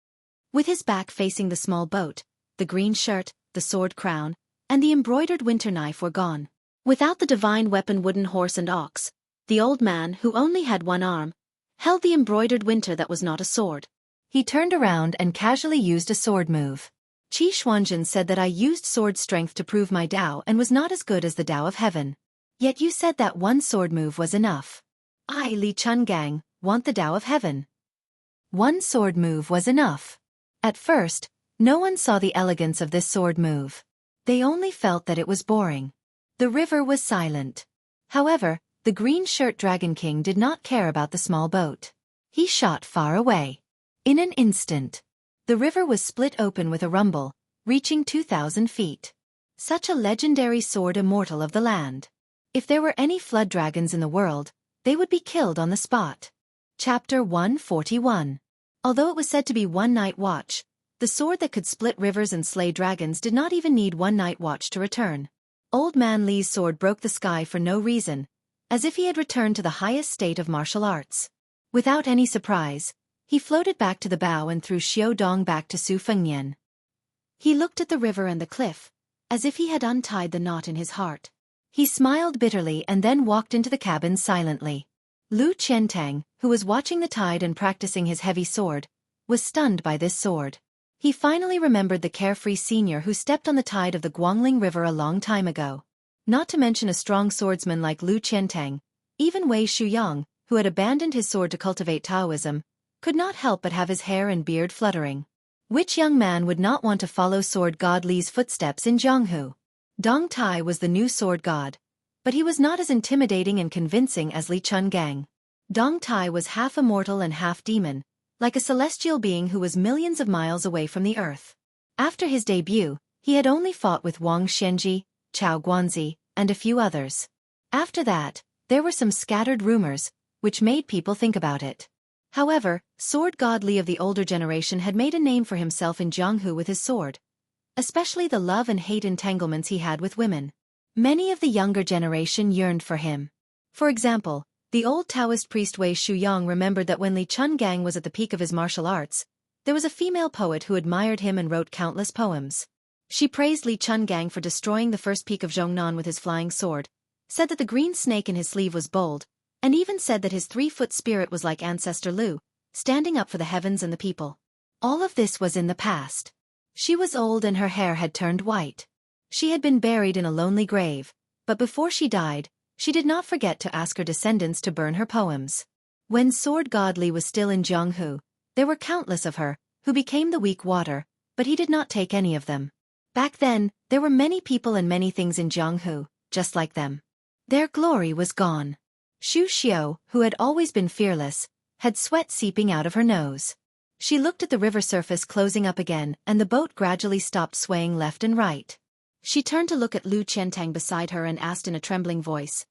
With his back facing the small boat, the green shirt, the sword crown, and the embroidered winter knife were gone. Without the divine weapon wooden horse and ox, the old man, who only had one arm, held the embroidered winter that was not a sword. He turned around and casually used a sword move. Qi Xuanzhen said that I used sword strength to prove my Tao and was not as good as the Tao of heaven. Yet you said that one sword move was enough. I, Li Chungang, want the Tao of heaven. One sword move was enough. At first, no one saw the elegance of this sword move. They only felt that it was boring. The river was silent. However, the green shirt Dragon King did not care about the small boat. He shot far away. In an instant, the river was split open with a rumble, reaching 2,000 feet. Such a legendary sword immortal of the land. If there were any flood dragons in the world, they would be killed on the spot. Chapter 141. Although it was said to be one night watch, the sword that could split rivers and slay dragons did not even need one night watch to return. Old Man Li's sword broke the sky for no reason, as if he had returned to the highest state of martial arts. Without any surprise, he floated back to the bow and threw Xiao Dong back to Su Fengnian. He looked at the river and the cliff, as if he had untied the knot in his heart. He smiled bitterly and then walked into the cabin silently. Lu Qiantang, who was watching the tide and practicing his heavy sword, was stunned by this sword. He finally remembered the carefree senior who stepped on the tide of the Guangling River a long time ago. Not to mention a strong swordsman like Lu Qiantang, even Wei Shuyang, who had abandoned his sword to cultivate Taoism, could not help but have his hair and beard fluttering. Which young man would not want to follow sword god Li's footsteps in Jianghu? Dong Tai was the new sword god, but he was not as intimidating and convincing as Li Chungang. Dong Tai was half immortal and half demon, like a celestial being who was millions of miles away from the earth. After his debut, he had only fought with Wang Xianji, Chao Guanzi, and a few others. After that, there were some scattered rumors, which made people think about it. However, sword god Li of the older generation had made a name for himself in Jianghu with his sword, especially the love and hate entanglements he had with women. Many of the younger generation yearned for him. For example, the old Taoist priest Wei Shuyang remembered that when Li Chungang was at the peak of his martial arts, there was a female poet who admired him and wrote countless poems. She praised Li Chungang for destroying the first peak of Zhongnan with his flying sword, said that the green snake in his sleeve was bold, and even said that his 3-foot spirit was like ancestor Lu, standing up for the heavens and the people. All of this was in the past. She was old and her hair had turned white. She had been buried in a lonely grave, but before she died, she did not forget to ask her descendants to burn her poems. When sword god Li was still in Jianghu, there were countless of her, who became the weak water, but he did not take any of them. Back then, there were many people and many things in Jianghu, just like them. Their glory was gone. Xu Xiao, who had always been fearless, had sweat seeping out of her nose. She looked at the river surface closing up again, and the boat gradually stopped swaying left and right. She turned to look at Lu Qiantang beside her and asked in a trembling voice,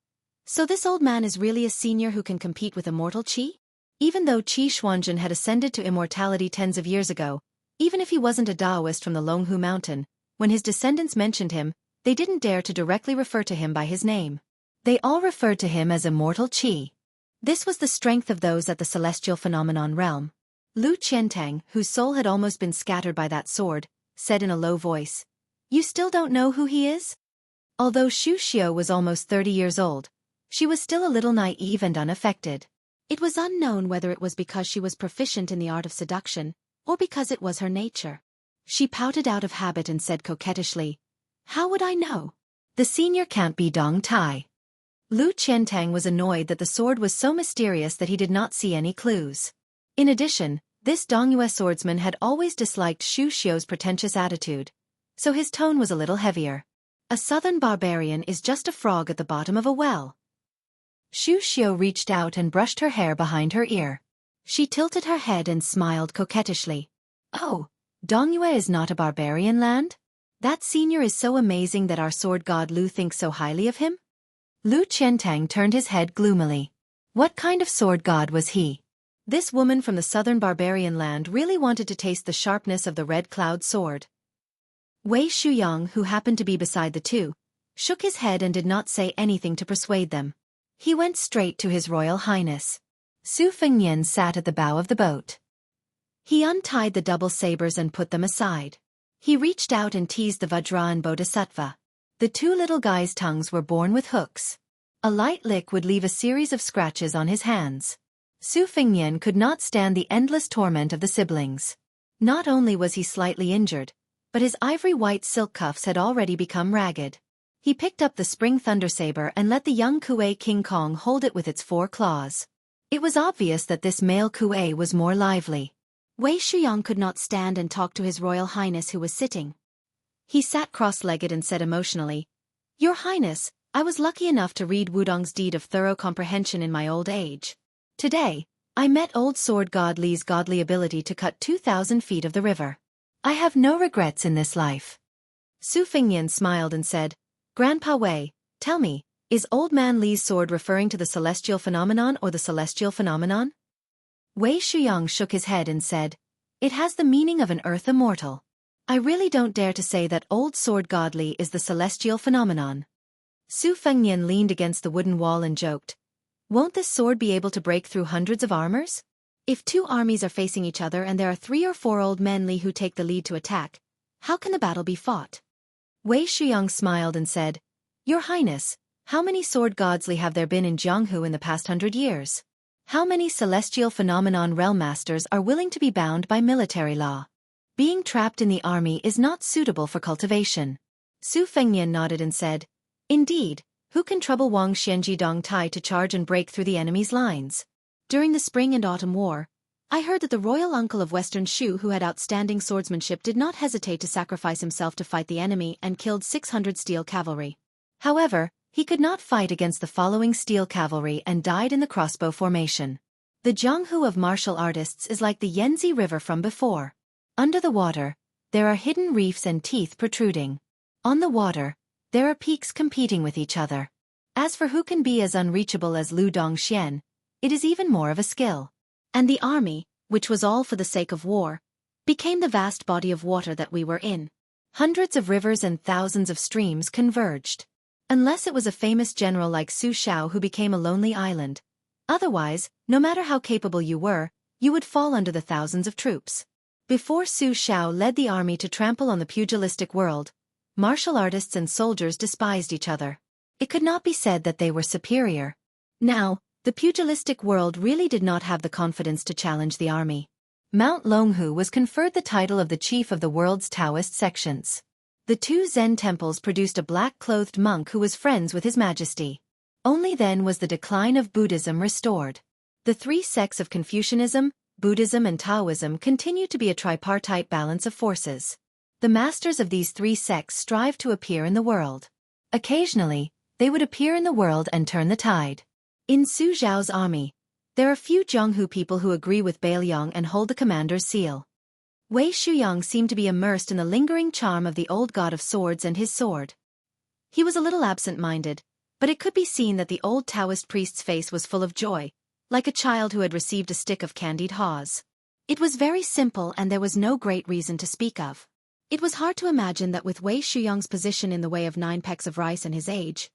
"So this old man is really a senior who can compete with immortal Qi?" Even though Qi Xuanzhen had ascended to immortality tens of years ago, even if he wasn't a Taoist from the Longhu Mountain, when his descendants mentioned him, they didn't dare to directly refer to him by his name. They all referred to him as immortal Qi. This was the strength of those at the celestial phenomenon realm. Lu Qiantang, whose soul had almost been scattered by that sword, said in a low voice, "You still don't know who he is?" Although Xu Xiao was almost 30 years old, she was still a little naive and unaffected. It was unknown whether it was because she was proficient in the art of seduction, or because it was her nature. She pouted out of habit and said coquettishly, "How would I know? The senior can't be Dong Tai." Lu Qiantang was annoyed that the sword was so mysterious that he did not see any clues. In addition, this Dongyue swordsman had always disliked Xu Xiao's pretentious attitude, so his tone was a little heavier. "A southern barbarian is just a frog at the bottom of a well." Xu Xiao reached out and brushed her hair behind her ear. She tilted her head and smiled coquettishly. "Oh, Dongyue is not a barbarian land? That senior is so amazing that our sword god Lu thinks so highly of him?" Lu Qiantang turned his head gloomily. What kind of sword god was he? This woman from the southern barbarian land really wanted to taste the sharpness of the red cloud sword. Wei Shuyang, who happened to be beside the two, shook his head and did not say anything to persuade them. He went straight to His Royal Highness. Su Fengnian sat at the bow of the boat. He untied the double sabers and put them aside. He reached out and teased the Vajra and Bodhisattva. The two little guys' tongues were born with hooks. A light lick would leave a series of scratches on his hands. Su Fengnian could not stand the endless torment of the siblings. Not only was he slightly injured, but his ivory-white silk cuffs had already become ragged. He picked up the spring thunder saber and let the young Kuei King Kong hold it with its 4 claws. It was obvious that this male Kuei was more lively. Wei Shuyang could not stand and talk to His Royal Highness who was sitting. He sat cross-legged and said emotionally, "Your Highness, I was lucky enough to read Wudong's Deed of Thorough Comprehension in my old age. Today, I met old sword god Li's godly ability to cut 2,000 feet of the river. I have no regrets in this life." Su Fengnian smiled and said, "Grandpa Wei, tell me, is old man Li's sword referring to the celestial phenomenon or the celestial phenomenon?" Wei Shuyang shook his head and said, "It has the meaning of an earth immortal. I really don't dare to say that old sword god Li is the celestial phenomenon. Su Fengnian leaned against the wooden wall and joked, "Won't this sword be able to break through hundreds of armors? If two armies are facing each other and there are 3 or 4 old men who take the lead to attack, how can the battle be fought?" Wei Shuyang smiled and said, "Your Highness, how many sword gods have there been in Jianghu in the past 100 years? How many celestial phenomenon realm masters are willing to be bound by military law? Being trapped in the army is not suitable for cultivation." Su Fengnian nodded and said, "Indeed, who can trouble Wang Xianji Dong Tai to charge and break through the enemy's lines? During the Spring and Autumn War, I heard that the royal uncle of Western Shu who had outstanding swordsmanship did not hesitate to sacrifice himself to fight the enemy and killed 600 steel cavalry. However, he could not fight against the following steel cavalry and died in the crossbow formation. The Jianghu of martial artists is like the Yangtze River from before. Under the water, there are hidden reefs and teeth protruding. On the water, there are peaks competing with each other. As for who can be as unreachable as Lu Dongxian, it is even more of a skill." And the army, which was all for the sake of war, became the vast body of water that we were in. Hundreds of rivers and thousands of streams converged. Unless it was a famous general like Su Shao who became a lonely island. Otherwise, no matter how capable you were, you would fall under the thousands of troops. Before Su Shao led the army to trample on the pugilistic world, martial artists and soldiers despised each other. It could not be said that they were superior. Now, the pugilistic world really did not have the confidence to challenge the army. Mount Longhu was conferred the title of the chief of the world's Taoist sections. The 2 Zen temples produced a black-clothed monk who was friends with His Majesty. Only then was the decline of Buddhism restored. The 3 sects of Confucianism, Buddhism and Taoism continued to be a tripartite balance of forces. The masters of these 3 sects strive to appear in the world. Occasionally, they would appear in the world and turn the tide. In Su Zhao's army, there are few Jianghu people who agree with Bailiang and hold the commander's seal. Wei Shuyang seemed to be immersed in the lingering charm of the old god of swords and his sword. He was a little absent-minded, but it could be seen that the old Taoist priest's face was full of joy, like a child who had received a stick of candied haws. It was very simple and there was no great reason to speak of. It was hard to imagine that with Wei Shuyang's position in the way of 9 pecks of rice and his age,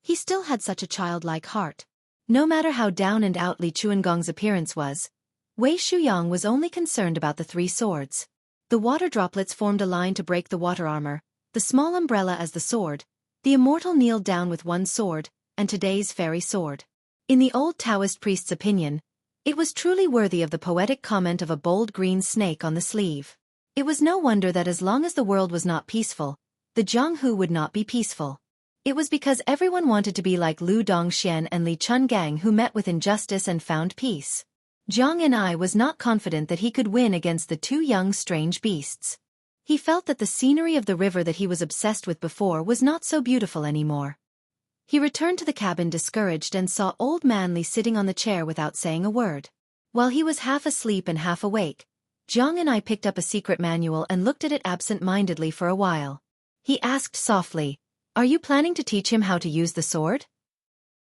he still had such a childlike heart. No matter how down and out Li Chuangong's appearance was, Wei Shuyang was only concerned about the 3 swords. The water droplets formed a line to break the water armor, the small umbrella as the sword, the immortal kneeled down with 1 sword, and today's fairy sword. In the old Taoist priest's opinion, it was truly worthy of the poetic comment of a bold green snake on the sleeve. It was no wonder that as long as the world was not peaceful, the Jianghu would not be peaceful. It was because everyone wanted to be like Lu Dongxian and Li Chungang who met with injustice and found peace. Zhang Enai was not confident that he could win against the 2 young strange beasts. He felt that the scenery of the river that he was obsessed with before was not so beautiful anymore. He returned to the cabin discouraged and saw old man Li sitting on the chair without saying a word. While he was half asleep and half awake, Zhang Enai picked up a secret manual and looked at it absent-mindedly for a while. He asked softly, "Are you planning to teach him how to use the sword?"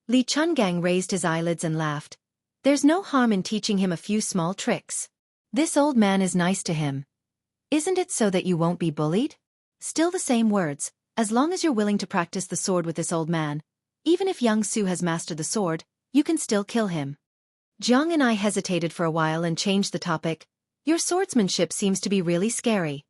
Li Chungang raised his eyelids and laughed. "There's no harm in teaching him a few small tricks. This old man is nice to him. Isn't it so that you won't be bullied?" Still the same words, "As long as you're willing to practice the sword with this old man, even if young Su has mastered the sword, you can still kill him." Zhang and I hesitated for a while and changed the topic. "Your swordsmanship seems to be really scary."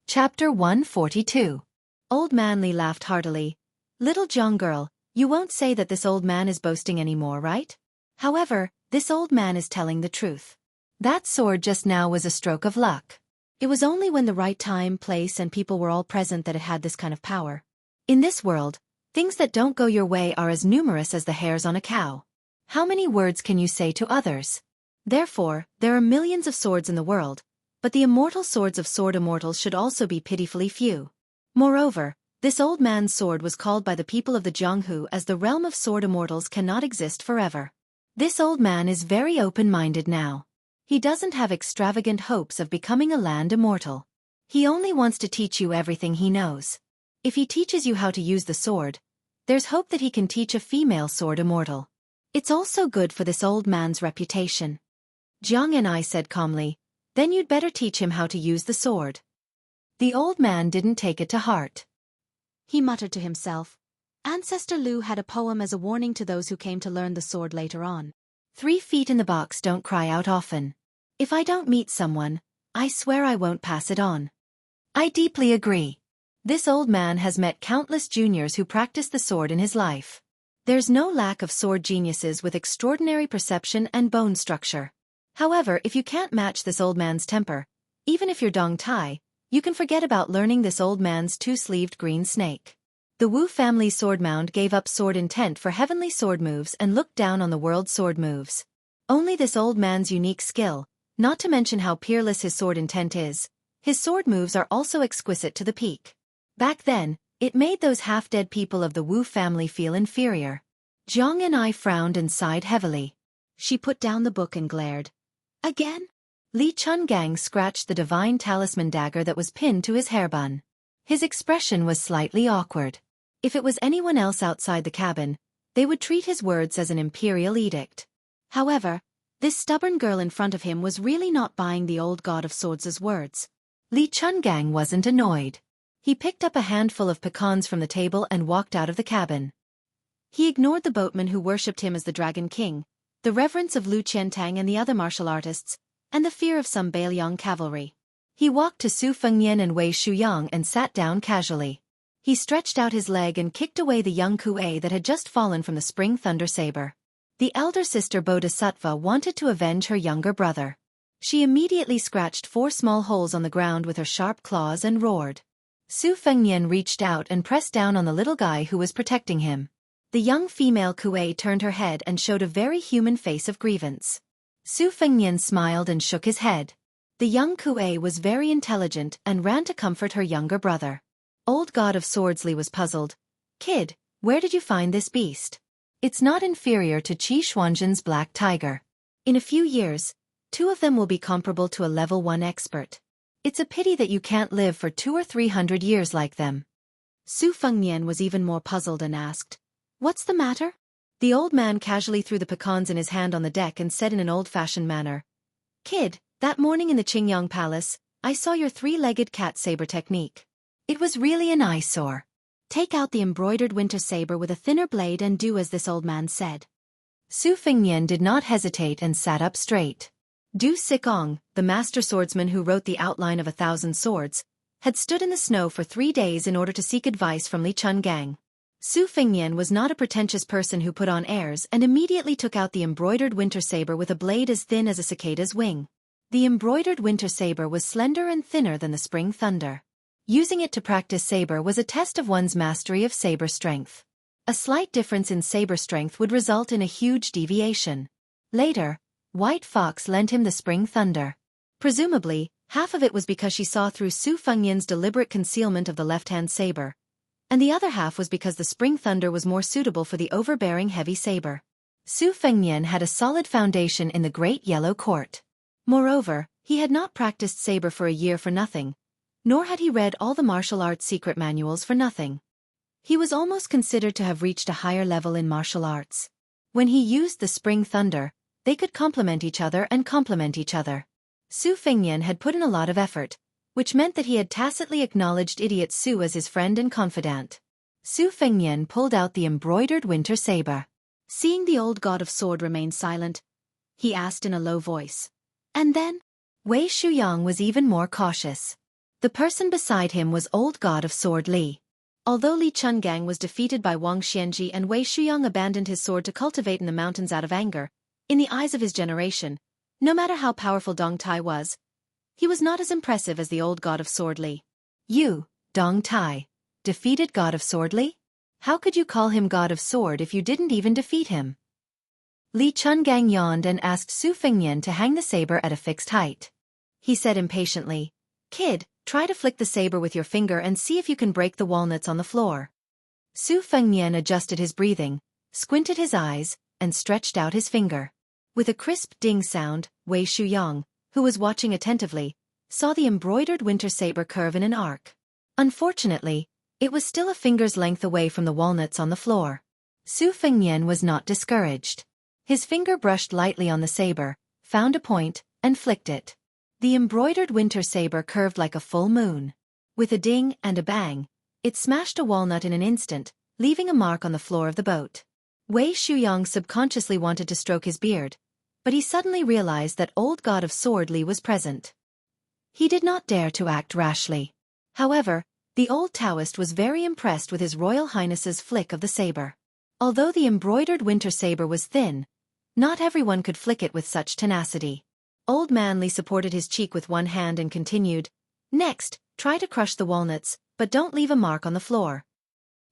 Chapter 142. Old man Li laughed heartily. "Little Zhang girl, you won't say that this old man is boasting anymore, right? However, this old man is telling the truth. That sword just now was a stroke of luck. It was only when the right time, place and people were all present that it had this kind of power. In this world, things that don't go your way are as numerous as the hairs on a cow. How many words can you say to others? Therefore, there are millions of swords in the world, but the immortal swords of sword immortals should also be pitifully few. Moreover, this old man's sword was called by the people of the Jianghu as the realm of sword immortals cannot exist forever. This old man is very open-minded now. He doesn't have extravagant hopes of becoming a land immortal. He only wants to teach you everything he knows. If he teaches you how to use the sword, there's hope that he can teach a female sword immortal. It's also good for this old man's reputation." Jiang and I said calmly, "Then you'd better teach him how to use the sword." The old man didn't take it to heart. He muttered to himself, Ancestor Lu had a poem as a warning to those who came to learn the sword later on. 3 feet in the box don't cry out often. If I don't meet someone, I swear I won't pass it on. I deeply agree. This old man has met countless juniors who practiced the sword in his life. There's no lack of sword geniuses with extraordinary perception and bone structure. However, if you can't match this old man's temper, even if you're Dong Tai, you can forget about learning this old man's 2-sleeved green snake. The Wu family's sword mound gave up sword intent for heavenly sword moves and looked down on the world's sword moves. Only this old man's unique skill, not to mention how peerless his sword intent is, his sword moves are also exquisite to the peak. Back then, it made those half-dead people of the Wu family feel inferior. Jiang and I frowned and sighed heavily. She put down the book and glared. Again? Li Chungang scratched the divine talisman dagger that was pinned to his hairbun. His expression was slightly awkward. If it was anyone else outside the cabin, they would treat his words as an imperial edict. However, this stubborn girl in front of him was really not buying the old god of swords' words. Li Chungang wasn't annoyed. He picked up a handful of pecans from the table and walked out of the cabin. He ignored the boatmen who worshipped him as the Dragon King, the reverence of Lu Qiantang and the other martial artists, and the fear of some Bailiang cavalry. He walked to Su Fengnian and Wei Shuyang and sat down casually. He stretched out his leg and kicked away the young Kuei that had just fallen from the spring thunder saber. The elder sister Bodhisattva wanted to avenge her younger brother. She immediately scratched 4 small holes on the ground with her sharp claws and roared. Su Fengnian reached out and pressed down on the little guy who was protecting him. The young female Kuei turned her head and showed a very human face of grievance. Su Fengnian smiled and shook his head. The young Kuei was very intelligent and ran to comfort her younger brother. Old God of Swords Li was puzzled. Kid, where did you find this beast? It's not inferior to Qi Xuanzhen's black tiger. In a few years, 2 of them will be comparable to a level 1 expert. It's a pity that you can't live for 200 or 300 years like them. Su Fengnian was even more puzzled and asked, "What's the matter?" The old man casually threw the pecans in his hand on the deck and said in an old-fashioned manner, "Kid, that morning in the Qingyang Palace, I saw your 3-legged cat saber technique. It was really an eyesore. Take out the embroidered winter saber with a thinner blade and do as this old man said." Su Fengnian did not hesitate and sat up straight. Du Sikong, the master swordsman who wrote the outline of 1,000 swords, had stood in the snow for 3 days in order to seek advice from Li Chungang. Su Fengnian was not a pretentious person who put on airs and immediately took out the embroidered winter saber with a blade as thin as a cicada's wing. The embroidered winter saber was slender and thinner than the spring thunder. Using it to practice saber was a test of one's mastery of saber strength. A slight difference in saber strength would result in a huge deviation. Later, White Fox lent him the spring thunder. Presumably, half of it was because she saw through Su Fengnian's deliberate concealment of the left-hand saber, and the other half was because the spring thunder was more suitable for the overbearing heavy saber. Su Fengnian had a solid foundation in the Great Yellow Court. Moreover, he had not practiced saber for a year for nothing, nor had he read all the martial arts secret manuals for nothing. He was almost considered to have reached a higher level in martial arts. When he used the spring thunder, they could complement each other and complement each other. Su Fengnian had put in a lot of effort, which meant that he had tacitly acknowledged Idiot Su as his friend and confidant. Su Fengnian pulled out the embroidered winter saber. Seeing the old god of sword remain silent, he asked in a low voice. "And then?" Wei Shuyang was even more cautious. The person beside him was old god of sword Li. Although Li Chungang was defeated by Wang Xianji and Wei Shuyang abandoned his sword to cultivate in the mountains out of anger, in the eyes of his generation, no matter how powerful Dong Tai was, he was not as impressive as the old god of sword Li. You, Dong Tai, defeated god of sword Li? How could you call him god of sword if you didn't even defeat him? Li Chungang yawned and asked Su Fengnian to hang the saber at a fixed height. He said impatiently, "Kid, try to flick the saber with your finger and see if you can break the walnuts on the floor." Su Fengnian adjusted his breathing, squinted his eyes, and stretched out his finger. With a crisp ding sound, Wei Shuyang, who was watching attentively, saw the embroidered winter saber curve in an arc. Unfortunately, it was still a finger's length away from the walnuts on the floor. Su Fengnian was not discouraged. His finger brushed lightly on the saber, found a point, and flicked it. The embroidered winter saber curved like a full moon. With a ding and a bang, it smashed a walnut in an instant, leaving a mark on the floor of the boat. Wei Shuyang subconsciously wanted to stroke his beard, but he suddenly realized that old god of sword Li was present. He did not dare to act rashly. However, the old Taoist was very impressed with His Royal Highness's flick of the saber. Although the embroidered winter saber was thin, not everyone could flick it with such tenacity. Old Man Li supported his cheek with one hand and continued, "Next, try to crush the walnuts, but don't leave a mark on the floor."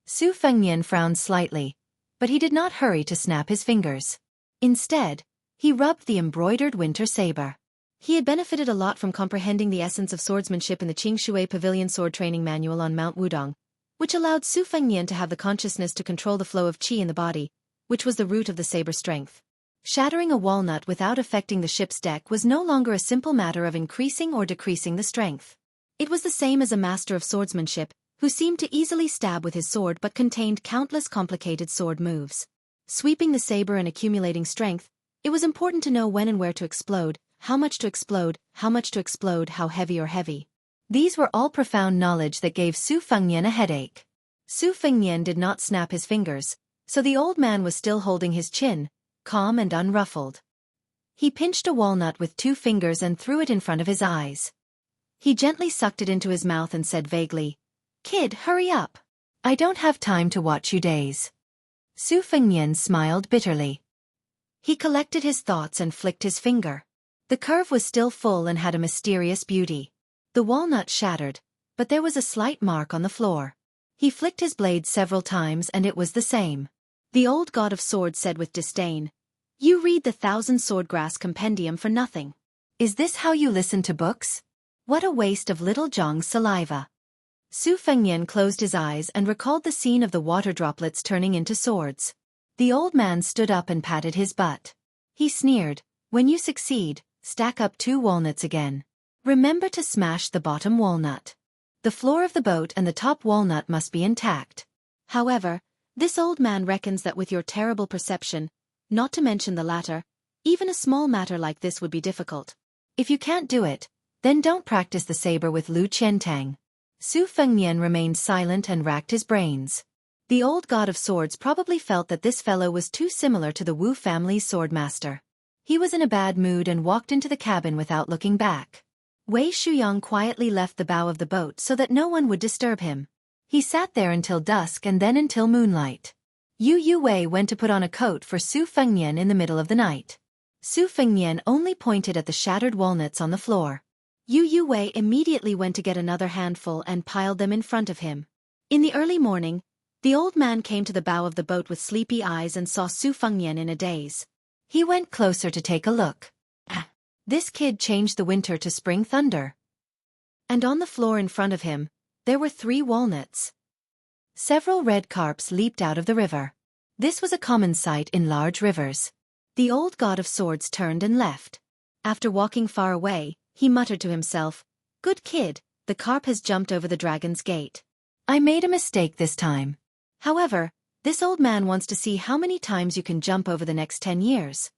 Su Fengnian frowned slightly, but he did not hurry to snap his fingers. Instead, he rubbed the embroidered winter saber. He had benefited a lot from comprehending the essence of swordsmanship in the Qingshui Pavilion Sword Training Manual on Mount Wudong, which allowed Su Fengnian to have the consciousness to control the flow of qi in the body, which was the root of the saber's strength. Shattering a walnut without affecting the ship's deck was no longer a simple matter of increasing or decreasing the strength. It was the same as a master of swordsmanship, who seemed to easily stab with his sword but contained countless complicated sword moves. Sweeping the saber and accumulating strength, it was important to know when and where to explode, how much to explode, how heavy or heavy. These were all profound knowledge that gave Su Fengnian a headache. Su Fengnian did not snap his fingers, so the old man was still holding his chin, calm and unruffled. He pinched a walnut with 2 fingers and threw it in front of his eyes. He gently sucked it into his mouth and said vaguely, "Kid, hurry up. I don't have time to watch you daze." Su Fengnian smiled bitterly. He collected his thoughts and flicked his finger. The curve was still full and had a mysterious beauty. The walnut shattered, but there was a slight mark on the floor. He flicked his blade several times and it was the same. The old god of swords said with disdain, "You read the 1,000 Swordgrass Compendium for nothing. Is this how you listen to books? What a waste of little Zhang's saliva." Su Fengnian closed his eyes and recalled the scene of the water droplets turning into swords. The old man stood up and patted his butt. He sneered, "When you succeed, stack up 2 walnuts again. Remember to smash the bottom walnut. The floor of the boat and the top walnut must be intact." However, this old man reckons that with your terrible perception, not to mention the latter, even a small matter like this would be difficult. If you can't do it, then don't practice the saber with Lu Qiantang. Su Fengnian remained silent and racked his brains. The old god of swords probably felt that this fellow was too similar to the Wu family's swordmaster. He was in a bad mood and walked into the cabin without looking back. Wei Shuyang quietly left the bow of the boat so that no one would disturb him. He sat there until dusk and then until moonlight. Yu Wei went to put on a coat for Su Fengnian in the middle of the night. Su Fengnian only pointed at the shattered walnuts on the floor. Yu Wei immediately went to get another handful and piled them in front of him. In the early morning, the old man came to the bow of the boat with sleepy eyes and saw Su Fengnian in a daze. He went closer to take a look. This kid changed the winter to spring thunder. And on the floor in front of him, there were 3 walnuts. Several red carps leaped out of the river. This was a common sight in large rivers. The old god of swords turned and left. After walking far away, he muttered to himself, "Good kid, the carp has jumped over the dragon's gate. I made a mistake this time." However, this old man wants to see how many times you can jump over the next 10 years.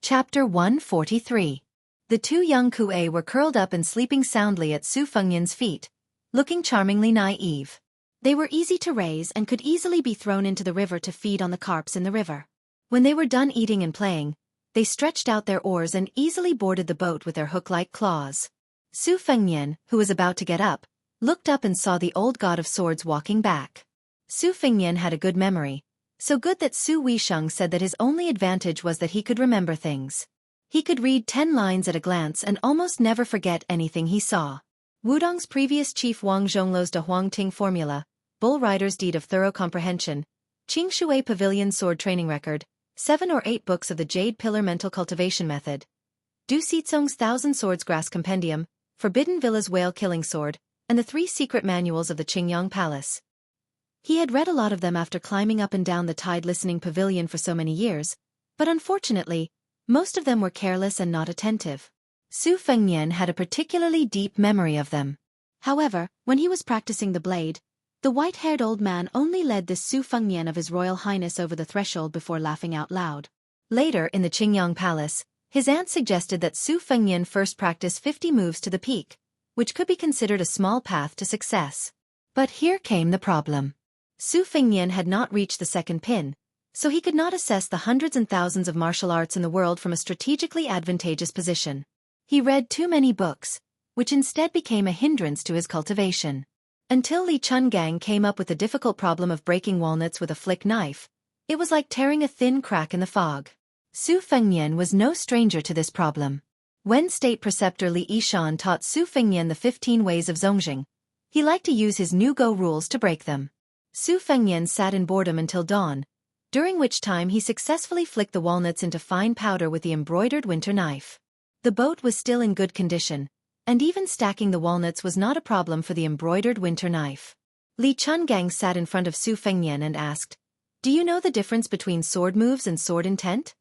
Chapter 143. The 2 young Kuei were curled up and sleeping soundly at Su Fengnian's feet, looking charmingly naive. They were easy to raise and could easily be thrown into the river to feed on the carps in the river. When they were done eating and playing, they stretched out their oars and easily boarded the boat with their hook-like claws. Su Fengnian, who was about to get up, looked up and saw the old god of swords walking back. Su Fengnian had a good memory, so good that Su Weisheng said that his only advantage was that he could remember things. He could read 10 lines at a glance and almost never forget anything he saw. Wudong's previous chief Wang Zhongluo's De Huang Ting formula, Bull Rider's deed of thorough comprehension, Qingshui Pavilion sword training record, 7 or 8 books of the Jade Pillar mental cultivation method, Du Xizong's 1,000 Swords Grass Compendium, Forbidden Villa's whale killing sword, and the 3 secret manuals of the Qingyang Palace. He had read a lot of them after climbing up and down the tide listening pavilion for so many years, but unfortunately, most of them were careless and not attentive. Su Fengnian had a particularly deep memory of them. However, when he was practicing the blade, the white-haired old man only led this Su Fengnian of His Royal Highness over the threshold before laughing out loud. Later in the Qingyang Palace, his aunt suggested that Su Fengnian first practice 50 moves to the peak, which could be considered a small path to success. But here came the problem. Su Fengnian had not reached the second pin, so he could not assess the hundreds and thousands of martial arts in the world from a strategically advantageous position. He read too many books, which instead became a hindrance to his cultivation. Until Li Chungang came up with the difficult problem of breaking walnuts with a flick knife, it was like tearing a thin crack in the fog. Su Fengnian was no stranger to this problem. When state preceptor Li Yishan taught Su Fengnian the 15 ways of Zongjing, he liked to use his new Go rules to break them. Su Fengnian sat in boredom until dawn, during which time he successfully flicked the walnuts into fine powder with the embroidered winter knife. The boat was still in good condition, and even stacking the walnuts was not a problem for the embroidered winter knife. Li Chungang sat in front of Su Fengnian and asked, "Do you know the difference between sword moves and sword intent?"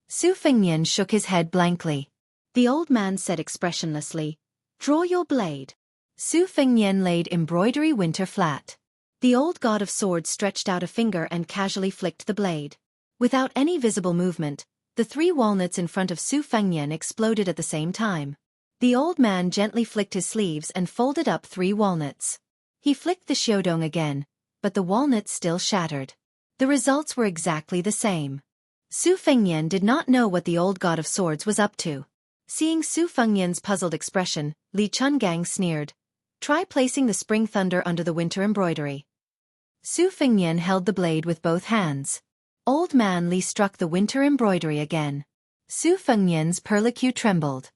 Su Fengnian shook his head blankly. The old man said expressionlessly, "Draw your blade." Su Fengnian laid embroidery winter flat. The old god of swords stretched out a finger and casually flicked the blade. Without any visible movement, the 3 walnuts in front of Su Fengnian exploded at the same time. The old man gently flicked his sleeves and folded up 3 walnuts. He flicked the xiaodong again, but the walnuts still shattered. The results were exactly the same. Su Fengnian did not know what the old god of swords was up to. Seeing Su Fengnian's puzzled expression, Li Chungang sneered, "Try placing the spring thunder under the winter embroidery." Su Fengnian held the blade with both hands. Old man Li struck the winter embroidery again. Su Fengnian's perlicue trembled.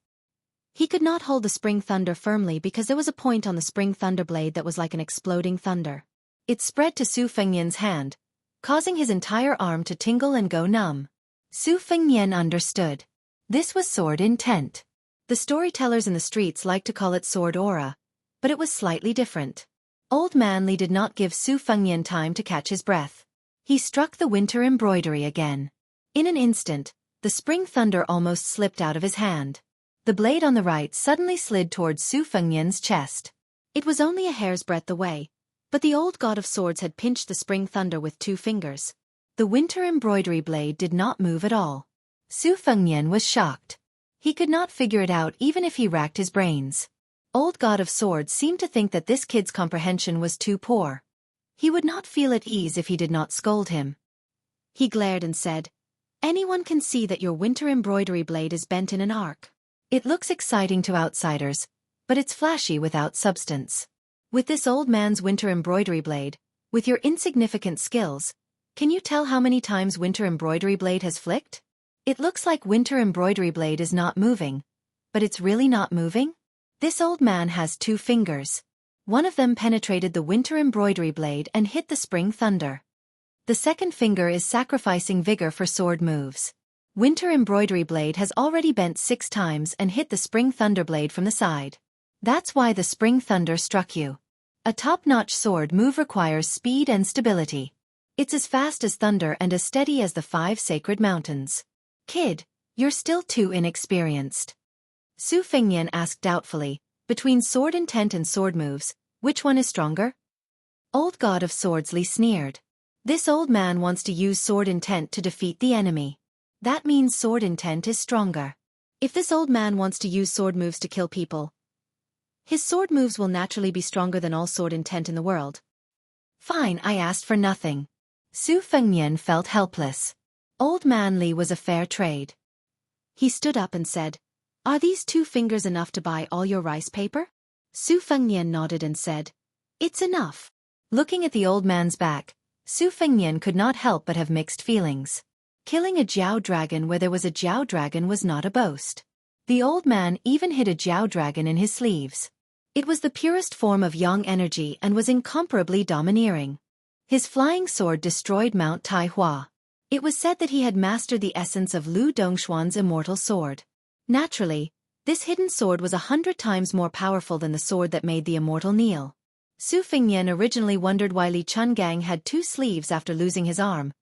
He could not hold the spring thunder firmly because there was a point on the spring thunder blade that was like an exploding thunder. It spread to Su Fengnian's hand, causing his entire arm to tingle and go numb. Su Fengnian understood. This was sword intent. The storytellers in the streets liked to call it sword aura, but it was slightly different. Old man Li did not give Su Fengnian time to catch his breath. He struck the winter embroidery again. In an instant, the spring thunder almost slipped out of his hand. The blade on the right suddenly slid towards Su Fengnian's chest. It was only a hair's breadth away, but the old god of swords had pinched the spring thunder with 2 fingers. The winter embroidery blade did not move at all. Su Fengnian was shocked. He could not figure it out even if he racked his brains. Old god of swords seemed to think that this kid's comprehension was too poor. He would not feel at ease if he did not scold him. He glared and said, "Anyone can see that your winter embroidery blade is bent in an arc. It looks exciting to outsiders, but it's flashy without substance. With this old man's winter embroidery blade, with your insignificant skills, can you tell how many times winter embroidery blade has flicked? It looks like winter embroidery blade is not moving, but it's really not moving? This old man has 2 fingers. One of them penetrated the winter embroidery blade and hit the spring thunder. The second finger is sacrificing vigor for sword moves. Winter embroidery blade has already bent 6 times and hit the spring thunder blade from the side. That's why the spring thunder struck you. A top-notch sword move requires speed and stability. It's as fast as thunder and as steady as the 5 sacred mountains. Kid, you're still too inexperienced. Su Fengnian asked doubtfully, between sword intent and sword moves, which one is stronger? Old god of swords Li sneered. This old man wants to use sword intent to defeat the enemy. That means sword intent is stronger. If this old man wants to use sword moves to kill people, his sword moves will naturally be stronger than all sword intent in the world. Fine, I asked for nothing. Su Fengnian felt helpless. Old man Li was a fair trade. He stood up and said, "Are these 2 fingers enough to buy all your rice paper?" Su Fengnian nodded and said, "It's enough." Looking at the old man's back, Su Fengnian could not help but have mixed feelings. Killing a Jiao dragon where there was a Jiao dragon was not a boast. The old man even hid a Jiao dragon in his sleeves. It was the purest form of yang energy and was incomparably domineering. His flying sword destroyed Mount Taihua. It was said that he had mastered the essence of Lu Dongshuan's immortal sword. Naturally, this hidden sword was 100 times more powerful than the sword that made the immortal kneel. Su Fengnian originally wondered why Li Chungang had 2 sleeves after losing his arm,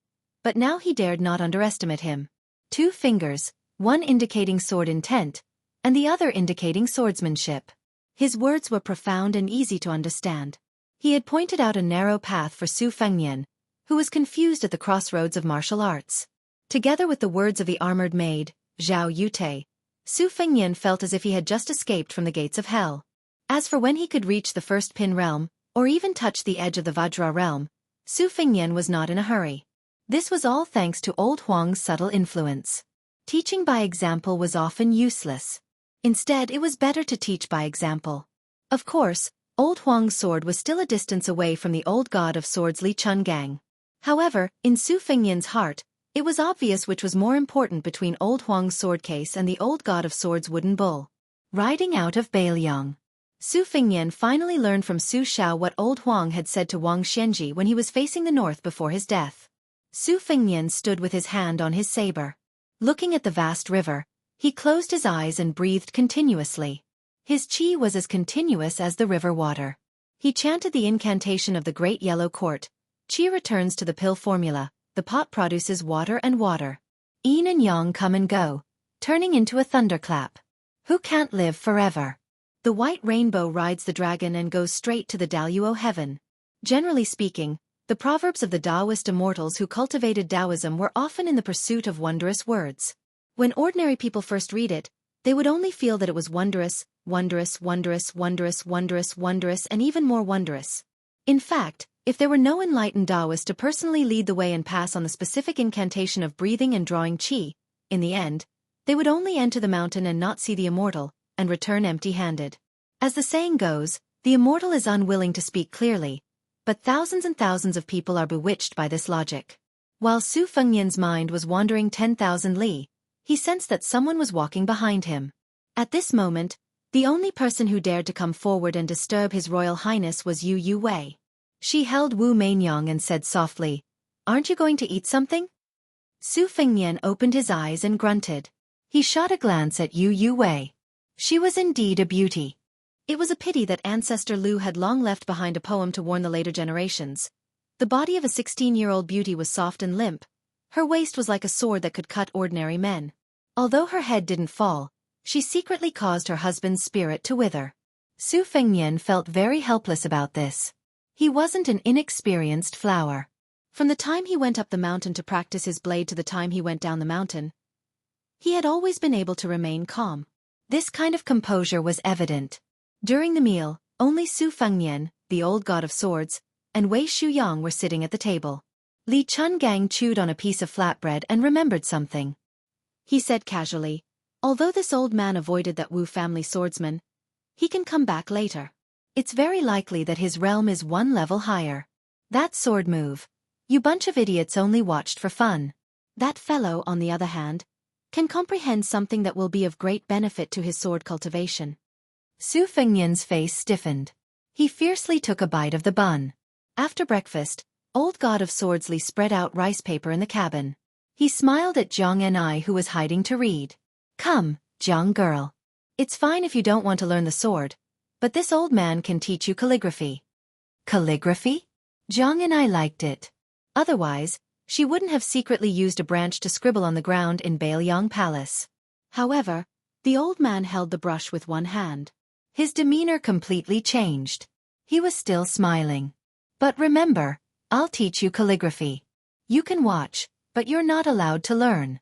but now he dared not underestimate him. 2 fingers, one indicating sword intent, and the other indicating swordsmanship. His words were profound and easy to understand. He had pointed out a narrow path for Su Fengnian, who was confused at the crossroads of martial arts. Together with the words of the armored maid, Zhao Yute, Su Fengnian felt as if he had just escaped from the gates of hell. As for when he could reach the first pin realm, or even touch the edge of the Vajra realm, Su Fengnian was not in a hurry. This was all thanks to old Huang's subtle influence. Teaching by example was often useless. Instead, it was better to teach by example. Of course, old Huang's sword was still a distance away from the old god of swords Li Chungang. However, in Su Fengnian's heart, it was obvious which was more important between old Huang's sword case and the old god of swords wooden bull. Riding out of Bailiang. Su Fengnian finally learned from Su Xiao what old Huang had said to Wang Xianji when he was facing the north before his death. Su Fengnian stood with his hand on his saber. Looking at the vast river, he closed his eyes and breathed continuously. His qi was as continuous as the river water. He chanted the incantation of the Great Yellow Court. Qi returns to the pill formula. The pot produces water and water. Yin and yang come and go, turning into a thunderclap. Who can't live forever? The white rainbow rides the dragon and goes straight to the Daluo heaven. Generally speaking, the proverbs of the Taoist immortals who cultivated Taoism were often in the pursuit of wondrous words. When ordinary people first read it, they would only feel that it was wondrous, wondrous, wondrous, wondrous, wondrous, wondrous, and even more wondrous. In fact, if there were no enlightened Taoist to personally lead the way and pass on the specific incantation of breathing and drawing qi, in the end, they would only enter the mountain and not see the immortal, and return empty-handed. As the saying goes, the immortal is unwilling to speak clearly, but thousands and thousands of people are bewitched by this logic. While Su Fengnian's mind was wandering 10,000 li, he sensed that someone was walking behind him. At this moment, the only person who dared to come forward and disturb His Royal Highness was Yu Wei. She held Wu Mainyang and said softly, "Aren't you going to eat something?" Su Fengnian opened his eyes and grunted. He shot a glance at Yu Wei. She was indeed a beauty. It was a pity that ancestor Lu had long left behind a poem to warn the later generations. The body of a 16-year-old beauty was soft and limp. Her waist was like a sword that could cut ordinary men. Although her head didn't fall, she secretly caused her husband's spirit to wither. Su Fengnian felt very helpless about this. He wasn't an inexperienced flower. From the time he went up the mountain to practice his blade to the time he went down the mountain, he had always been able to remain calm. This kind of composure was evident. During the meal, only Su Fengnian, the old god of swords, and Wei Shuyang were sitting at the table. Li Chungang chewed on a piece of flatbread and remembered something. He said casually, "Although this old man avoided that Wu family swordsman, he can come back later. It's very likely that his realm is one level higher. That sword move, you bunch of idiots only watched for fun. That fellow, on the other hand, can comprehend something that will be of great benefit to his sword cultivation." Su Fengnian's face stiffened. He fiercely took a bite of the bun. After breakfast, old god of swords Li spread out rice paper in the cabin. He smiled at Zhang Ni, who was hiding to read. "Come, Zhang girl. It's fine if you don't want to learn the sword, but this old man can teach you calligraphy." Calligraphy? Zhang Ni liked it. Otherwise, she wouldn't have secretly used a branch to scribble on the ground in Bailiang Palace. However, the old man held the brush with one hand. His demeanor completely changed. He was still smiling. "But remember, I'll teach you calligraphy. You can watch, but you're not allowed to learn."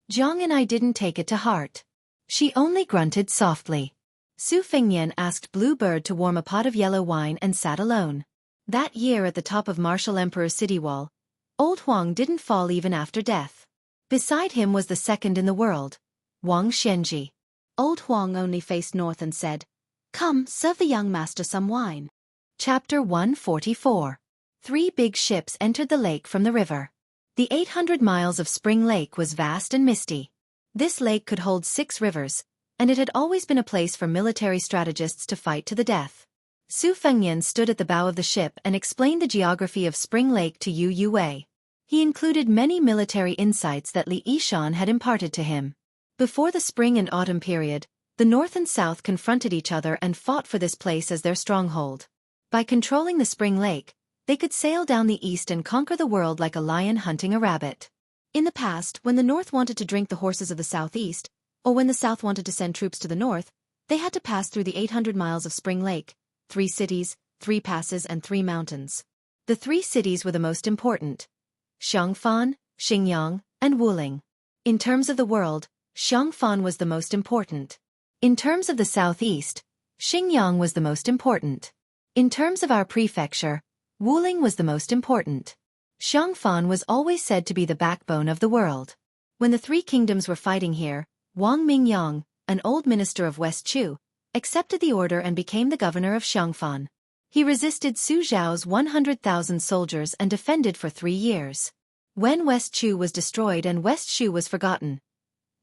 Zhang Ni didn't take it to heart. She only grunted softly. Su Fengnian asked Blue Bird to warm a pot of yellow wine and sat alone. That year at the top of Martial Emperor's city wall, old Huang didn't fall even after death. Beside him was the second in the world, Wang Xianji. Old Huang only faced north and said, "Come, serve the young master some wine." Chapter 144. 3 big ships entered the lake from the river. The 800 miles of Spring Lake was vast and misty. This lake could hold 6 rivers, and it had always been a place for military strategists to fight to the death. Su Fengnian stood at the bow of the ship and explained the geography of Spring Lake to Yu Wei. He included many military insights that Li Yishan had imparted to him. Before the spring and autumn period, the north and south confronted each other and fought for this place as their stronghold. By controlling the Spring Lake, they could sail down the east and conquer the world like a lion hunting a rabbit. In the past, when the north wanted to drink the horses of the southeast, or when the south wanted to send troops to the north, they had to pass through the 800 miles of Spring Lake, 3 cities, 3 passes and 3 mountains. The 3 cities were the most important: Xiangfan, Xingyang, and Wuling. In terms of the world, Xiangfan was the most important. In terms of the southeast, Xingyang was the most important. In terms of our prefecture, Wuling was the most important. Xiangfan was always said to be the backbone of the world. When the three kingdoms were fighting here, Wang Mingyang, an old minister of West Chu, accepted the order and became the governor of Xiangfan. He resisted Su Zhao's 100,000 soldiers and defended for 3 years. When West Chu was destroyed and West Shu was forgotten,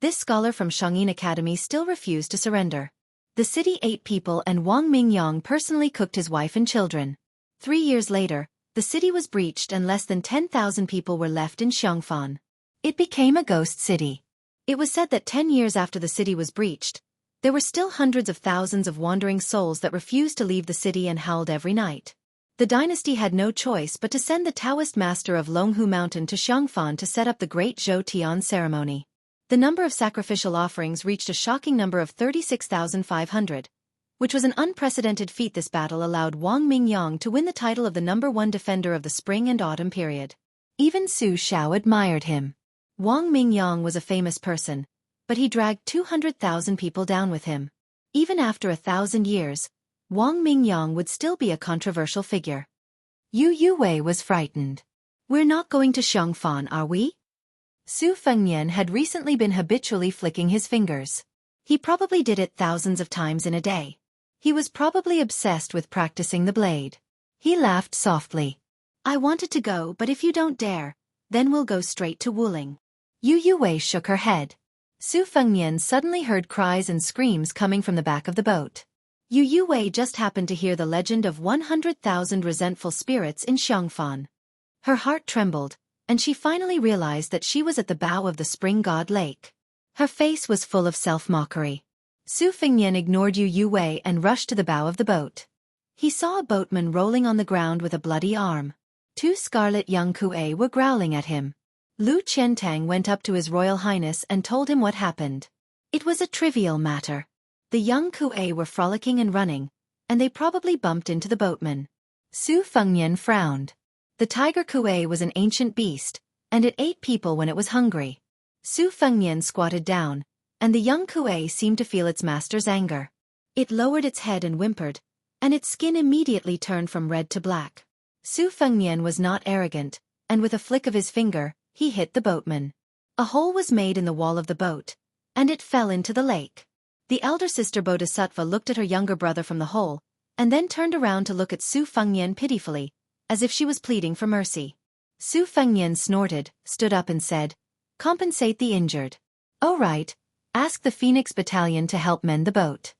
this scholar from Shangyin Academy still refused to surrender. The city ate people and Wang Mingyang personally cooked his wife and children. 3 years later, the city was breached and less than 10,000 people were left in Xiangfan. It became a ghost city. It was said that 10 years after the city was breached, there were still hundreds of thousands of wandering souls that refused to leave the city and howled every night. The dynasty had no choice but to send the Taoist master of Longhu Mountain to Xiangfan to set up the Great Zhou Tian ceremony. The number of sacrificial offerings reached a shocking number of 36,500, which was an unprecedented feat. This battle allowed Wang Mingyang to win the title of the #1 defender of the spring and autumn period. Even Su Xiao admired him. Wang Mingyang was a famous person, but he dragged 200,000 people down with him. Even after 1,000 years, Wang Mingyang would still be a controversial figure. Yu Yuwei was frightened. "We're not going to Xiangfan, are we?" Su Fengnian had recently been habitually flicking his fingers. He probably did it thousands of times in a day. He was probably obsessed with practicing the blade. He laughed softly. "I wanted to go, but if you don't dare, then we'll go straight to Wuling." Yu Yuwei shook her head. Su Fengnian suddenly heard cries and screams coming from the back of the boat. Yu Yuwei just happened to hear the legend of 100,000 resentful spirits in Xiangfan. Her heart trembled, and she finally realized that she was at the bow of the spring god lake. Her face was full of self-mockery. Su Fengnian ignored Yu Yuwei and rushed to the bow of the boat. He saw a boatman rolling on the ground with a bloody arm. 2 scarlet young Kuei were growling at him. Lu Qiantang went up to His Royal Highness and told him what happened. It was a trivial matter. The young Kuei were frolicking and running, and they probably bumped into the boatman. Su Fengnian frowned. The tiger Kuei was an ancient beast, and it ate people when it was hungry. Su Fengnian squatted down, and the young Kuei seemed to feel its master's anger. It lowered its head and whimpered, and its skin immediately turned from red to black. Su Fengnian was not arrogant, and with a flick of his finger, he hit the boatman. A hole was made in the wall of the boat, and it fell into the lake. The elder sister Bodhisattva looked at her younger brother from the hole, and then turned around to look at Su Fengnian pitifully, as if she was pleading for mercy. Su Fengnian snorted, stood up and said, "Compensate the injured." "Oh right, ask the Phoenix Battalion to help mend the boat."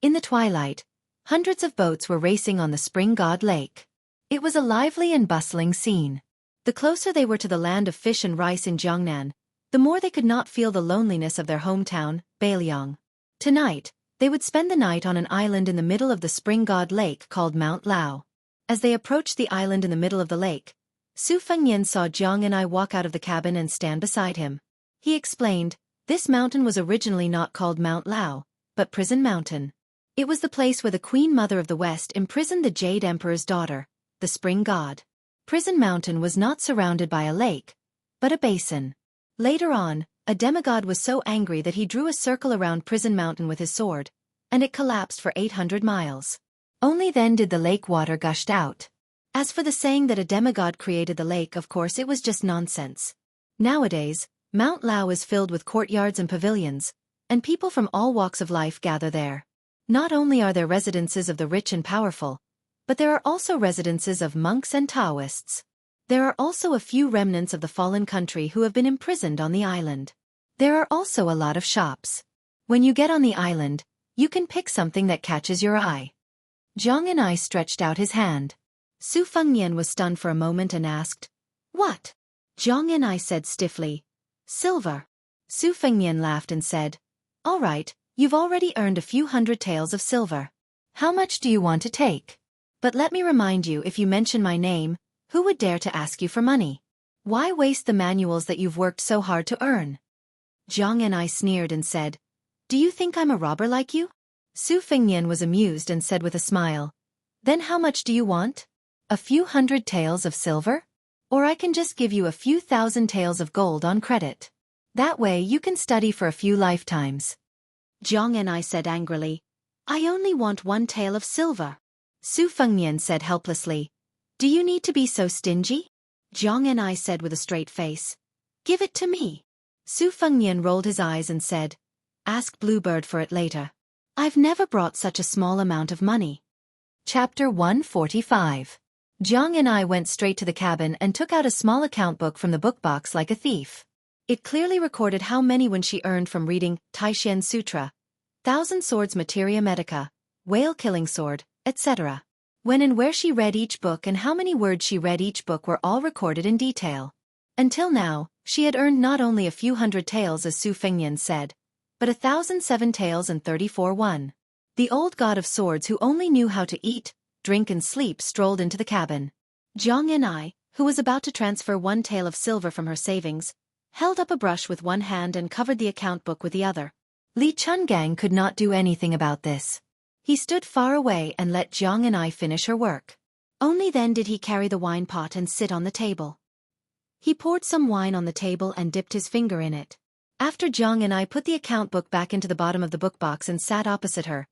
In the twilight, hundreds of boats were racing on the spring god lake. It was a lively and bustling scene. The closer they were to the land of fish and rice in Jiangnan, the more they could not feel the loneliness of their hometown, Beiliang. Tonight, they would spend the night on an island in the middle of the spring god lake called Mount Lao. As they approached the island in the middle of the lake, Su Fengnian saw Jiang and I walk out of the cabin and stand beside him. He explained, this mountain was originally not called Mount Lao, but Prison Mountain. It was the place where the Queen Mother of the West imprisoned the Jade Emperor's daughter, the spring god. Prison Mountain was not surrounded by a lake, but a basin. Later on, a demigod was so angry that he drew a circle around Prison Mountain with his sword, and it collapsed for 800 miles. Only then did the lake water gushed out. As for the saying that a demigod created the lake, of course it was just nonsense. Nowadays, Mount Lao is filled with courtyards and pavilions, and people from all walks of life gather there. Not only are there residences of the rich and powerful, but there are also residences of monks and Taoists. There are also a few remnants of the fallen country who have been imprisoned on the island. There are also a lot of shops. When you get on the island, you can pick something that catches your eye. Jiang and I stretched out his hand. Su Fengnian was stunned for a moment and asked, "What?" Jiang and I said stiffly, "Silver." Su Fengnian laughed and said, "All right, you've already earned a few hundred taels of silver. How much do you want to take? But let me remind you, if you mention my name, who would dare to ask you for money? Why waste the manuals that you've worked so hard to earn?" Jiang and I sneered and said, "Do you think I'm a robber like you?" Su Fengnian was amused and said with a smile, "Then how much do you want? A few hundred taels of silver? Or I can just give you a few thousand taels of gold on credit. That way you can study for a few lifetimes." Jiang and I said angrily, "I only want 1 tael of silver." Su Fengnian said helplessly, Do you need to be so stingy? Jiang and I said with a straight face. Give it to me. Su Fengnian rolled his eyes and said, Ask Bluebird for it later. I've never brought such a small amount of money. Chapter 145. Jiang and I went straight to the cabin and took out a small account book from the book box like a thief. It clearly recorded how many when she earned from reading Taishan Sutra, Thousand Swords Materia Medica, Whale Killing Sword, etc. When and where she read each book and how many words she read each book were all recorded in detail. Until now, she had earned not only a few hundred taels as Su Fengnian said, but 1,007 taels and 34 won. The old god of swords who only knew how to eat, drink and sleep strolled into the cabin. Jiang and I, who was about to transfer 1 tael of silver from her savings, held up a brush with one hand and covered the account book with the other. Li Chungang could not do anything about this. He stood far away and let Jiang and I finish her work. Only then did he carry the wine pot and sit on the table. He poured some wine on the table and dipped his finger in it. After Jiang and I put the account book back into the bottom of the book box and sat opposite her,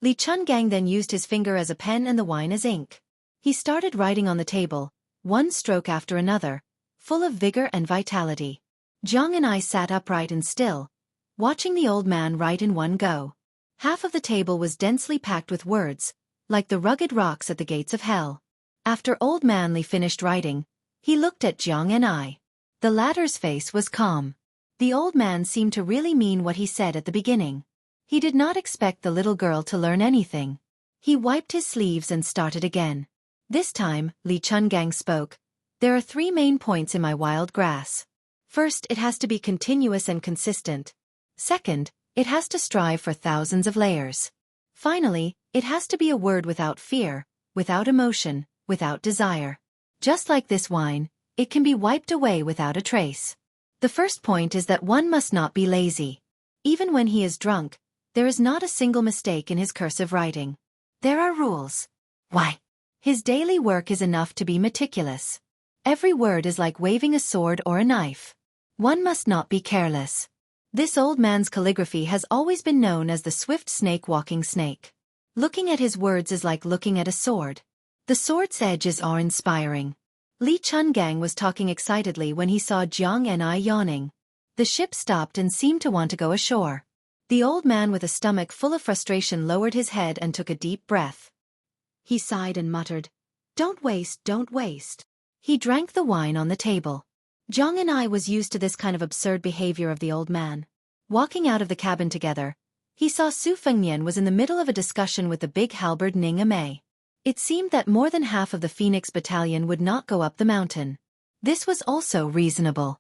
Li Chungang then used his finger as a pen and the wine as ink. He started writing on the table, one stroke after another, full of vigor and vitality. Jiang and I sat upright and still, watching the old man write in one go. Half of the table was densely packed with words, like the rugged rocks at the gates of hell. After Old Man Li finished writing, he looked at Jiang and I. The latter's face was calm. The old man seemed to really mean what he said at the beginning. He did not expect the little girl to learn anything. He wiped his sleeves and started again. This time, Li Chungang spoke. There are 3 main points in my wild grass. First, it has to be continuous and consistent. Second, it has to strive for thousands of layers. Finally, it has to be a word without fear, without emotion, without desire. Just like this wine, it can be wiped away without a trace. The first point is that one must not be lazy. Even when he is drunk, there is not a single mistake in his cursive writing. There are rules. Why? His daily work is enough to be meticulous. Every word is like waving a sword or a knife. One must not be careless. This old man's calligraphy has always been known as the swift snake walking snake. Looking at his words is like looking at a sword. The sword's edge is awe-inspiring. Li Chungang was talking excitedly when he saw Jiang and I yawning. The ship stopped and seemed to want to go ashore. The old man with a stomach full of frustration lowered his head and took a deep breath. He sighed and muttered, Don't waste, don't waste. He drank the wine on the table. Jiang and I was used to this kind of absurd behavior of the old man. Walking out of the cabin together, he saw Su Fengnian was in the middle of a discussion with the big halberd Ning Amei. It seemed that more than half of the Phoenix battalion would not go up the mountain. This was also reasonable.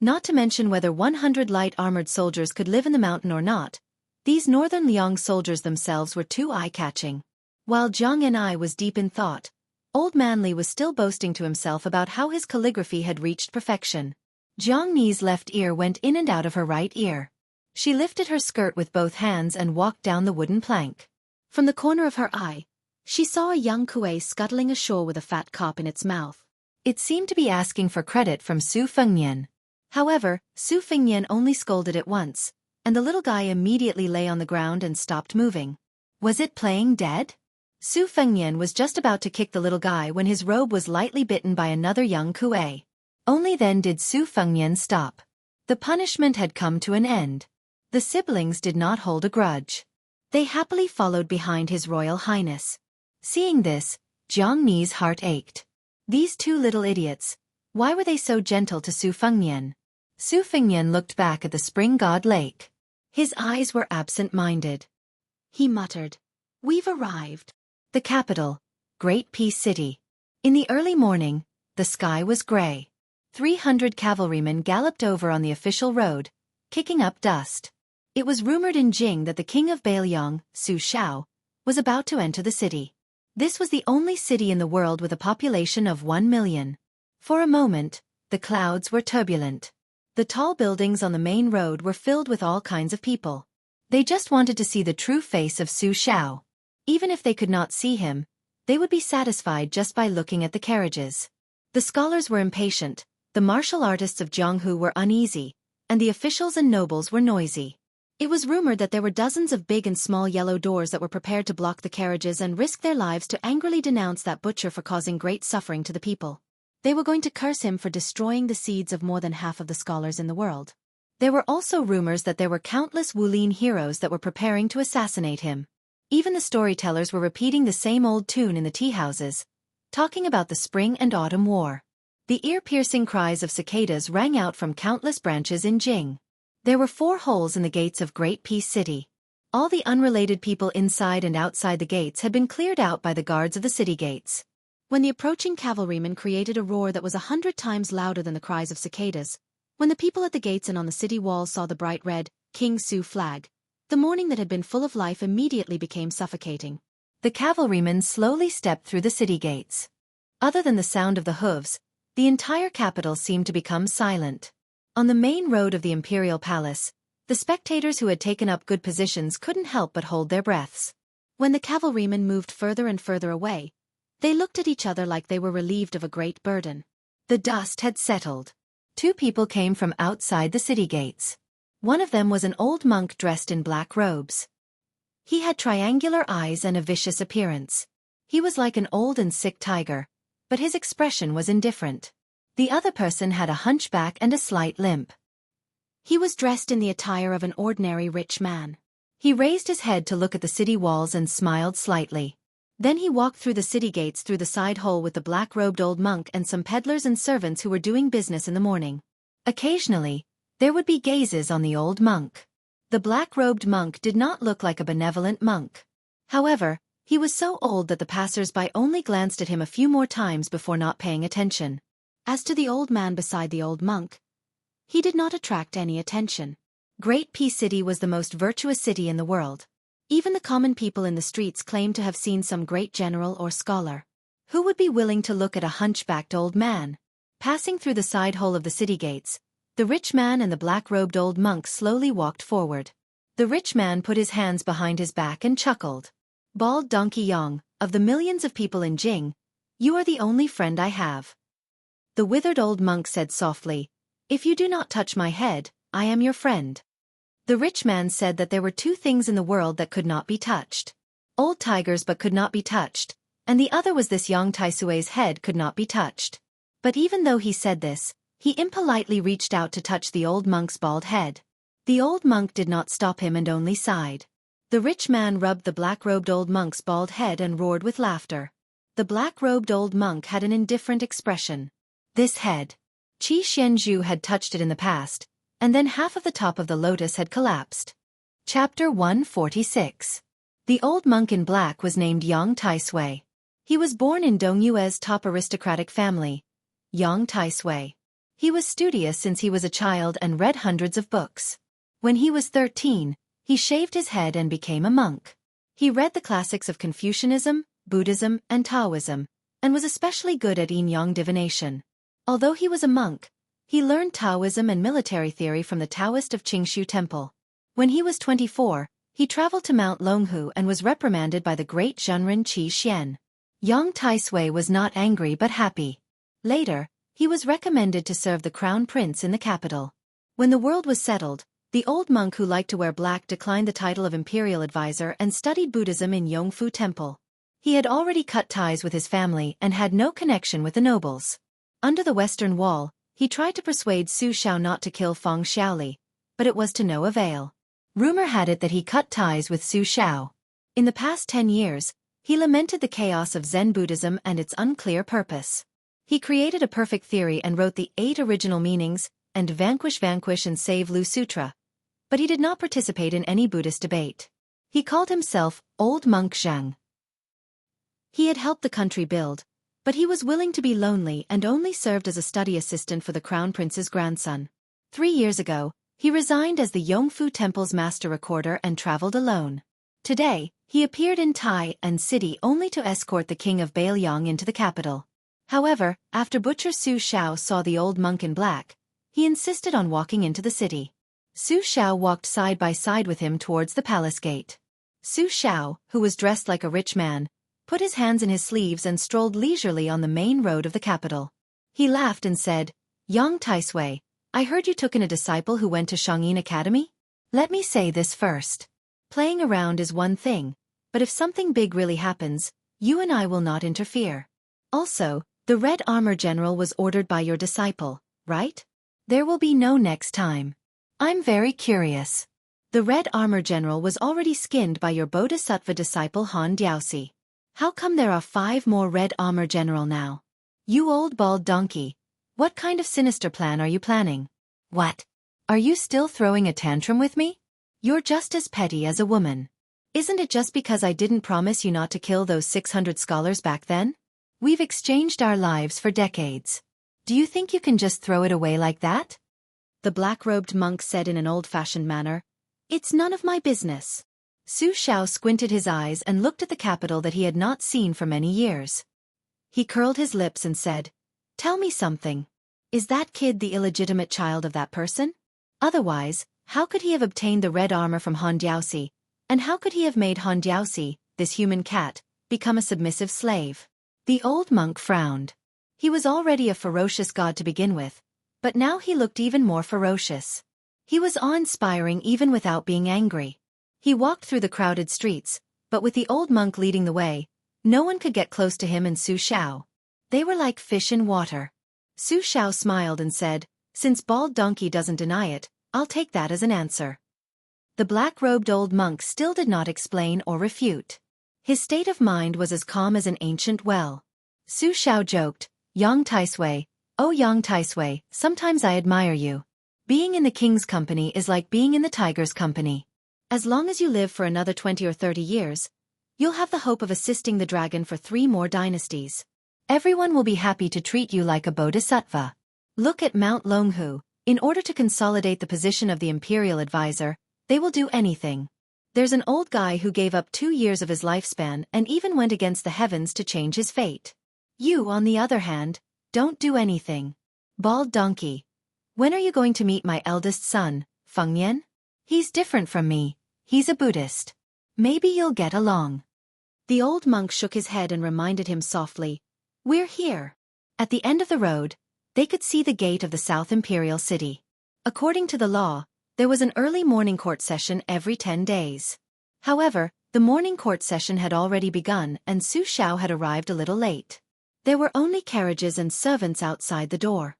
Not to mention whether 100 light armored soldiers could live in the mountain or not, these northern Liang soldiers themselves were too eye-catching. While Jiang and I was deep in thought, Old Man Li was still boasting to himself about how his calligraphy had reached perfection. Jiang Ni's left ear went in and out of her right ear. She lifted her skirt with both hands and walked down the wooden plank. From the corner of her eye, she saw a young kuei scuttling ashore with a fat cop in its mouth. It seemed to be asking for credit from Su Fengnian. However, Su Fengnian only scolded it once, and the little guy immediately lay on the ground and stopped moving. Was it playing dead? Su Fengnian was just about to kick the little guy when his robe was lightly bitten by another young kuei. Only then did Su Fengnian stop. The punishment had come to an end. The siblings did not hold a grudge. They happily followed behind His Royal Highness. Seeing this, Jiang Ni's heart ached. These 2 little idiots, why were they so gentle to Su Fengnian? Su Fengnian looked back at the spring god lake. His eyes were absent-minded. He muttered, We've arrived. The capital, Great Peace City. In the early morning, the sky was gray. 300 cavalrymen galloped over on the official road, kicking up dust. It was rumored in Jing that the king of Bailiang, Su Shao, was about to enter the city. This was the only city in the world with a population of 1 million. For a moment, the clouds were turbulent. The tall buildings on the main road were filled with all kinds of people. They just wanted to see the true face of Su Shao. Even if they could not see him, they would be satisfied just by looking at the carriages. The scholars were impatient, the martial artists of Jianghu were uneasy, and the officials and nobles were noisy. It was rumored that there were dozens of big and small yellow doors that were prepared to block the carriages and risk their lives to angrily denounce that butcher for causing great suffering to the people. They were going to curse him for destroying the seeds of more than half of the scholars in the world. There were also rumors that there were countless Wulin heroes that were preparing to assassinate him. Even the storytellers were repeating the same old tune in the tea houses, talking about the spring and autumn war. The ear-piercing cries of cicadas rang out from countless branches in Jing. There were 4 holes in the gates of Great Peace City. All the unrelated people inside and outside the gates had been cleared out by the guards of the city gates. When the approaching cavalrymen created a roar that was 100 times louder than the cries of cicadas, when the people at the gates and on the city walls saw the bright red King Su flag, the morning that had been full of life immediately became suffocating. The cavalrymen slowly stepped through the city gates. Other than the sound of the hooves, the entire capital seemed to become silent. On the main road of the imperial palace, the spectators who had taken up good positions couldn't help but hold their breaths. When the cavalrymen moved further and further away, they looked at each other like they were relieved of a great burden. The dust had settled. 2 people came from outside the city gates. One of them was an old monk dressed in black robes. He had triangular eyes and a vicious appearance. He was like an old and sick tiger, but his expression was indifferent. The other person had a hunchback and a slight limp. He was dressed in the attire of an ordinary rich man. He raised his head to look at the city walls and smiled slightly. Then he walked through the city gates through the side hole with the black-robed old monk and some peddlers and servants who were doing business in the morning. Occasionally, there would be gazes on the old monk. The black-robed monk did not look like a benevolent monk. However, he was so old that the passers-by only glanced at him a few more times before not paying attention. As to the old man beside the old monk, he did not attract any attention. Great Peace City was the most virtuous city in the world. Even the common people in the streets claimed to have seen some great general or scholar. Who would be willing to look at a hunchbacked old man? Passing through the side hole of the city gates, the rich man and the black-robed old monk slowly walked forward. The rich man put his hands behind his back and chuckled. "Bald Donkey Yong, of the millions of people in Jing, you are the only friend I have." The withered old monk said softly, "If you do not touch my head, I am your friend." The rich man said that there were 2 things in the world that could not be touched. Old tigers but could not be touched, and the other was this Yang Taisui's head could not be touched. But even though he said this, he impolitely reached out to touch the old monk's bald head. The old monk did not stop him and only sighed. The rich man rubbed the black-robed old monk's bald head and roared with laughter. The black-robed old monk had an indifferent expression. This head. Qi Xianzhu had touched it in the past, and then half of the top of the lotus had collapsed. Chapter 146. The old monk in black was named Yang Taisui. He was born in Dongyue's top aristocratic family, Yang Taisui. He was studious since he was a child and read hundreds of books. When he was 13, he shaved his head and became a monk. He read the classics of Confucianism, Buddhism, and Taoism, and was especially good at yin-yang divination. Although he was a monk, he learned Taoism and military theory from the Taoist of Qingshu Temple. When he was 24, he traveled to Mount Longhu and was reprimanded by the great Zhenren Qi Xian. Yang Taisui was not angry but happy. Later, he was recommended to serve the crown prince in the capital. When the world was settled, the old monk who liked to wear black declined the title of imperial advisor and studied Buddhism in Yongfu Temple. He had already cut ties with his family and had no connection with the nobles. Under the western wall, he tried to persuade Su Shao not to kill Feng Xiaoli, but it was to no avail. Rumor had it that he cut ties with Su Shao. In the past 10 years, he lamented the chaos of Zen Buddhism and its unclear purpose. He created a perfect theory and wrote the 8 original meanings, and Vanquish and Save Lu Sutra, but he did not participate in any Buddhist debate. He called himself Old Monk Zhang. He had helped the country build, but he was willing to be lonely and only served as a study assistant for the crown prince's grandson. 3 years ago, he resigned as the Yongfu Temple's master recorder and traveled alone. Today, he appeared in Tai and City only to escort the king of Bailiang into the capital. However, after Butcher Su Shao saw the old monk in black, he insisted on walking into the city. Su Shao walked side by side with him towards the palace gate. Su Shao, who was dressed like a rich man, put his hands in his sleeves and strolled leisurely on the main road of the capital. He laughed and said, "Yang Taisui, I heard you took in a disciple who went to Shangyin Academy?" Let me say this first. Playing around is one thing, but if something big really happens, you and I will not interfere. Also, the Red Armor General was ordered by your disciple, right? There will be no next time. I'm very curious. The Red Armor General was already skinned by your Bodhisattva disciple Han Diaosi. How come there are 5 more Red Armor General now? You old bald donkey, what kind of sinister plan are you planning? What? Are you still throwing a tantrum with me? You're just as petty as a woman. Isn't it just because I didn't promise you not to kill those 600 scholars back then? We've exchanged our lives for decades. Do you think you can just throw it away like that? The black-robed monk said in an old-fashioned manner, It's none of my business. Su Xiao squinted his eyes and looked at the capital that he had not seen for many years. He curled his lips and said, Tell me something. Is that kid the illegitimate child of that person? Otherwise, how could he have obtained the red armor from Han Diaosi, and how could he have made Han Diaosi, this human cat, become a submissive slave? The old monk frowned. He was already a ferocious god to begin with, but now he looked even more ferocious. He was awe-inspiring even without being angry. He walked through the crowded streets, but with the old monk leading the way, no one could get close to him and Su Xiao. They were like fish in water. Su Xiao smiled and said, Since Bald Donkey doesn't deny it, I'll take that as an answer. The black-robed old monk still did not explain or refute. His state of mind was as calm as an ancient well. Su Xiao joked, Yang Taisui, oh Yang Taisui, sometimes I admire you. Being in the king's company is like being in the tiger's company. As long as you live for another 20 or 30 years, you'll have the hope of assisting the dragon for 3 more dynasties. Everyone will be happy to treat you like a bodhisattva. Look at Mount Longhu. In order to consolidate the position of the imperial advisor, they will do anything. There's an old guy who gave up 2 years of his lifespan and even went against the heavens to change his fate. You, on the other hand, don't do anything. Bald donkey. When are you going to meet my eldest son, Feng Yan? He's different from me. He's a Buddhist. Maybe you'll get along. The old monk shook his head and reminded him softly, We're here. At the end of the road, they could see the gate of the South Imperial City. According to the law, there was an early morning court session every 10 days. However, the morning court session had already begun and Su Xiao had arrived a little late. There were only carriages and servants outside the door.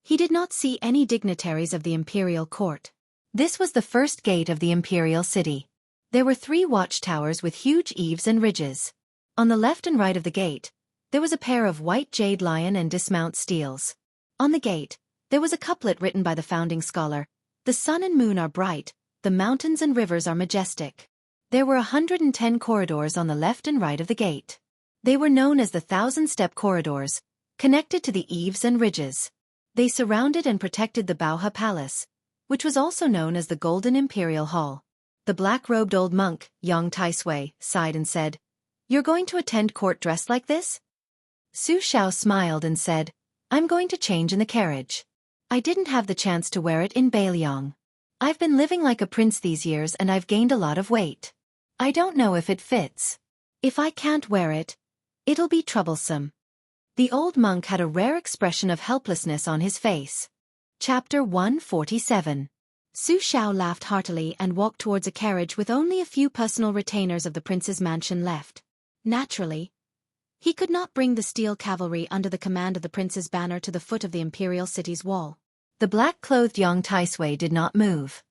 He did not see any dignitaries of the imperial court. This was the first gate of the imperial city. There were 3 watchtowers with huge eaves and ridges. On the left and right of the gate, there was a pair of white jade lion and dismount steels. On the gate, there was a couplet written by the founding scholar, The sun and moon are bright, the mountains and rivers are majestic. There were 110 corridors on the left and right of the gate. They were known as the 1,000-step corridors, connected to the eaves and ridges. They surrounded and protected the Baohe Palace, which was also known as the Golden Imperial Hall. The black-robed old monk, Yang Taisui, sighed and said, You're going to attend court dressed like this? Su Xiao smiled and said, I'm going to change in the carriage. I didn't have the chance to wear it in Bailiang. I've been living like a prince these years and I've gained a lot of weight. I don't know if it fits. If I can't wear it, it'll be troublesome. The old monk had a rare expression of helplessness on his face. Chapter 147. Su Xiao laughed heartily and walked towards a carriage with only a few personal retainers of the prince's mansion left. Naturally, he could not bring the steel cavalry under the command of the prince's banner to the foot of the imperial city's wall. The black-clothed Yang Taisui did not move.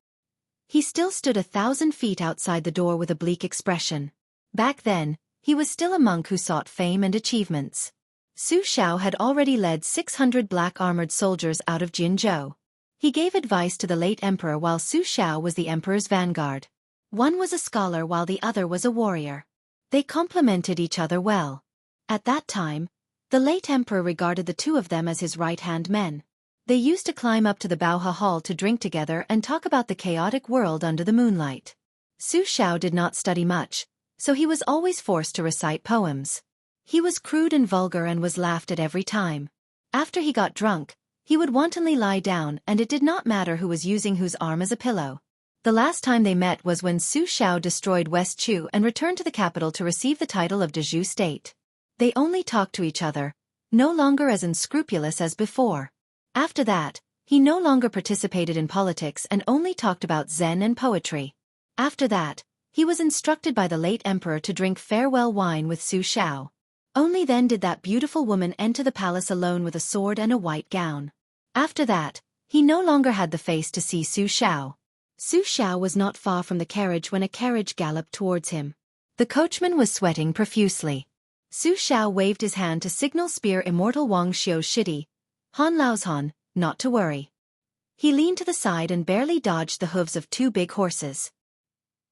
He still stood 1,000 feet outside the door with a bleak expression. Back then, he was still a monk who sought fame and achievements. Su Xiao had already led 600 black-armored soldiers out of Jinzhou. He gave advice to the late emperor while Su Xiao was the emperor's vanguard. One was a scholar while the other was a warrior. They complemented each other well. At that time, the late emperor regarded the 2 of them as his right-hand men. They used to climb up to the Baohe Hall to drink together and talk about the chaotic world under the moonlight. Su Xiao did not study much, so he was always forced to recite poems. He was crude and vulgar and was laughed at every time. After he got drunk, he would wantonly lie down and it did not matter who was using whose arm as a pillow. The last time they met was when Su Xiao destroyed West Chu and returned to the capital to receive the title of Dezhu State. They only talked to each other, no longer as unscrupulous as before. After that, He no longer participated in politics and only talked about Zen and poetry. After that, he was instructed by the late emperor to drink farewell wine with Su Xiao. Only then did that beautiful woman enter the palace alone with a sword and a white gown. After that, he no longer had the face to see Su Xiao. Su Xiao was not far from the carriage when a carriage galloped towards him. The coachman was sweating profusely. Su Xiao waved his hand to signal Spear Immortal Wang Xiu's shitty, Han Lao's Han, not to worry. He leaned to the side and barely dodged the hooves of two big horses.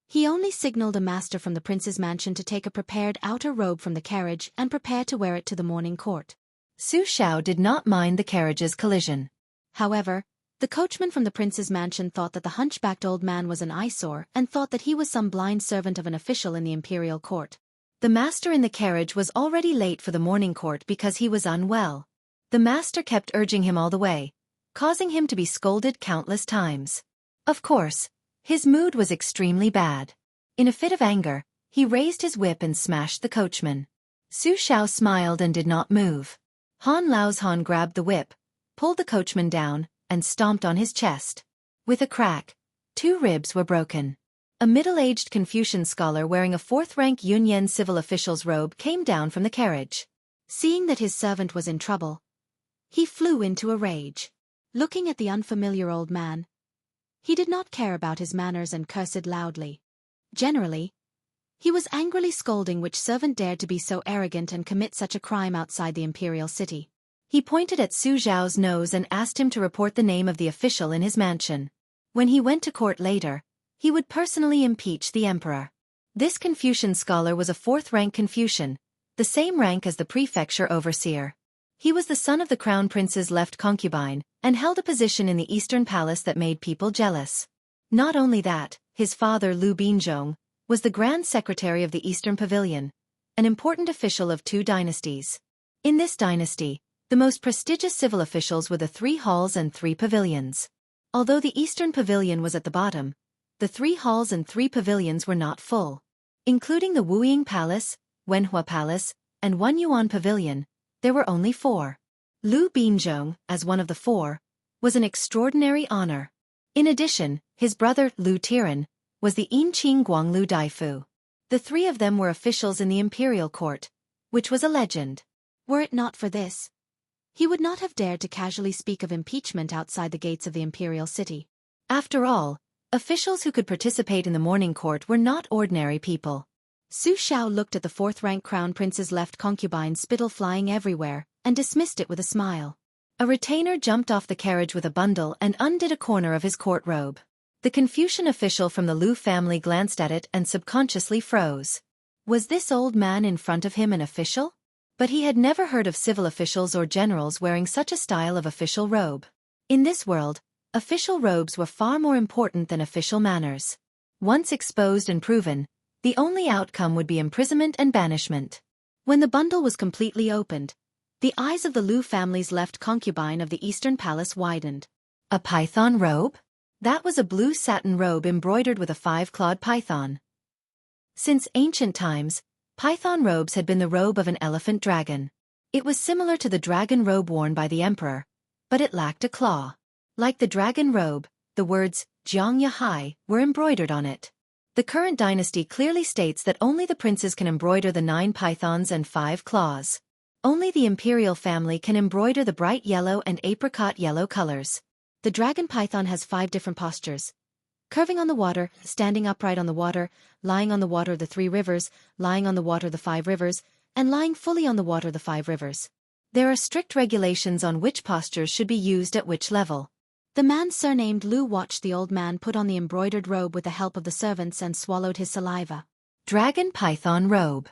He only signaled a master from the prince's mansion to take a prepared outer robe from the carriage and prepare to wear it to the morning court. Su Xiao did not mind the carriage's collision. However, the coachman from the prince's mansion thought that the hunchbacked old man was an eyesore and thought that he was some blind servant of an official in the imperial court. The master in the carriage was already late for the morning court because he was unwell. The master kept urging him all the way, causing him to be scolded countless times. Of course, his mood was extremely bad. In a fit of anger, he raised his whip and smashed the coachman. Su Xiao smiled and did not move. Han Lao's Han grabbed the whip, pulled the coachman down, and stomped on his chest. With a crack, 2 ribs were broken. A middle-aged Confucian scholar wearing a 4th-rank Yunyan civil official's robe came down from the carriage. Seeing that his servant was in trouble, he flew into a rage. Looking at the unfamiliar old man, he did not care about his manners and cursed loudly. Generally, he was angrily scolding which servant dared to be so arrogant and commit such a crime outside the imperial city. He pointed at Su Xiao's nose and asked him to report the name of the official in his mansion. When he went to court later, he would personally impeach the emperor. This Confucian scholar was a 4th-rank Confucian, the same rank as the prefecture overseer. He was the son of the crown prince's left concubine, and held a position in the eastern palace that made people jealous. Not only that, his father Lu Binzhong was the grand secretary of the Eastern Pavilion, an important official of 2 dynasties. In this dynasty, the most prestigious civil officials were the 3 halls and 3 pavilions. Although the Eastern Pavilion was at the bottom, the 3 halls and 3 pavilions were not full. Including the Wuying Palace, Wenhua Palace, and Yuan Pavilion, there were only 4. Lu Binzhong, as one of the 4, was an extraordinary honor. In addition, his brother, Lu Tiran, was the Yinqing Guanglu Daifu. The 3 of them were officials in the imperial court, which was a legend. Were it not for this, he would not have dared to casually speak of impeachment outside the gates of the imperial city. After all, officials who could participate in the morning court were not ordinary people. Su Xiao looked at the 4th-rank crown prince's left concubine spittle flying everywhere, and dismissed it with a smile. A retainer jumped off the carriage with a bundle and undid a corner of his court robe. The Confucian official from the Lu family glanced at it and subconsciously froze. Was this old man in front of him an official? But he had never heard of civil officials or generals wearing such a style of official robe. In this world, official robes were far more important than official manners. Once exposed and proven, the only outcome would be imprisonment and banishment. When the bundle was completely opened, the eyes of the Lu family's left concubine of the Eastern Palace widened. A python robe? That was a blue satin robe embroidered with a 5-clawed python. Since ancient times, python robes had been the robe of an elephant dragon. It was similar to the dragon robe worn by the emperor, but it lacked a claw. Like the dragon robe, the words, Jiang Yahai, were embroidered on it. The current dynasty clearly states that only the princes can embroider the 9 pythons and 5 claws. Only the imperial family can embroider the bright yellow and apricot yellow colors. The dragon python has 5 different postures: curving on the water, standing upright on the water, lying on the water of the 3 rivers, lying on the water of the 5 rivers, and lying fully on the water of the 5 rivers. There are strict regulations on which postures should be used at which level. The man surnamed Lu watched the old man put on the embroidered robe with the help of the servants and swallowed his saliva. Dragon python robe.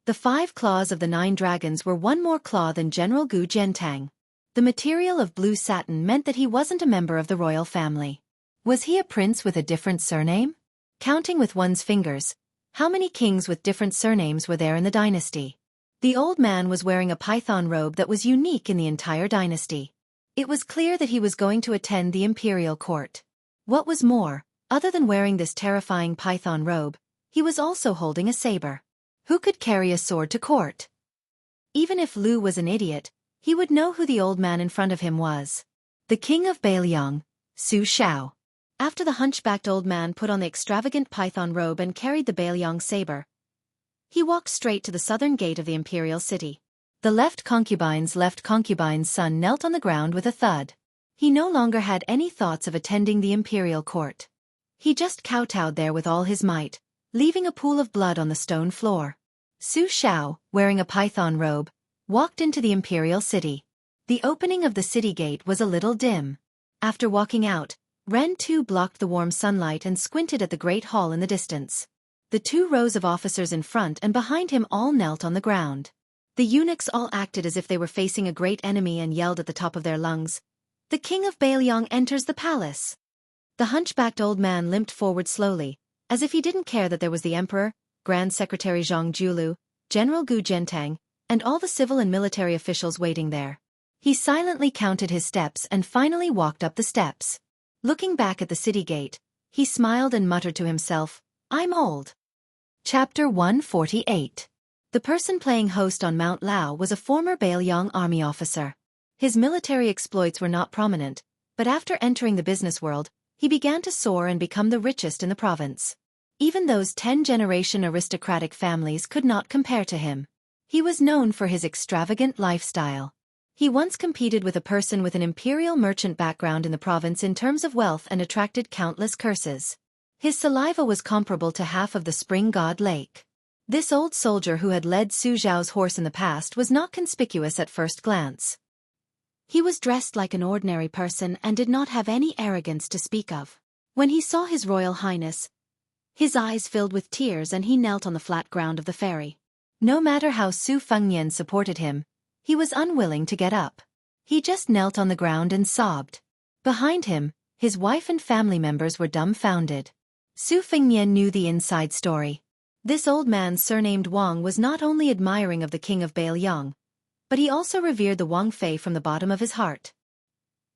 The 5 claws of the 9 dragons were 1 more claw than General Gu Jiantang. The material of blue satin meant that he wasn't a member of the royal family. Was he a prince with a different surname? Counting with one's fingers, how many kings with different surnames were there in the dynasty? The old man was wearing a python robe that was unique in the entire dynasty. It was clear that he was going to attend the imperial court. What was more, other than wearing this terrifying python robe, he was also holding a saber. Who could carry a sword to court? Even if Lu was an idiot, he would know who the old man in front of him was. The king of Bailiang, Su Shao. After the hunchbacked old man put on the extravagant python robe and carried the Bailiang saber, he walked straight to the southern gate of the imperial city. The left concubine's son knelt on the ground with a thud. He no longer had any thoughts of attending the imperial court. He just kowtowed there with all his might, leaving a pool of blood on the stone floor. Su Shao, wearing a python robe, walked into the imperial city. The opening of the city gate was a little dim. After walking out, Ren 2 blocked the warm sunlight and squinted at the great hall in the distance. The 2 rows of officers in front and behind him all knelt on the ground. The eunuchs all acted as if they were facing a great enemy and yelled at the top of their lungs, "The king of Bailiang enters the palace!" The hunchbacked old man limped forward slowly, as if he didn't care that there was the emperor, Grand Secretary Zhang Julu, General Gu Zhentang, and all the civil and military officials waiting there. He silently counted his steps and finally walked up the steps. Looking back at the city gate, he smiled and muttered to himself, "I'm old." Chapter 148. The person playing host on Mount Lao was a former Bailiang army officer. His military exploits were not prominent, but after entering the business world, he began to soar and become the richest in the province. Even those 10-generation aristocratic families could not compare to him. He was known for his extravagant lifestyle. He once competed with a person with an imperial merchant background in the province in terms of wealth and attracted countless curses. His saliva was comparable to half of the spring god lake. This old soldier who had led Su Zhao's horse in the past was not conspicuous at first glance. He was dressed like an ordinary person and did not have any arrogance to speak of. When he saw His Royal Highness, his eyes filled with tears and he knelt on the flat ground of the ferry. No matter how Su Fengnian supported him, he was unwilling to get up. He just knelt on the ground and sobbed. Behind him, his wife and family members were dumbfounded. Su Fengnian knew the inside story. This old man surnamed Wang was not only admiring of the king of Bailiang, but he also revered the Wang Fei from the bottom of his heart.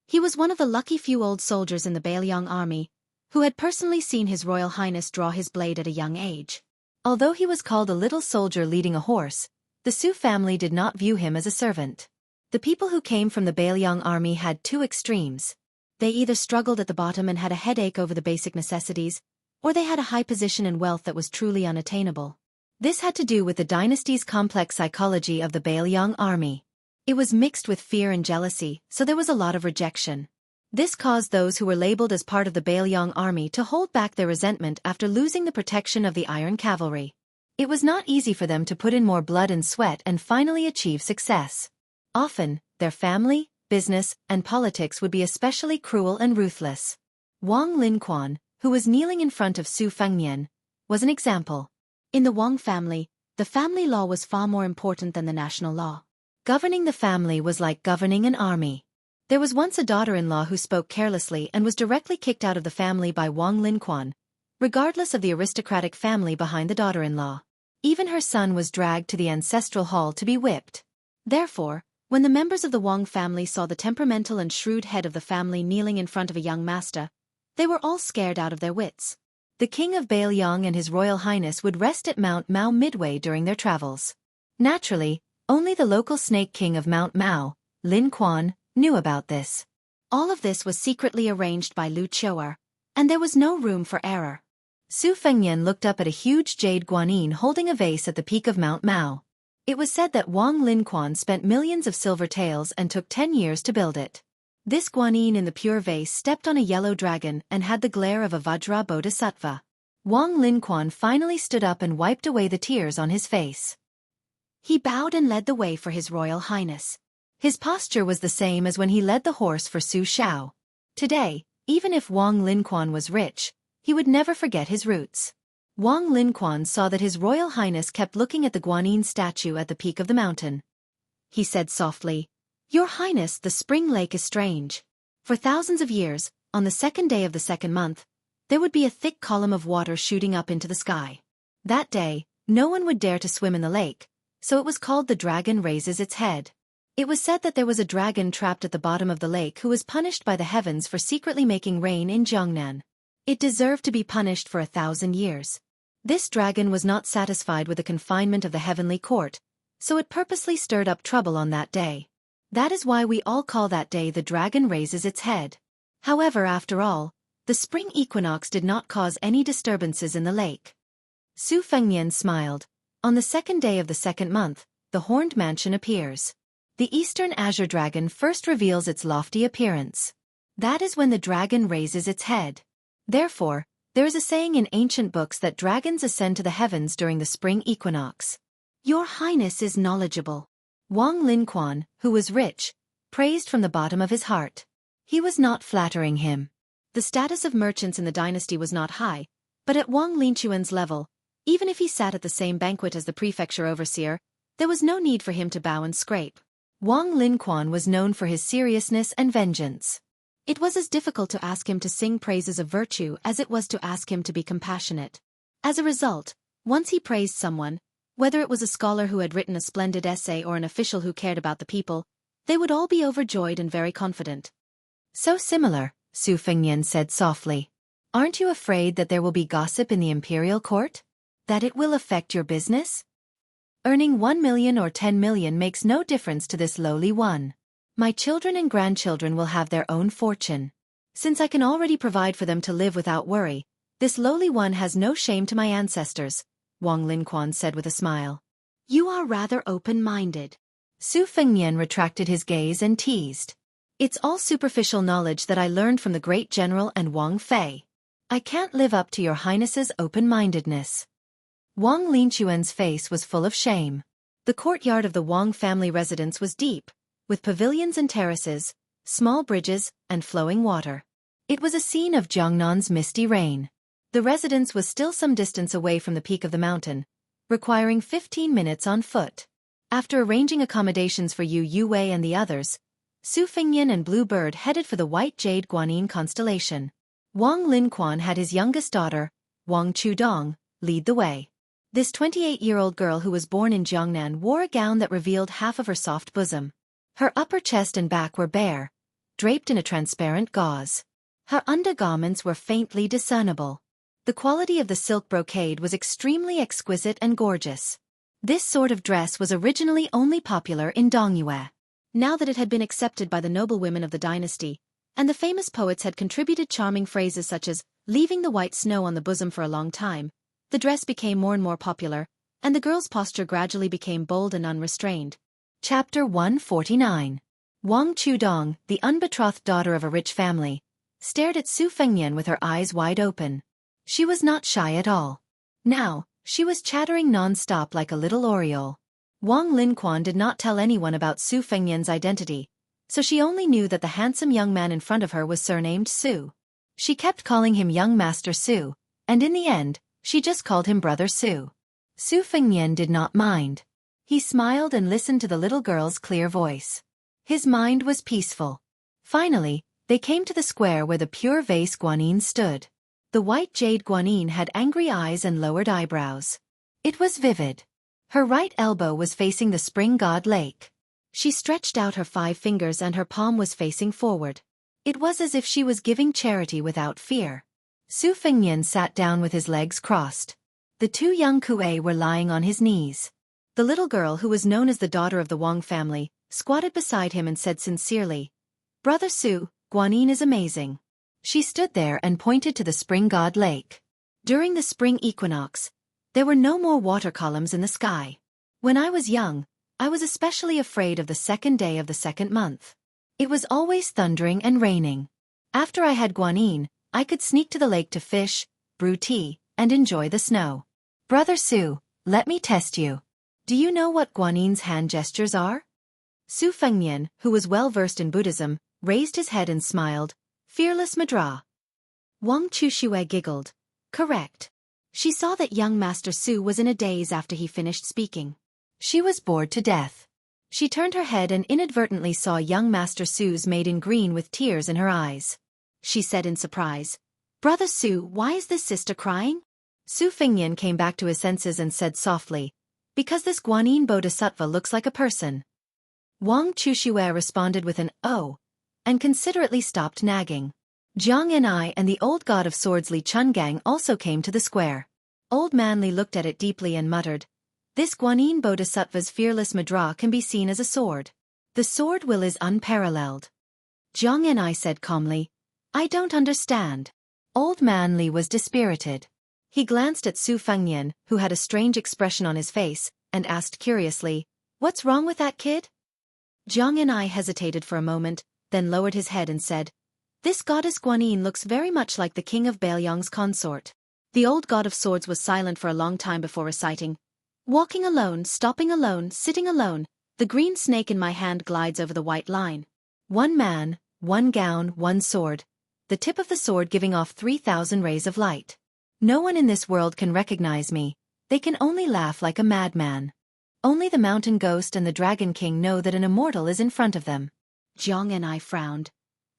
He was one of the lucky few old soldiers in the Bailiang army, who had personally seen His Royal Highness draw his blade at a young age. Although he was called a little soldier leading a horse, the Su family did not view him as a servant. The people who came from the Bailiang army had 2 extremes. They either struggled at the bottom and had a headache over the basic necessities, or they had a high position and wealth that was truly unattainable. This had to do with the dynasty's complex psychology of the Bailiang army. It was mixed with fear and jealousy, so there was a lot of rejection. This caused those who were labeled as part of the Bailiang army to hold back their resentment after losing the protection of the Iron Cavalry. It was not easy for them to put in more blood and sweat and finally achieve success. Often, their family, business, and politics would be especially cruel and ruthless. Wang Linquan, who was kneeling in front of Su Fengnian, was an example. In the Wang family, the family law was far more important than the national law. Governing the family was like governing an army. There was once a daughter-in-law who spoke carelessly and was directly kicked out of the family by Wang Linquan, regardless of the aristocratic family behind the daughter-in-law. Even her son was dragged to the ancestral hall to be whipped. Therefore, when the members of the Wang family saw the temperamental and shrewd head of the family kneeling in front of a young master, they were all scared out of their wits. The king of Bailiang and His Royal Highness would rest at Mount Mao midway during their travels. Naturally, only the local snake king of Mount Mao, Lin Quan, knew about this. All of this was secretly arranged by Lu Chou'er, and there was no room for error. Su Fengnian looked up at a huge jade guanyin holding a vase at the peak of Mount Mao. It was said that Wang Linquan spent millions of silver taels and took 10 years to build it. This guanyin in the pure vase stepped on a yellow dragon and had the glare of a Vajra Bodhisattva. Wang Linquan finally stood up and wiped away the tears on his face. He bowed and led the way for His Royal Highness. His posture was the same as when he led the horse for Su Shao. Today, even if Wang Linquan was rich, he would never forget his roots. Wang Linquan saw that His Royal Highness kept looking at the guanyin statue at the peak of the mountain. He said softly, "Your Highness, the spring lake is strange. For thousands of years, on the 2nd day of the 2nd month, there would be a thick column of water shooting up into the sky. That day, no one would dare to swim in the lake, so it was called the dragon raises its head. It was said that there was a dragon trapped at the bottom of the lake who was punished by the heavens for secretly making rain in Jiangnan. It deserved to be punished for 1,000 years. This dragon was not satisfied with the confinement of the heavenly court, so it purposely stirred up trouble on that day. That is why we all call that day the dragon raises its head. However, after all, the spring equinox did not cause any disturbances in the lake. Su Fengnian smiled. On the second day of the second month, the horned mansion appears. The eastern azure dragon first reveals its lofty appearance. That is when the dragon raises its head. Therefore, there is a saying in ancient books that dragons ascend to the heavens during the spring equinox. Your Highness is knowledgeable. Wang Linquan, who was rich, praised from the bottom of his heart. He was not flattering him. The status of merchants in the dynasty was not high, but at Wang Linquan's level, even if he sat at the same banquet as the prefecture overseer, there was no need for him to bow and scrape. Wang Linquan was known for his seriousness and vengeance. It was as difficult to ask him to sing praises of virtue as it was to ask him to be compassionate. As a result, once he praised someone, whether it was a scholar who had written a splendid essay or an official who cared about the people, they would all be overjoyed and very confident. So similar, Su Fengnian said softly. Aren't you afraid that there will be gossip in the imperial court? That it will affect your business? Earning 1 million or 10 million makes no difference to this lowly one. My children and grandchildren will have their own fortune. Since I can already provide for them to live without worry, this lowly one has no shame to my ancestors, Wang Linquan said with a smile. You are rather open-minded. Su Fengnian retracted his gaze and teased. It's all superficial knowledge that I learned from the great general and Wang Fei. I can't live up to your highness's open-mindedness. Wang Linquan's face was full of shame. The courtyard of the Wang family residence was deep, with pavilions and terraces, small bridges, and flowing water. It was a scene of Jiangnan's misty rain. The residence was still some distance away from the peak of the mountain, requiring 15 minutes on foot. After arranging accommodations for Yu Yue and the others, Su Fengnian and Blue Bird headed for the White Jade Guanyin constellation. Wang Linquan had his youngest daughter, Wang Chudong, lead the way. This 28-year-old girl who was born in Jiangnan wore a gown that revealed half of her soft bosom. Her upper chest and back were bare, draped in a transparent gauze. Her undergarments were faintly discernible. The quality of the silk brocade was extremely exquisite and gorgeous. This sort of dress was originally only popular in Dongyue. Now that it had been accepted by the noblewomen of the dynasty, and the famous poets had contributed charming phrases such as, leaving the white snow on the bosom for a long time, the dress became more and more popular, and the girl's posture gradually became bold and unrestrained. Chapter 149. Wang Chudong, the unbetrothed daughter of a rich family, stared at Su Fengnian with her eyes wide open. She was not shy at all. Now, she was chattering non-stop like a little oriole. Wang Linquan did not tell anyone about Su Fengnian's identity, so she only knew that the handsome young man in front of her was surnamed Su. She kept calling him young Master Su, and in the end, she just called him Brother Su. Su Fengnian did not mind. He smiled and listened to the little girl's clear voice. His mind was peaceful. Finally, they came to the square where the pure vase Guanyin stood. The white jade Guanyin had angry eyes and lowered eyebrows. It was vivid. Her right elbow was facing the spring god lake. She stretched out her 5 fingers and her palm was facing forward. It was as if she was giving charity without fear. Su Fengnian sat down with his legs crossed. The 2 young Kuei were lying on his knees. The little girl, who was known as the daughter of the Wang family, squatted beside him and said sincerely, Brother Su, Guanyin is amazing. She stood there and pointed to the spring god lake. During the spring equinox, there were no more water columns in the sky. When I was young, I was especially afraid of the second day of the second month. It was always thundering and raining. After I had Guanyin, I could sneak to the lake to fish, brew tea, and enjoy the snow. Brother Su, let me test you. Do you know what Guanyin's hand gestures are? Su Fengnian, who was well versed in Buddhism, raised his head and smiled. Fearless Madra. Wang Chushue giggled. Correct. She saw that young Master Su was in a daze after he finished speaking. She was bored to death. She turned her head and inadvertently saw young Master Su's maid in green with tears in her eyes. She said in surprise, Brother Su, why is this sister crying? Su Fengnian came back to his senses and said softly, Because this Guanyin Bodhisattva looks like a person. Wang Chushue responded with an oh, and considerately stopped nagging. Jiang Enai and the old god of swords Li Chungang also came to the square. Old man Li looked at it deeply and muttered, This Guanyin Bodhisattva's fearless madra can be seen as a sword. The sword will is unparalleled. Jiang and I said calmly, I don't understand. Old man Li was dispirited. He glanced at Su Fengnian, who had a strange expression on his face, and asked curiously, What's wrong with that kid? Jiang and I hesitated for a moment, then lowered his head and said, This goddess Guanyin looks very much like the king of Baoyang's consort. The old god of swords was silent for a long time before reciting, Walking alone, stopping alone, sitting alone, the green snake in my hand glides over the white line. One man, one gown, one sword, the tip of the sword giving off 3,000 rays of light. No one in this world can recognize me, they can only laugh like a madman. Only the mountain ghost and the dragon king know that an immortal is in front of them. Jiang and I frowned.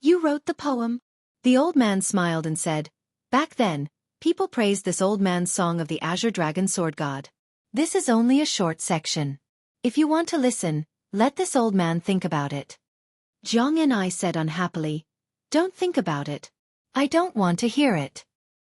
You wrote the poem? The old man smiled and said, Back then, people praised this old man's song of the azure dragon sword god. This is only a short section. If you want to listen, let this old man think about it. Jiang and I said unhappily, Don't think about it. I don't want to hear it.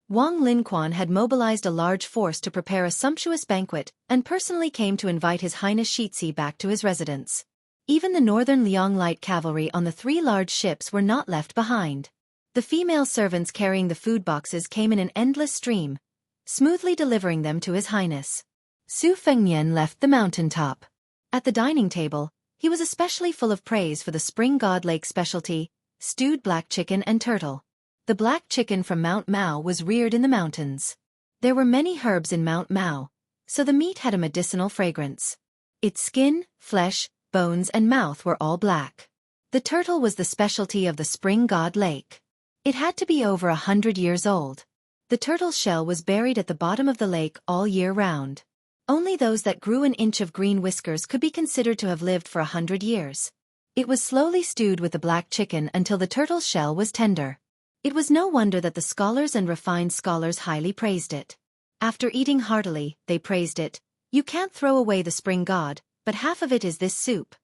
Wang Linquan had mobilized a large force to prepare a sumptuous banquet and personally came to invite His Highness Shitzi back to his residence. Even the northern Liang light cavalry on the 3 large ships were not left behind. The female servants carrying the food boxes came in an endless stream, smoothly delivering them to His Highness. Su Fengnian left the mountaintop. At the dining table, he was especially full of praise for the Spring God Lake specialty, stewed black chicken and turtle. The black chicken from Mount Mao was reared in the mountains. There were many herbs in Mount Mao, so the meat had a medicinal fragrance. Its skin, flesh, bones and mouth were all black. The turtle was the specialty of the Spring God Lake. It had to be over 100 years old. The turtle's shell was buried at the bottom of the lake all year round. Only those that grew an inch of green whiskers could be considered to have lived for 100 years. It was slowly stewed with the black chicken until the turtle's shell was tender. It was no wonder that the scholars and refined scholars highly praised it. After eating heartily, they praised it. You can't throw away the spring god, but half of it is this soup.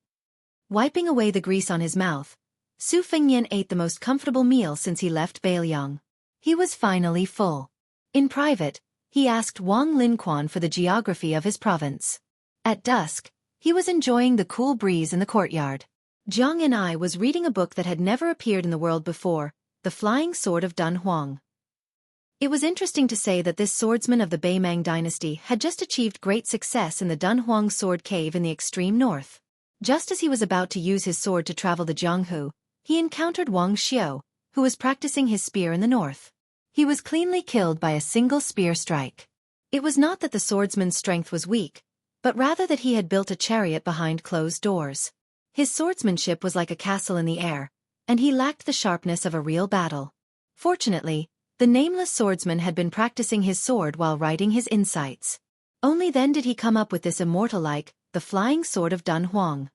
Wiping away the grease on his mouth, Su Fengnian ate the most comfortable meal since he left Baoyang. He was finally full. In private, he asked Wang Linquan for the geography of his province. At dusk, he was enjoying the cool breeze in the courtyard. Jiang and I was reading a book that had never appeared in the world before, The Flying Sword of Dun Huang. It was interesting to say that this swordsman of the Beimang dynasty had just achieved great success in the Dun Huang sword cave in the extreme north. Just as he was about to use his sword to travel the Jianghu, he encountered Wang Xiu, who was practicing his spear in the north. He was cleanly killed by a single spear strike. It was not that the swordsman's strength was weak, but rather that he had built a chariot behind closed doors. His swordsmanship was like a castle in the air, and he lacked the sharpness of a real battle. Fortunately, the nameless swordsman had been practicing his sword while writing his insights. Only then did he come up with this immortal-like, The Flying Sword of Dun Huang.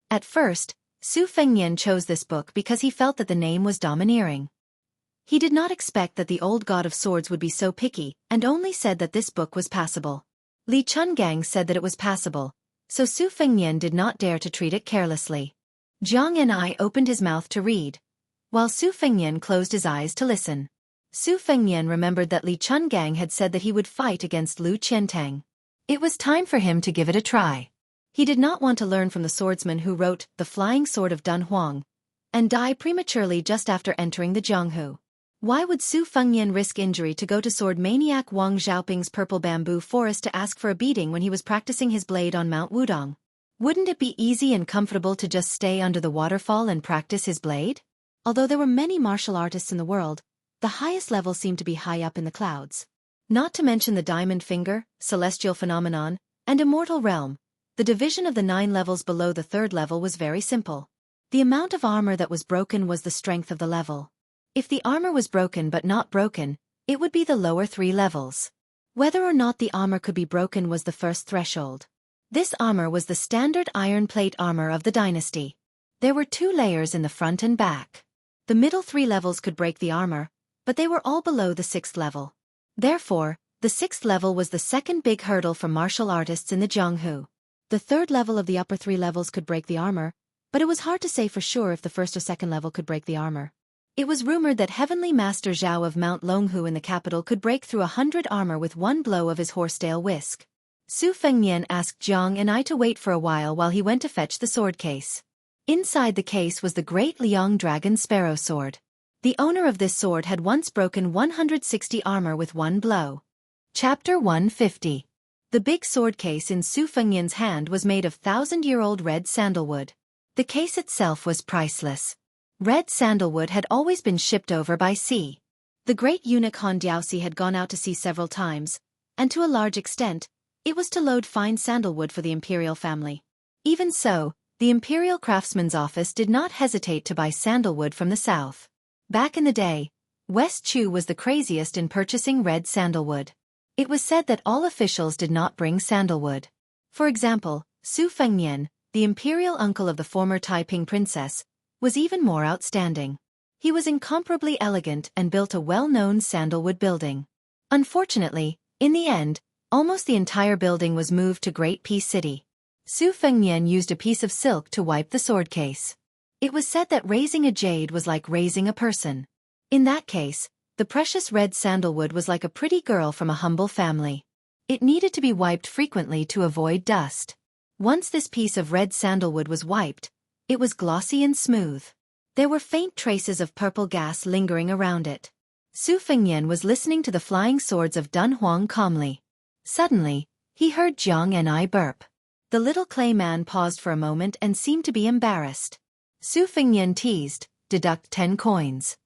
At first, Su Fengnian chose this book because he felt that the name was domineering. He did not expect that the old god of swords would be so picky, and only said that this book was passable. Li Chungang said that it was passable, so Su Fengnian did not dare to treat it carelessly. Jiang and I opened his mouth to read, while Su Fengnian closed his eyes to listen. Su Fengnian remembered that Li Chungang had said that he would fight against Lu Qiantang. It was time for him to give it a try. He did not want to learn from the swordsman who wrote The Flying Sword of Dun Huang, and die prematurely just after entering the Jianghu. Why would Su Fengnian risk injury to go to sword maniac Wang Xiaoping's purple bamboo forest to ask for a beating when he was practicing his blade on Mount Wudong? Wouldn't it be easy and comfortable to just stay under the waterfall and practice his blade? Although there were many martial artists in the world, the highest level seemed to be high up in the clouds. Not to mention the Diamond Finger, Celestial Phenomenon, and Immortal Realm, the division of the 9 levels below the 3rd level was very simple. The amount of armor that was broken was the strength of the level. If the armor was broken but not broken, it would be the lower 3 levels. Whether or not the armor could be broken was the first threshold. This armor was the standard iron plate armor of the dynasty. There were 2 layers in the front and back. The middle 3 levels could break the armor, but they were all below the 6th level. Therefore, the 6th level was the second big hurdle for martial artists in the Jianghu. The 3rd level of the upper 3 levels could break the armor, but it was hard to say for sure if the 1st or 2nd level could break the armor. It was rumored that Heavenly Master Zhao of Mount Longhu in the capital could break through 100 armor with one blow of his horsetail whisk. Su Fengnian asked Jiang and I to wait for a while he went to fetch the sword case. Inside the case was the great Liang Dragon Sparrow sword. The owner of this sword had once broken 160 armor with one blow. Chapter 150. The big sword case in Su Fengnian's hand was made of 1,000-year-old red sandalwood. The case itself was priceless. Red sandalwood had always been shipped over by sea. The great eunuch Han Diaoxi had gone out to sea several times, and to a large extent, it was to load fine sandalwood for the imperial family. Even so, the imperial craftsman's office did not hesitate to buy sandalwood from the south. Back in the day, West Chu was the craziest in purchasing red sandalwood. It was said that all officials did not bring sandalwood. For example, Su Fengnian, the imperial uncle of the former Taiping princess, was even more outstanding. He was incomparably elegant and built a well-known sandalwood building. Unfortunately, in the end, almost the entire building was moved to Great Peace City. Su Fengnian used a piece of silk to wipe the sword case. It was said that raising a jade was like raising a person. In that case, the precious red sandalwood was like a pretty girl from a humble family. It needed to be wiped frequently to avoid dust. Once this piece of red sandalwood was wiped, it was glossy and smooth. There were faint traces of purple gas lingering around it. Su Fengnian was listening to the flying swords of Dun Huang calmly. Suddenly, he heard Jiang and I burp. The little clay man paused for a moment and seemed to be embarrassed. Su Fengnian teased, "Deduct 10 coins."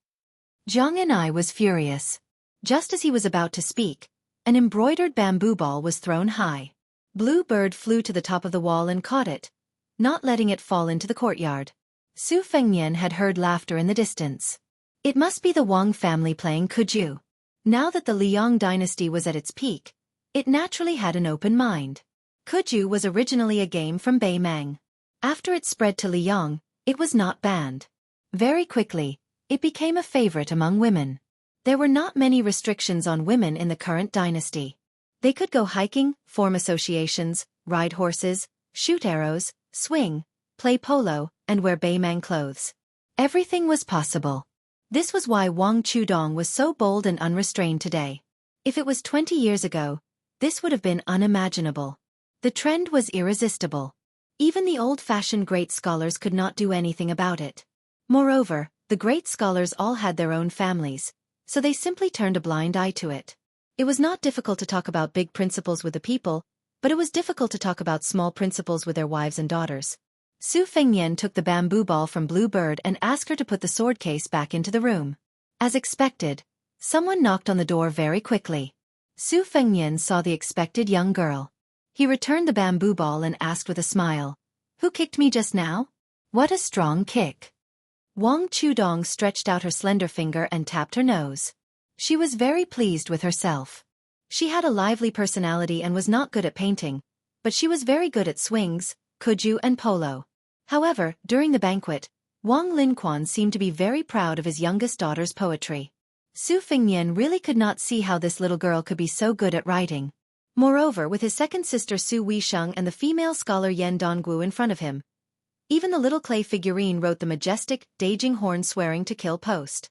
Jiang and I was furious. Just as he was about to speak, an embroidered bamboo ball was thrown high. Blue Bird flew to the top of the wall and caught it, not letting it fall into the courtyard. Su Fengnian had heard laughter in the distance. It must be the Wang family playing Kuju. Now that the Liang dynasty was at its peak, it naturally had an open mind. Kuju was originally a game from Beimang. After it spread to Liang, it was not banned. Very quickly, it became a favorite among women. There were not many restrictions on women in the current dynasty. They could go hiking, form associations, ride horses, shoot arrows, swing, play polo, and wear Beimang clothes. Everything was possible. This was why Wang Chudong was so bold and unrestrained today. If it was 20 years ago, this would have been unimaginable. The trend was irresistible. Even the old-fashioned great scholars could not do anything about it. Moreover, the great scholars all had their own families, so they simply turned a blind eye to it. It was not difficult to talk about big principles with the people, but it was difficult to talk about small principles with their wives and daughters. Su Fengnian took the bamboo ball from Blue Bird and asked her to put the sword case back into the room. As expected, someone knocked on the door very quickly. Su Fengnian saw the expected young girl. He returned the bamboo ball and asked with a smile, "Who kicked me just now?" "What a strong kick." Wang Chudong stretched out her slender finger and tapped her nose. She was very pleased with herself. She had a lively personality and was not good at painting, but she was very good at swings, kuju and polo. However, during the banquet, Wang Linquan seemed to be very proud of his youngest daughter's poetry. Su Fengnian really could not see how this little girl could be so good at writing. Moreover, with his second sister Su Weisheng and the female scholar Yan Donggu in front of him, even the little clay figurine wrote the majestic, daging horn swearing to kill post.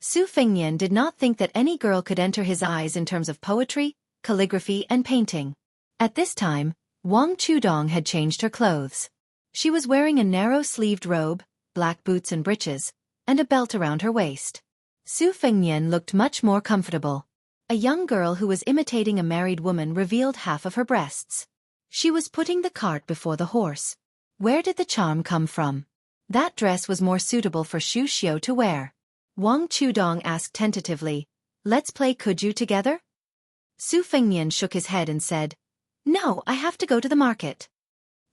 Su Fengnian did not think that any girl could enter his eyes in terms of poetry, calligraphy and painting. At this time, Wang Chudong had changed her clothes. She was wearing a narrow-sleeved robe, black boots and breeches, and a belt around her waist. Su Fengnian looked much more comfortable. A young girl who was imitating a married woman revealed half of her breasts. She was putting the cart before the horse. Where did the charm come from? That dress was more suitable for Shu Xiu to wear. Wang Chudong asked tentatively, "Let's play Kuju together?" Su Fengnian shook his head and said, "No, I have to go to the market."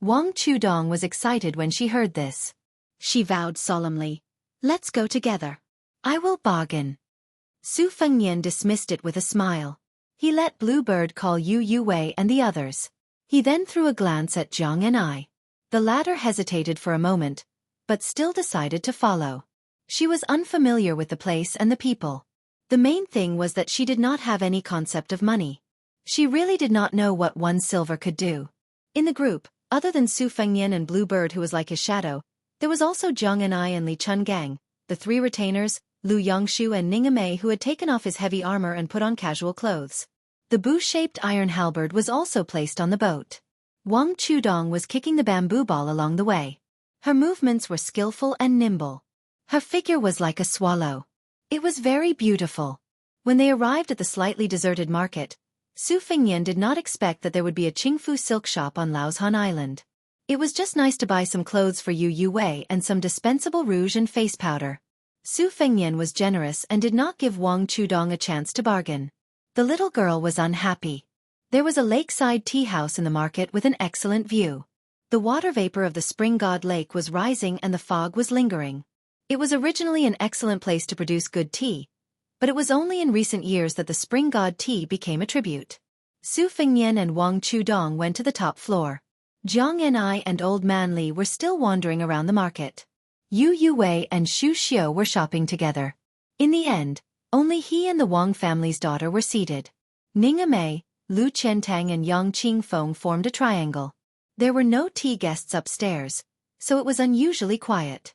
Wang Chudong was excited when she heard this. She vowed solemnly, "Let's go together. I will bargain." Su Fengnian dismissed it with a smile. He let Blue Bird call Yu Wei and the others. He then threw a glance at Jiang and I. The latter hesitated for a moment, but still decided to follow. She was unfamiliar with the place and the people. The main thing was that she did not have any concept of money. She really did not know what 1 silver could do. In the group, other than Su Fengnian and Blue Bird who was like his shadow, there was also Jiang and I and Li Chun Gang, the 3 retainers, Lu Yongshu and Ning Amei who had taken off his heavy armor and put on casual clothes. The bow-shaped iron halberd was also placed on the boat. Wang Chudong was kicking the bamboo ball along the way. Her movements were skillful and nimble. Her figure was like a swallow. It was very beautiful. When they arrived at the slightly deserted market, Su Fengnian did not expect that there would be a Qingfu silk shop on Laozhan Island. It was just nice to buy some clothes for Yu Wei and some dispensable rouge and face powder. Su Fengnian was generous and did not give Wang Chudong a chance to bargain. The little girl was unhappy. There was a lakeside tea house in the market with an excellent view. The water vapor of the spring god lake was rising and the fog was lingering. It was originally an excellent place to produce good tea, but it was only in recent years that the spring god tea became a tribute. Su Fengnian and Wang Chudong went to the top floor. Jiang Enai and Old Man Li were still wandering around the market. Yu Wei and Xu Xiu were shopping together. In the end, only he and the Wang family's daughter were seated. Ning Mei, Lu Qiantang and Yang Qingfeng formed a triangle. There were no tea guests upstairs, so it was unusually quiet.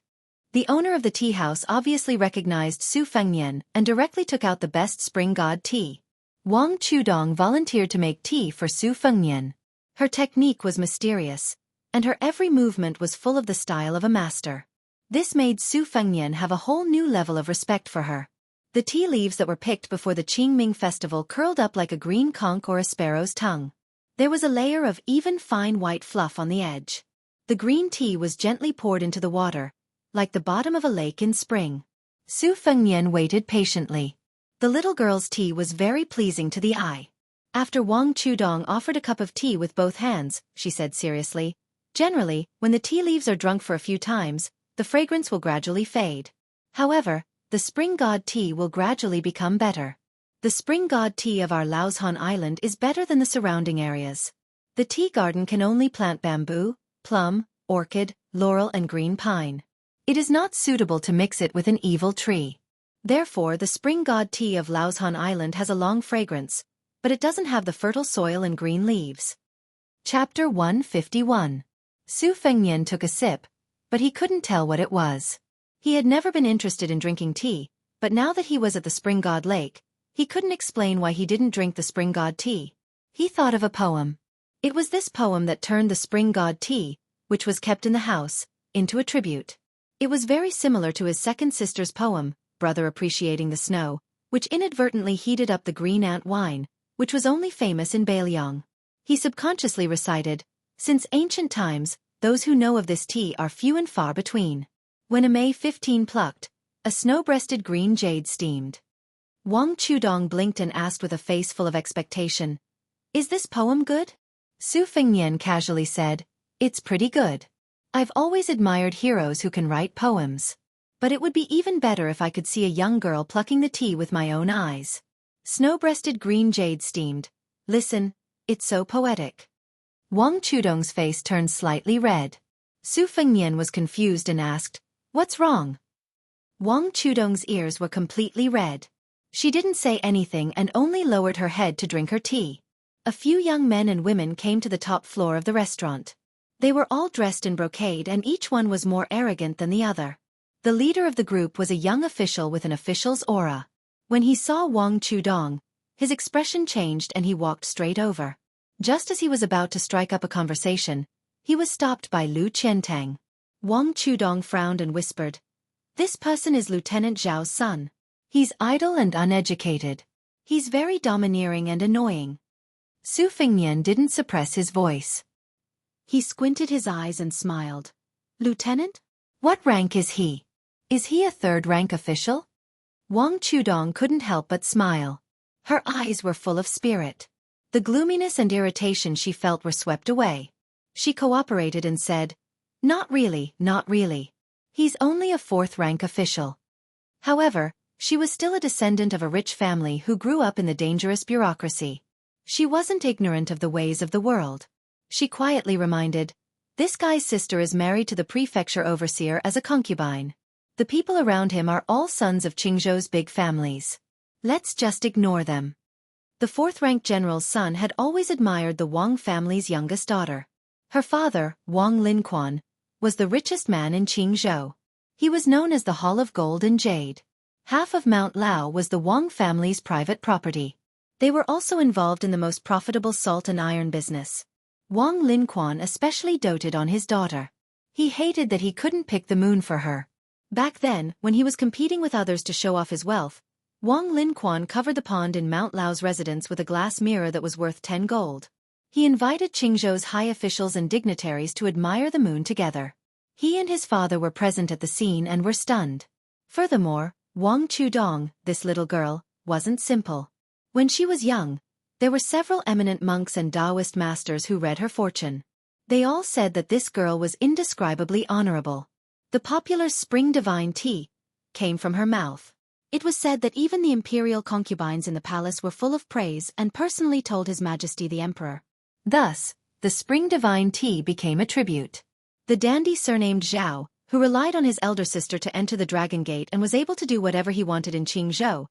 The owner of the tea house obviously recognized Su Fengnian and directly took out the best spring god tea. Wang Chudong volunteered to make tea for Su Fengnian. Her technique was mysterious, and her every movement was full of the style of a master. This made Su Fengnian have a whole new level of respect for her. The tea leaves that were picked before the Qingming festival curled up like a green conch or a sparrow's tongue. There was a layer of even fine white fluff on the edge. The green tea was gently poured into the water, like the bottom of a lake in spring. Su Fengnian waited patiently. The little girl's tea was very pleasing to the eye. After Wang Chudong offered a cup of tea with both hands, she said seriously, "Generally, when the tea leaves are drunk for a few times, the fragrance will gradually fade. However, the spring god tea will gradually become better. The spring god tea of our Laozhan Island is better than the surrounding areas. The tea garden can only plant bamboo, plum, orchid, laurel and green pine. It is not suitable to mix it with an evil tree. Therefore the spring god tea of Laozhan Island has a long fragrance, but it doesn't have the fertile soil and green leaves." Chapter 151. Su Fengnian took a sip, but he couldn't tell what it was. He had never been interested in drinking tea, but now that he was at the spring god lake, he couldn't explain why he didn't drink the spring god tea. He thought of a poem. It was this poem that turned the spring god tea, which was kept in the house, into a tribute. It was very similar to his second sister's poem, Brother Appreciating the Snow, which inadvertently heated up the green ant wine, which was only famous in Bailiang. He subconsciously recited, "Since ancient times, those who know of this tea are few and far between. When a May 15 plucked, a snow-breasted green jade steamed." Wang Chudong blinked and asked with a face full of expectation, "Is this poem good?" Su Fengnian casually said, "It's pretty good. I've always admired heroes who can write poems. But it would be even better if I could see a young girl plucking the tea with my own eyes. Snow-breasted green jade steamed. Listen, it's so poetic." Wang Chudong's face turned slightly red. Su Fengnian was confused and asked, "What's wrong?" Wang Chudong's ears were completely red. She didn't say anything and only lowered her head to drink her tea. A few young men and women came to the top floor of the restaurant. They were all dressed in brocade and each one was more arrogant than the other. The leader of the group was a young official with an official's aura. When he saw Wang Chudong, his expression changed and he walked straight over. Just as he was about to strike up a conversation, he was stopped by Lu Qiantang. Wang Chudong frowned and whispered, "This person is Lieutenant Zhao's son. He's idle and uneducated. He's very domineering and annoying." Su Fengnian didn't suppress his voice. He squinted his eyes and smiled. "Lieutenant? What rank is he? Is he a third-rank official?" Wang Chudong couldn't help but smile. Her eyes were full of spirit. The gloominess and irritation she felt were swept away. She cooperated and said, "Not really, not really. He's only a fourth-rank official." However, she was still a descendant of a rich family who grew up in the dangerous bureaucracy. She wasn't ignorant of the ways of the world. She quietly reminded, "This guy's sister is married to the prefecture overseer as a concubine. The people around him are all sons of Qingzhou's big families. Let's just ignore them." The fourth-rank general's son had always admired the Wang family's youngest daughter. Her father, Wang Linquan, was the richest man in Qingzhou. He was known as the Hall of Gold and Jade. Half of Mount Lao was the Wang family's private property. They were also involved in the most profitable salt and iron business. Wang Linquan especially doted on his daughter. He hated that he couldn't pick the moon for her. Back then, when he was competing with others to show off his wealth, Wang Linquan covered the pond in Mount Lao's residence with a glass mirror that was worth 10 gold. He invited Qingzhou's high officials and dignitaries to admire the moon together. He and his father were present at the scene and were stunned. Furthermore, Wang Chudong, this little girl, wasn't simple. When she was young, there were several eminent monks and Taoist masters who read her fortune. They all said that this girl was indescribably honorable. The popular spring divine tea came from her mouth. It was said that even the imperial concubines in the palace were full of praise and personally told His Majesty the Emperor. Thus, the spring divine tea became a tribute. The dandy surnamed Zhao, who relied on his elder sister to enter the Dragon Gate and was able to do whatever he wanted in Qingzhou,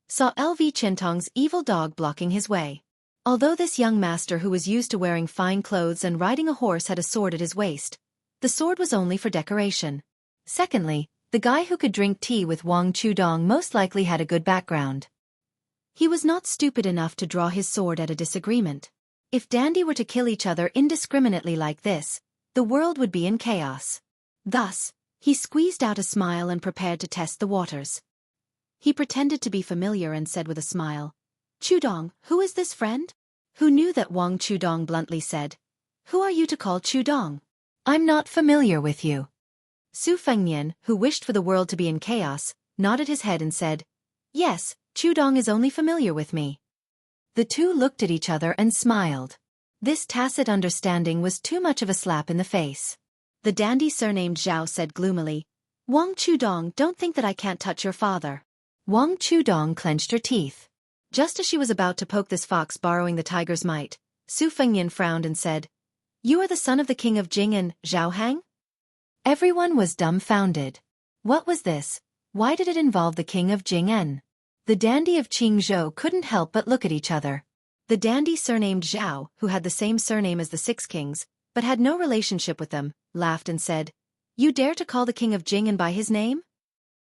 saw LV Chintong's evil dog blocking his way. Although this young master who was used to wearing fine clothes and riding a horse had a sword at his waist, the sword was only for decoration. Secondly, the guy who could drink tea with Wang Chudong most likely had a good background. He was not stupid enough to draw his sword at a disagreement. If dandy were to kill each other indiscriminately like this, the world would be in chaos. Thus, he squeezed out a smile and prepared to test the waters. He pretended to be familiar and said with a smile, "Chudong, who is this friend?" Who knew that Wang Chudong bluntly said, "Who are you to call Chudong? I'm not familiar with you." Su Fengnian, who wished for the world to be in chaos, nodded his head and said, "Yes, Chudong is only familiar with me." The two looked at each other and smiled. This tacit understanding was too much of a slap in the face. The dandy surnamed Zhao said gloomily, "Wang Chudong, don't think that I can't touch your father." Wang Chudong clenched her teeth. Just as she was about to poke this fox borrowing the tiger's might, Su Fengnian frowned and said, "You are the son of the king of Jing and Zhaohang?" Everyone was dumbfounded. What was this? Why did it involve the king of Jing'an? The dandy of Qingzhou couldn't help but look at each other. The dandy surnamed Zhao, who had the same surname as the 6 kings, but had no relationship with them, laughed and said, "You dare to call the king of Jing'an by his name?"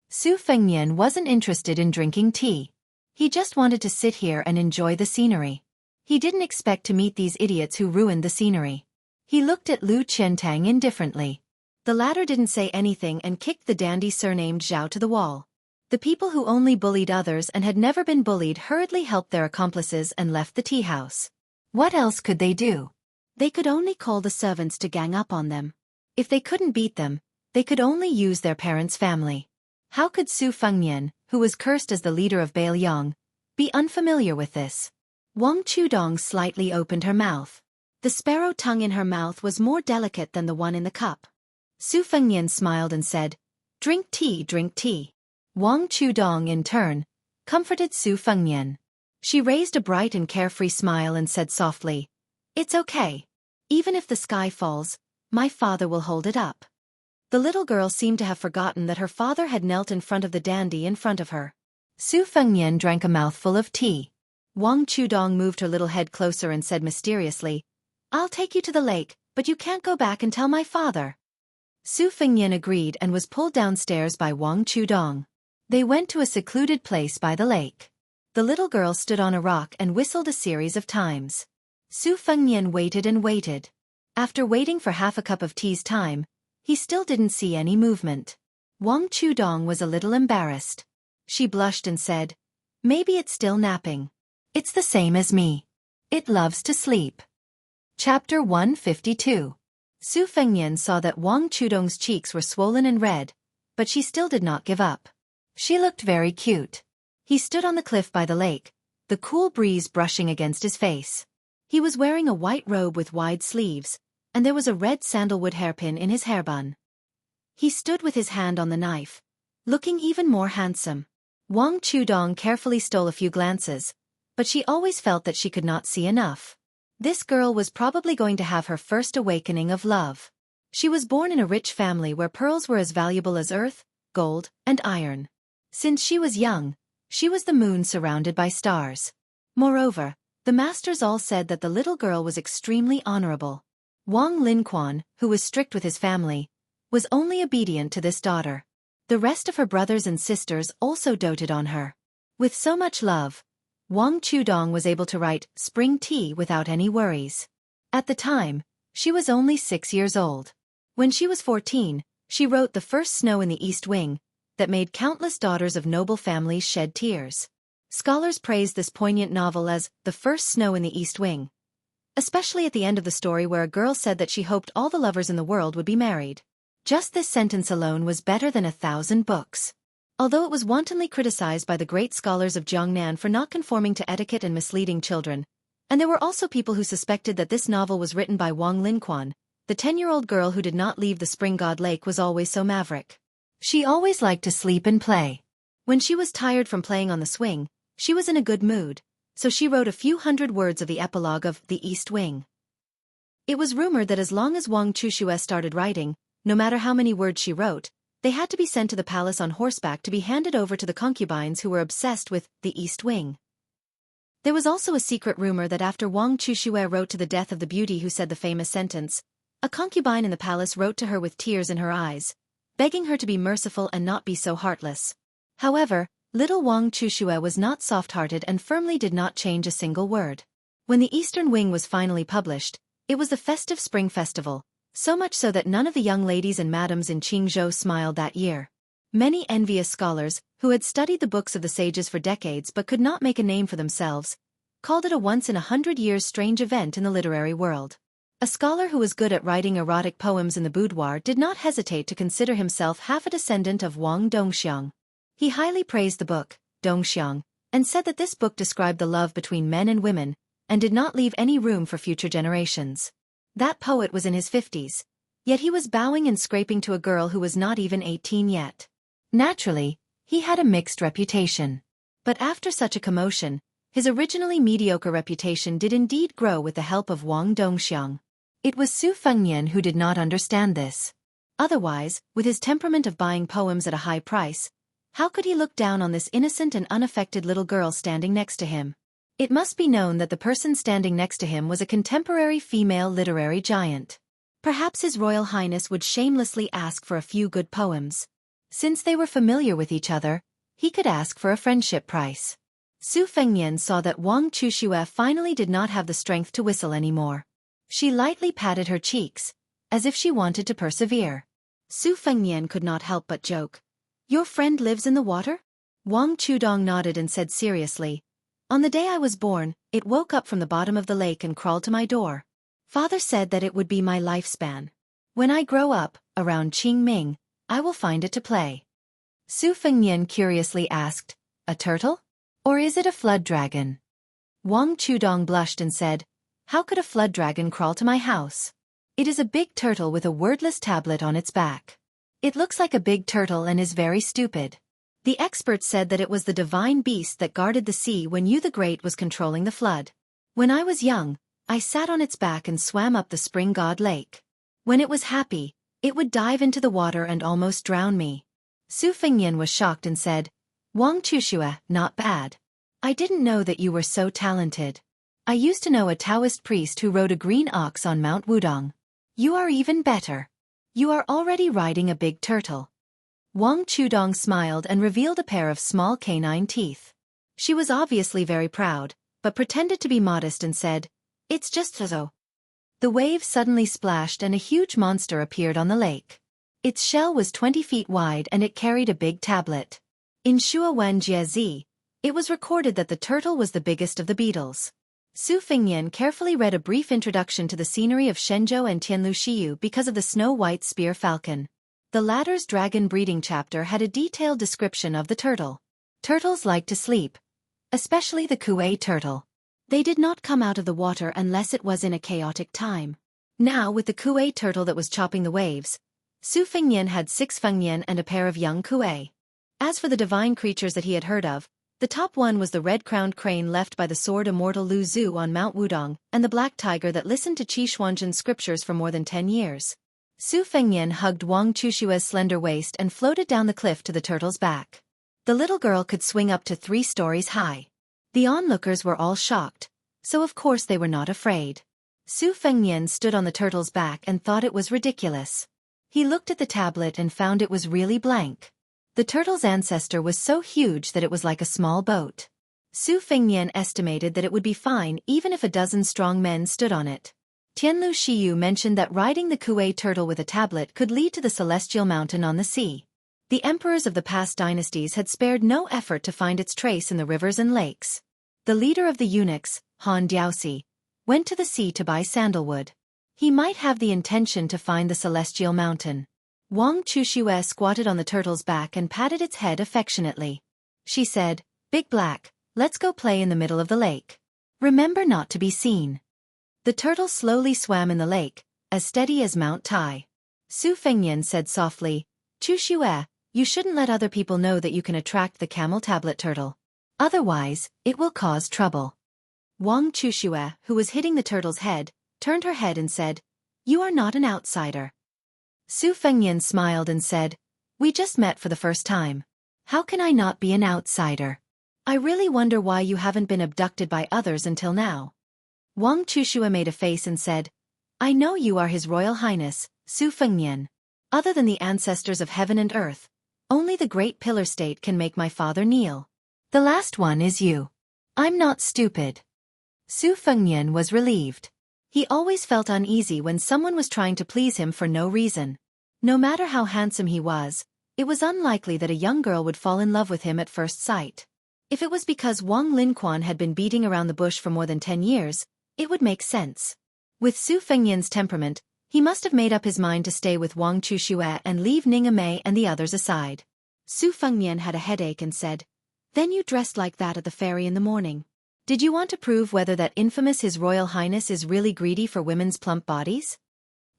Su Fengnian wasn't interested in drinking tea. He just wanted to sit here and enjoy the scenery. He didn't expect to meet these idiots who ruined the scenery. He looked at Lu Qiantang indifferently. The latter didn't say anything and kicked the dandy surnamed Zhao to the wall. The people who only bullied others and had never been bullied hurriedly helped their accomplices and left the tea house. What else could they do? They could only call the servants to gang up on them. If they couldn't beat them, they could only use their parents' family. How could Su Fengnian, who was cursed as the leader of Bailiang, be unfamiliar with this? Wang Chudong slightly opened her mouth. The sparrow tongue in her mouth was more delicate than the one in the cup. Su Fengnian smiled and said, "Drink tea, drink tea." Wang Chudong, in turn, comforted Su Fengnian. She raised a bright and carefree smile and said softly, "It's okay. Even if the sky falls, my father will hold it up." The little girl seemed to have forgotten that her father had knelt in front of the dandy in front of her. Su Fengnian drank a mouthful of tea. Wang Chudong moved her little head closer and said mysteriously, "I'll take you to the lake, but you can't go back and tell my father." Su Fengnian agreed and was pulled downstairs by Wang Chudong. They went to a secluded place by the lake. The little girl stood on a rock and whistled a series of times. Su Fengnian waited and waited. After waiting for half a cup of tea's time, he still didn't see any movement. Wang Chudong was a little embarrassed. She blushed and said, "Maybe it's still napping. It's the same as me. It loves to sleep." Chapter 152. Su Fengnian saw that Wang Chudong's cheeks were swollen and red, but she still did not give up. She looked very cute. He stood on the cliff by the lake, the cool breeze brushing against his face. He was wearing a white robe with wide sleeves, and there was a red sandalwood hairpin in his hairbun. He stood with his hand on the knife, looking even more handsome. Wang Chudong carefully stole a few glances, but she always felt that she could not see enough. This girl was probably going to have her first awakening of love. She was born in a rich family where pearls were as valuable as earth, gold, and iron. Since she was young, she was the moon surrounded by stars. Moreover, the masters all said that the little girl was extremely honorable. Wang Linquan, who was strict with his family, was only obedient to this daughter. The rest of her brothers and sisters also doted on her. With so much love, Wang Chudong was able to write Spring Tea without any worries. At the time, she was only 6 years old. When she was 14, she wrote The First Snow in the East Wing, that made countless daughters of noble families shed tears. Scholars praised this poignant novel as The First Snow in the East Wing, especially at the end of the story where a girl said that she hoped all the lovers in the world would be married. Just this sentence alone was better than 1,000 books. Although it was wantonly criticized by the great scholars of Jiangnan for not conforming to etiquette and misleading children, and there were also people who suspected that this novel was written by Wang Linquan, the 10-year-old girl who did not leave the Spring God Lake was always so maverick. She always liked to sleep and play. When she was tired from playing on the swing, she was in a good mood, so she wrote a few hundred words of the epilogue of The East Wing. It was rumored that as long as Wang Chushue started writing, no matter how many words she wrote, they had to be sent to the palace on horseback to be handed over to the concubines who were obsessed with The East Wing. There was also a secret rumor that after Wang Chushue wrote to the death of the beauty who said the famous sentence, a concubine in the palace wrote to her with tears in her eyes, begging her to be merciful and not be so heartless. However, little Wang Chushue was not soft-hearted and firmly did not change a single word. When The Eastern Wing was finally published, it was the festive spring festival, so much so that none of the young ladies and madams in Qingzhou smiled that year. Many envious scholars, who had studied the books of the sages for decades but could not make a name for themselves, called it a once-in-100 years strange event in the literary world. A scholar who was good at writing erotic poems in the boudoir did not hesitate to consider himself half a descendant of Wang Dongxiang. He highly praised the book, Dongxiang, and said that this book described the love between men and women, and did not leave any room for future generations. That poet was in his 50s, yet he was bowing and scraping to a girl who was not even 18 yet. Naturally, he had a mixed reputation. But after such a commotion, his originally mediocre reputation did indeed grow with the help of Wang Dongxiang. It was Su Fengnian who did not understand this. Otherwise, with his temperament of buying poems at a high price, how could he look down on this innocent and unaffected little girl standing next to him? It must be known that the person standing next to him was a contemporary female literary giant. Perhaps His Royal Highness would shamelessly ask for a few good poems. Since they were familiar with each other, he could ask for a friendship price. Su Fengnian saw that Wang Chushue finally did not have the strength to whistle anymore. She lightly patted her cheeks, as if she wanted to persevere. Su Fengnian could not help but joke. "Your friend lives in the water?" Wang Chudong nodded and said seriously, "On the day I was born, it woke up from the bottom of the lake and crawled to my door. Father said that it would be my lifespan. When I grow up, around Qingming, I will find it to play." Su Fengnian curiously asked, "A turtle? Or is it a flood dragon?" Wang Chudong blushed and said, "How could a flood dragon crawl to my house? It is a big turtle with a wordless tablet on its back. It looks like a big turtle and is very stupid. The experts said that it was the divine beast that guarded the sea when you the Great was controlling the flood. When I was young, I sat on its back and swam up the Spring God Lake. When it was happy, it would dive into the water and almost drown me." Su Fengnian was shocked and said, "Wang Chushue, not bad. I didn't know that you were so talented. I used to know a Taoist priest who rode a green ox on Mount Wudong. You are even better. You are already riding a big turtle." Wang Chudong smiled and revealed a pair of small canine teeth. She was obviously very proud, but pretended to be modest and said, "It's just so." The waves suddenly splashed and a huge monster appeared on the lake. Its shell was 20 feet wide and it carried a big tablet. In Shuowen Jiezi, it was recorded that the turtle was the biggest of the beetles. Su Fengnian carefully read a brief introduction to the scenery of Shenzhou and Tianlushiyu because of the snow-white spear falcon. The latter's dragon breeding chapter had a detailed description of the turtle. Turtles like to sleep, especially the Kuei turtle. They did not come out of the water unless it was in a chaotic time. Now with the Kuei turtle that was chopping the waves, Su Fengnian had 6 Fengnian and a pair of young Kuei. As for the divine creatures that he had heard of, the top one was the red-crowned crane left by the sword immortal Lu Zhu on Mount Wudong, and the black tiger that listened to Qi Xuanzhen's scriptures for more than 10 years. Su Fengnian hugged Wang Chushue's slender waist and floated down the cliff to the turtle's back. The little girl could swing up to 3 stories high. The onlookers were all shocked, so of course they were not afraid. Su Fengnian stood on the turtle's back and thought it was ridiculous. He looked at the tablet and found it was really blank. The turtle's ancestor was so huge that it was like a small boat. Su Fengnian estimated that it would be fine even if a dozen strong men stood on it. Tianlu Shiyu mentioned that riding the Kuei turtle with a tablet could lead to the celestial mountain on the sea. The emperors of the past dynasties had spared no effort to find its trace in the rivers and lakes. The leader of the eunuchs, Han Diaoxi, went to the sea to buy sandalwood. He might have the intention to find the celestial mountain. Wang Chuxue squatted on the turtle's back and patted its head affectionately. She said, "Big Black, let's go play in the middle of the lake. Remember not to be seen." The turtle slowly swam in the lake, as steady as Mount Tai. Su Fengnian said softly, "Chuxue, you shouldn't let other people know that you can attract the camel tablet turtle. Otherwise, it will cause trouble." Wang Chuxue, who was hitting the turtle's head, turned her head and said, "You are not an outsider." Su Fengnian smiled and said, "We just met for the first time. How can I not be an outsider? I really wonder why you haven't been abducted by others until now." Wang Chuxue made a face and said, "I know you are His Royal Highness, Su Fengnian. Other than the ancestors of heaven and earth, only the Great Pillar State can make my father kneel. The last one is you. I'm not stupid." Su Fengnian was relieved. He always felt uneasy when someone was trying to please him for no reason. No matter how handsome he was, it was unlikely that a young girl would fall in love with him at first sight. If it was because Wang Linquan had been beating around the bush for more than 10 years, it would make sense. With Su Fengnian's temperament, he must have made up his mind to stay with Wang Chuxue and leave Ning Mei and the others aside. Su Fengnian had a headache and said, "Then you dressed like that at the ferry in the morning. Did you want to prove whether that infamous His Royal Highness is really greedy for women's plump bodies?"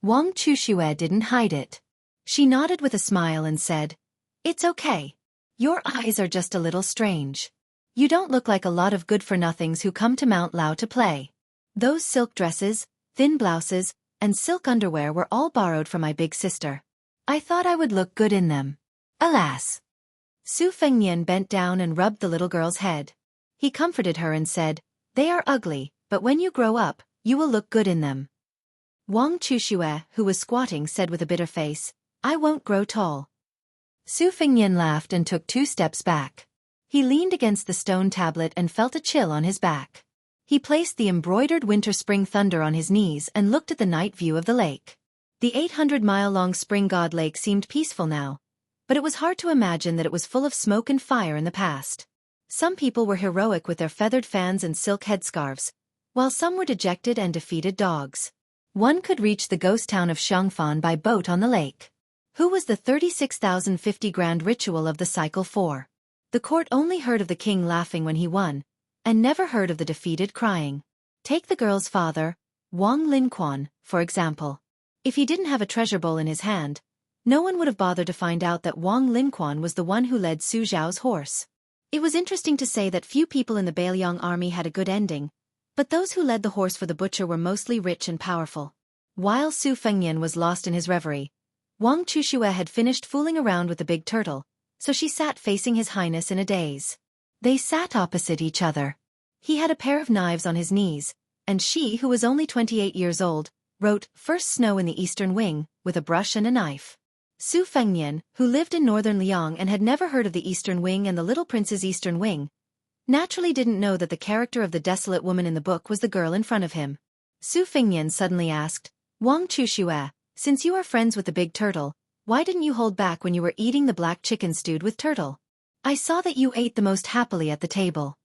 Wang Chuxue didn't hide it. She nodded with a smile and said, "It's okay. Your eyes are just a little strange. You don't look like a lot of good-for-nothings who come to Mount Lao to play. Those silk dresses, thin blouses, and silk underwear were all borrowed from my big sister. I thought I would look good in them. Alas." Su Fengnian bent down and rubbed the little girl's head. He comforted her and said, "They are ugly, but when you grow up, you will look good in them." Wang Chuxue, who was squatting, said with a bitter face, "I won't grow tall." Su Fengnian laughed and took 2 steps back. He leaned against the stone tablet and felt a chill on his back. He placed the embroidered winter-spring thunder on his knees and looked at the night view of the lake. The 800-mile-long spring god lake seemed peaceful now, but it was hard to imagine that it was full of smoke and fire in the past. Some people were heroic with their feathered fans and silk headscarves, while some were dejected and defeated dogs. One could reach the ghost town of Xiangfan by boat on the lake. Who was the 36,050 grand ritual of the cycle for? The court only heard of the king laughing when he won, and never heard of the defeated crying. Take the girl's father, Wang Linquan, for example. If he didn't have a treasure bowl in his hand, no one would have bothered to find out that Wang Linquan was the one who led Su Zhao's horse. It was interesting to say that few people in the Bailiang army had a good ending, but those who led the horse for the butcher were mostly rich and powerful. While Su Fengnian was lost in his reverie, Wang Chuxue had finished fooling around with the big turtle, so she sat facing His Highness in a daze. They sat opposite each other. He had a pair of knives on his knees, and she, who was only 28 years old, wrote "First Snow in the Eastern Wing" with a brush and a knife. Su Fengnian, who lived in northern Liang and had never heard of the Eastern Wing and the Little Prince's Eastern Wing, naturally didn't know that the character of the desolate woman in the book was the girl in front of him. Su Fengnian suddenly asked, "Wang Chuxue, since you are friends with the big turtle, why didn't you hold back when you were eating the black chicken stewed with turtle? I saw that you ate the most happily at the table."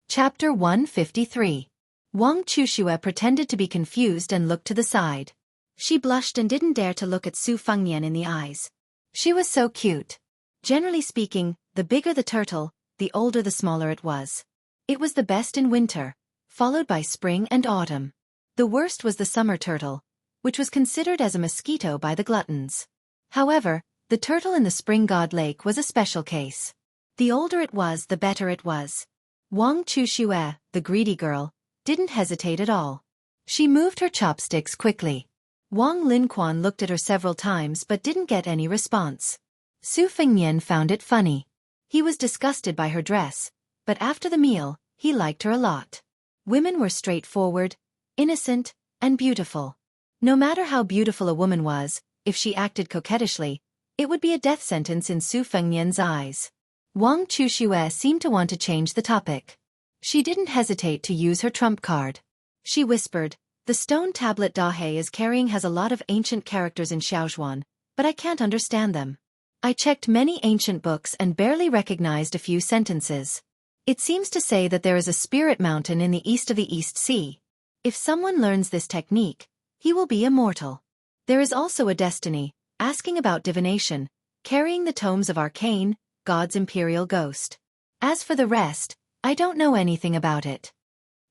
Chapter 153. Wang Chuxue pretended to be confused and looked to the side. She blushed and didn't dare to look at Su Fengnian in the eyes. She was so cute. Generally speaking, the bigger the turtle, the older the smaller it was. It was the best in winter, followed by spring and autumn. The worst was the summer turtle, which was considered as a mosquito by the gluttons. However, the turtle in the spring god lake was a special case. The older it was, the better it was. Wang Chuxue, the greedy girl, didn't hesitate at all. She moved her chopsticks quickly. Wang Linquan looked at her several times but didn't get any response. Su Fengnian found it funny. He was disgusted by her dress, but after the meal, he liked her a lot. Women were straightforward, innocent, and beautiful. No matter how beautiful a woman was, if she acted coquettishly, it would be a death sentence in Su Fengnian's eyes. Wang Chuxue seemed to want to change the topic. She didn't hesitate to use her trump card. She whispered, "The stone tablet Dahe is carrying has a lot of ancient characters in Xiaozhuan, but I can't understand them. I checked many ancient books and barely recognized a few sentences. It seems to say that there is a spirit mountain in the east of the East Sea. If someone learns this technique, he will be immortal. There is also a destiny, asking about divination, carrying the tomes of arcane, God's imperial ghost. As for the rest, I don't know anything about it."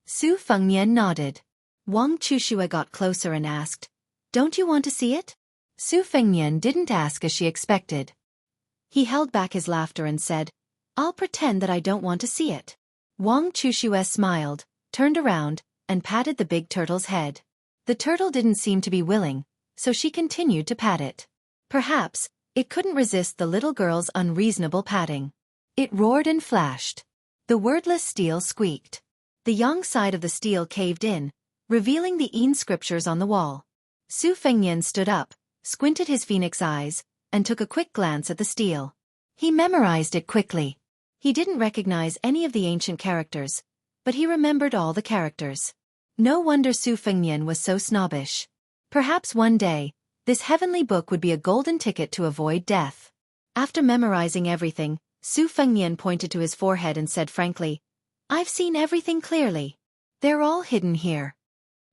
Su Fengnian nodded. Wang Chushue got closer and asked, "Don't you want to see it?" Su Fengnian didn't ask as she expected. He held back his laughter and said, "I'll pretend that I don't want to see it." Wang Chushue smiled, turned around, and patted the big turtle's head. The turtle didn't seem to be willing, so she continued to pat it. Perhaps, it couldn't resist the little girl's unreasonable patting. It roared and flashed. The wordless steel squeaked. The yang side of the steel caved in, revealing the Yin scriptures on the wall. Su Fengnian stood up, squinted his phoenix eyes, and took a quick glance at the steel. He memorized it quickly. He didn't recognize any of the ancient characters, but he remembered all the characters. No wonder Su Fengnian was so snobbish. Perhaps one day, this heavenly book would be a golden ticket to avoid death. After memorizing everything, Su Fengnian pointed to his forehead and said frankly, "I've seen everything clearly. They're all hidden here."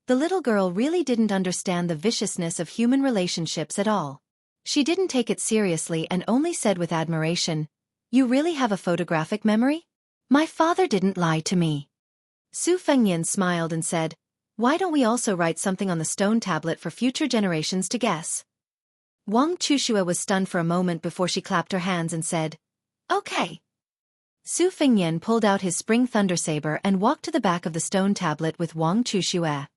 The little girl really didn't understand the viciousness of human relationships at all. She didn't take it seriously and only said with admiration, "You really have a photographic memory? My father didn't lie to me." Su Fengnian smiled and said, "Why don't we also write something on the stone tablet for future generations to guess?" Wang Chushue was stunned for a moment before she clapped her hands and said, "Okay." Su Fengnian pulled out his spring thunder saber and walked to the back of the stone tablet with Wang Chushue.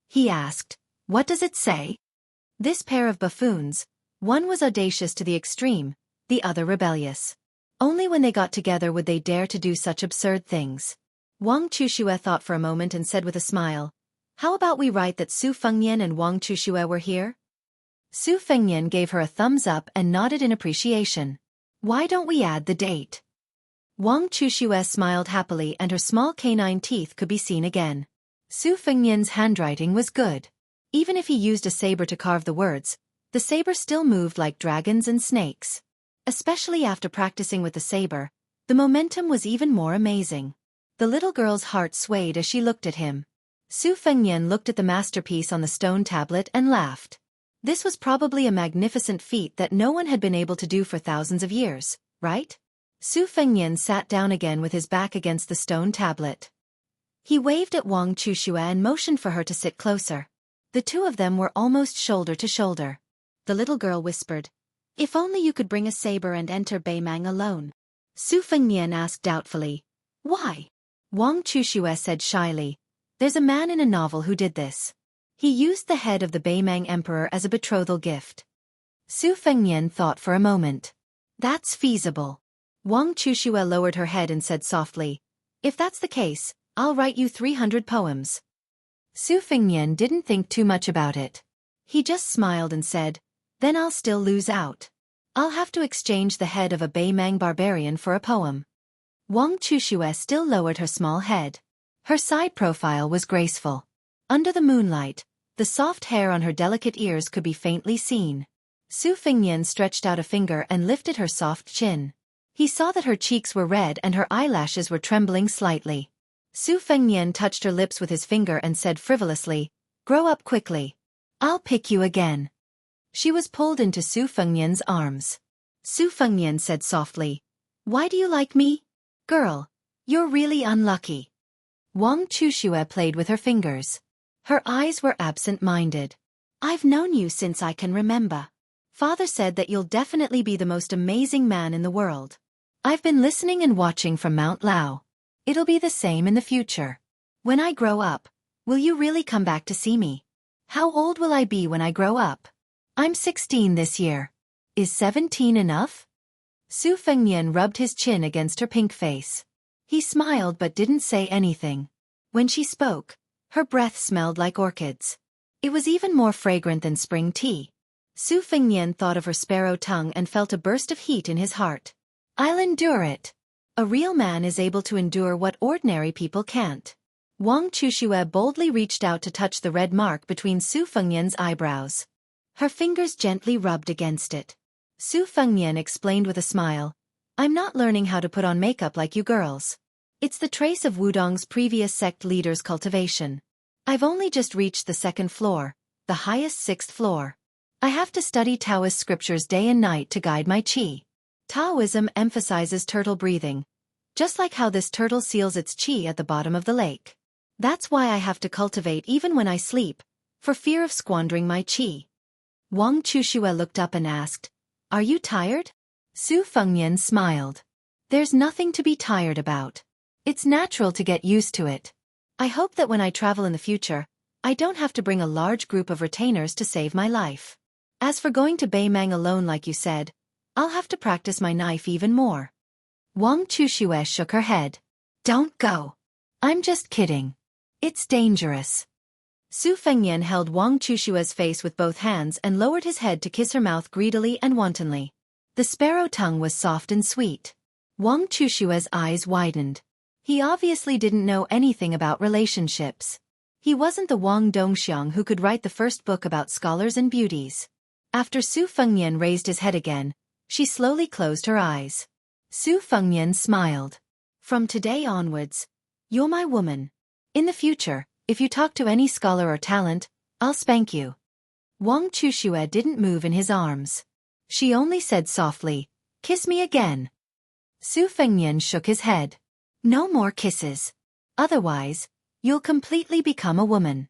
He asked, "What does it say?" This pair of buffoons, one was audacious to the extreme, the other rebellious. Only when they got together would they dare to do such absurd things. Wang Chushue thought for a moment and said with a smile, "How about we write that Su Fengnian and Wang Chushue were here?" Su Fengnian gave her a thumbs up and nodded in appreciation. "Why don't we add the date?" Wang Chushue smiled happily and her small canine teeth could be seen again. Su Fengnian's handwriting was good. Even if he used a saber to carve the words, the saber still moved like dragons and snakes. Especially after practicing with the saber, the momentum was even more amazing. The little girl's heart swayed as she looked at him. Su Fengnian looked at the masterpiece on the stone tablet and laughed. This was probably a magnificent feat that no one had been able to do for thousands of years, right? Su Fengnian sat down again with his back against the stone tablet. He waved at Wang Chushue and motioned for her to sit closer. The two of them were almost shoulder to shoulder. The little girl whispered, "If only you could bring a saber and enter Beimang alone." Su Fengnian asked doubtfully, "Why?" Wang Chushue said shyly, "There's a man in a novel who did this. He used the head of the Beimang emperor as a betrothal gift." Su Fengnian thought for a moment. "That's feasible." Wang Chushue lowered her head and said softly, "If that's the case, I'll write you 300 poems." Su Fengnian didn't think too much about it. He just smiled and said, "Then I'll still lose out. I'll have to exchange the head of a Beimang barbarian for a poem." Wang Chushue still lowered her small head. Her side profile was graceful. Under the moonlight, the soft hair on her delicate ears could be faintly seen. Su Fengnian stretched out a finger and lifted her soft chin. He saw that her cheeks were red and her eyelashes were trembling slightly. Su Fengnian touched her lips with his finger and said frivolously, "Grow up quickly. I'll pick you again." She was pulled into Su Fengnian's arms. Su Fengnian said softly, "Why do you like me? Girl, you're really unlucky." Wang Chushue played with her fingers. Her eyes were absent-minded. "I've known you since I can remember. Father said that you'll definitely be the most amazing man in the world. I've been listening and watching from Mount Lao. It'll be the same in the future. When I grow up, will you really come back to see me? How old will I be when I grow up? I'm 16 this year. Is 17 enough?" Su Fengnian rubbed his chin against her pink face. He smiled but didn't say anything. When she spoke, her breath smelled like orchids. It was even more fragrant than spring tea. Su Fengnian thought of her sparrow tongue and felt a burst of heat in his heart. "I'll endure it. A real man is able to endure what ordinary people can't. Wang Chuxue boldly reached out to touch the red mark between Su Fengnian's eyebrows. Her fingers gently rubbed against it. Su Fengnian explained with a smile, "I'm not learning how to put on makeup like you girls. It's the trace of Wudong's previous sect leader's cultivation. I've only just reached the 2nd floor, the highest 6th floor. I have to study Taoist scriptures day and night to guide my qi." Taoism emphasizes turtle breathing, just like how this turtle seals its qi at the bottom of the lake. That's why I have to cultivate even when I sleep, for fear of squandering my qi. Wang Chuxue looked up and asked, "Are you tired?" Su Fengnian smiled. "There's nothing to be tired about. It's natural to get used to it. I hope that when I travel in the future, I don't have to bring a large group of retainers to save my life. As for going to Beimang alone like you said, I'll have to practice my knife even more." Wang Chuxue shook her head. "Don't go. I'm just kidding. It's dangerous." Su Fengnian held Wang Chushue's face with both hands and lowered his head to kiss her mouth greedily and wantonly. The sparrow tongue was soft and sweet. Wang Chushue's eyes widened. He obviously didn't know anything about relationships. He wasn't the Wang Dongxiang who could write the first book about scholars and beauties. After Su Fengnian raised his head again, she slowly closed her eyes. Su Fengnian smiled. "From today onwards, you're my woman. In the future, if you talk to any scholar or talent, I'll spank you." Wang Chuxue didn't move in his arms. She only said softly, "Kiss me again." Su Fengnian shook his head. "No more kisses. Otherwise, you'll completely become a woman."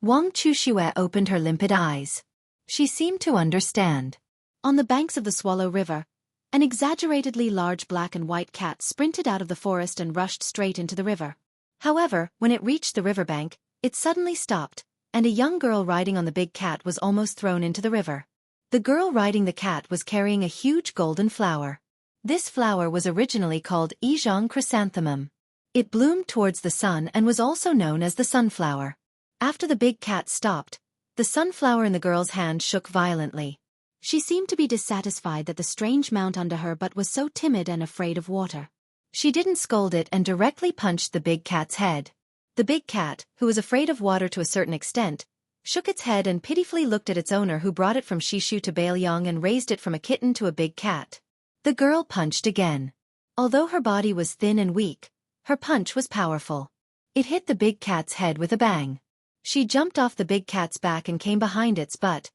Wang Chuxue opened her limpid eyes. She seemed to understand. On the banks of the Swallow River, an exaggeratedly large black and white cat sprinted out of the forest and rushed straight into the river. However, when it reached the riverbank, it suddenly stopped, and a young girl riding on the big cat was almost thrown into the river. The girl riding the cat was carrying a huge golden flower. This flower was originally called Yizhong chrysanthemum. It bloomed towards the sun and was also known as the sunflower. After the big cat stopped, the sunflower in the girl's hand shook violently. She seemed to be dissatisfied that the strange mount under her but was so timid and afraid of water. She didn't scold it and directly punched the big cat's head. The big cat, who was afraid of water to a certain extent, shook its head and pitifully looked at its owner who brought it from Shishu to Bailiang and raised it from a kitten to a big cat. The girl punched again. Although her body was thin and weak, her punch was powerful. It hit the big cat's head with a bang. She jumped off the big cat's back and came behind its butt,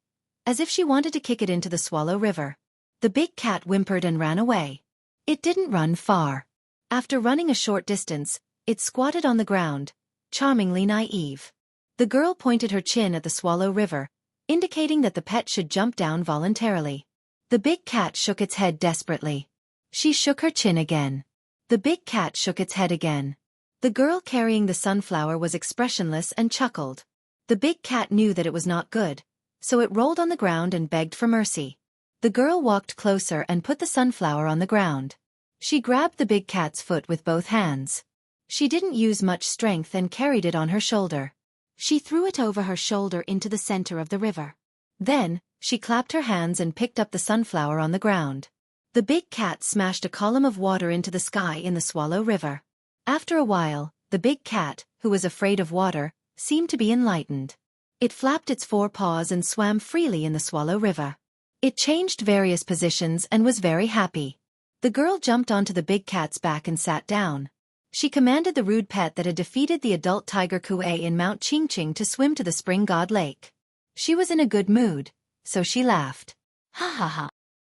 as if she wanted to kick it into the Swallow River. The big cat whimpered and ran away. It didn't run far. After running a short distance, it squatted on the ground, charmingly naive. The girl pointed her chin at the Swallow River, indicating that the pet should jump down voluntarily. The big cat shook its head desperately. She shook her chin again. The big cat shook its head again. The girl carrying the sunflower was expressionless and chuckled. The big cat knew that it was not good, so it rolled on the ground and begged for mercy. The girl walked closer and put the sunflower on the ground. She grabbed the big cat's foot with both hands. She didn't use much strength and carried it on her shoulder. She threw it over her shoulder into the center of the river. Then, she clapped her hands and picked up the sunflower on the ground. The big cat smashed a column of water into the sky in the Swallow River. After a while, the big cat, who was afraid of water, seemed to be enlightened. It flapped its 4 paws and swam freely in the Swallow River. It changed various positions and was very happy. The girl jumped onto the big cat's back and sat down. She commanded the rude pet that had defeated the adult tiger Kuei in Mount Qingqing to swim to the Spring God Lake. She was in a good mood, so she laughed. Ha ha ha.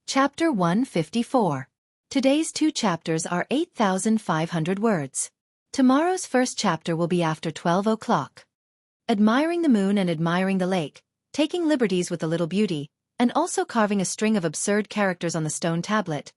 Chapter 154. Today's 2 chapters are 8,500 words. Tomorrow's first chapter will be after 12 o'clock. Admiring the moon and admiring the lake, taking liberties with the little beauty, and also carving a string of absurd characters on the stone tablet,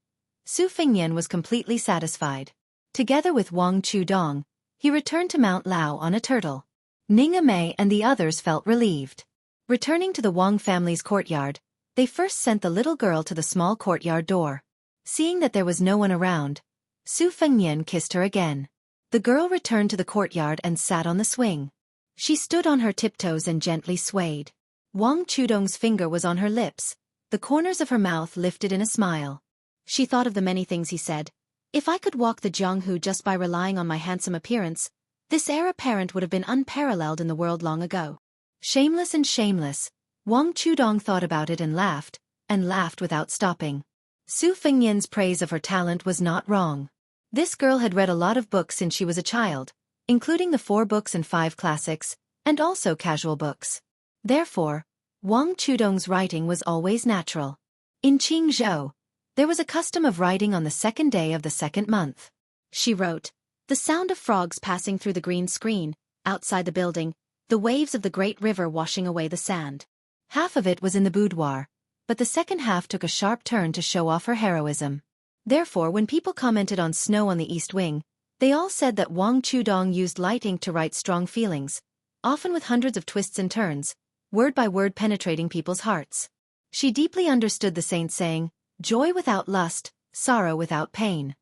Su Fengnian was completely satisfied. Together with Wang Chudong, he returned to Mount Lao on a turtle. Ning Mei and the others felt relieved. Returning to the Wang family's courtyard, they first sent the little girl to the small courtyard door. Seeing that there was no one around, Su Fengnian kissed her again. The girl returned to the courtyard and sat on the swing. She stood on her tiptoes and gently swayed. Wang Chudong's finger was on her lips, the corners of her mouth lifted in a smile. She thought of the many things he said, If I could walk the Jianghu just by relying on my handsome appearance, this heir apparent would have been unparalleled in the world long ago. Shameless and shameless, Wang Chudong thought about it and laughed without stopping. Su Fengnian's praise of her talent was not wrong. This girl had read a lot of books since she was a child, including the 4 books and 5 classics, and also casual books. Therefore, Wang Chudong's writing was always natural. In Qingzhou, there was a custom of writing on the 2nd day of the 2nd month. She wrote, the sound of frogs passing through the green screen, outside the building, the waves of the great river washing away the sand. Half of it was in the boudoir, but the second half took a sharp turn to show off her heroism. Therefore, when people commented on snow on the East Wing, they all said that Wang Chudong used light ink to write strong feelings, often with hundreds of twists and turns, word by word penetrating people's hearts. She deeply understood the saint saying, joy without lust, sorrow without pain.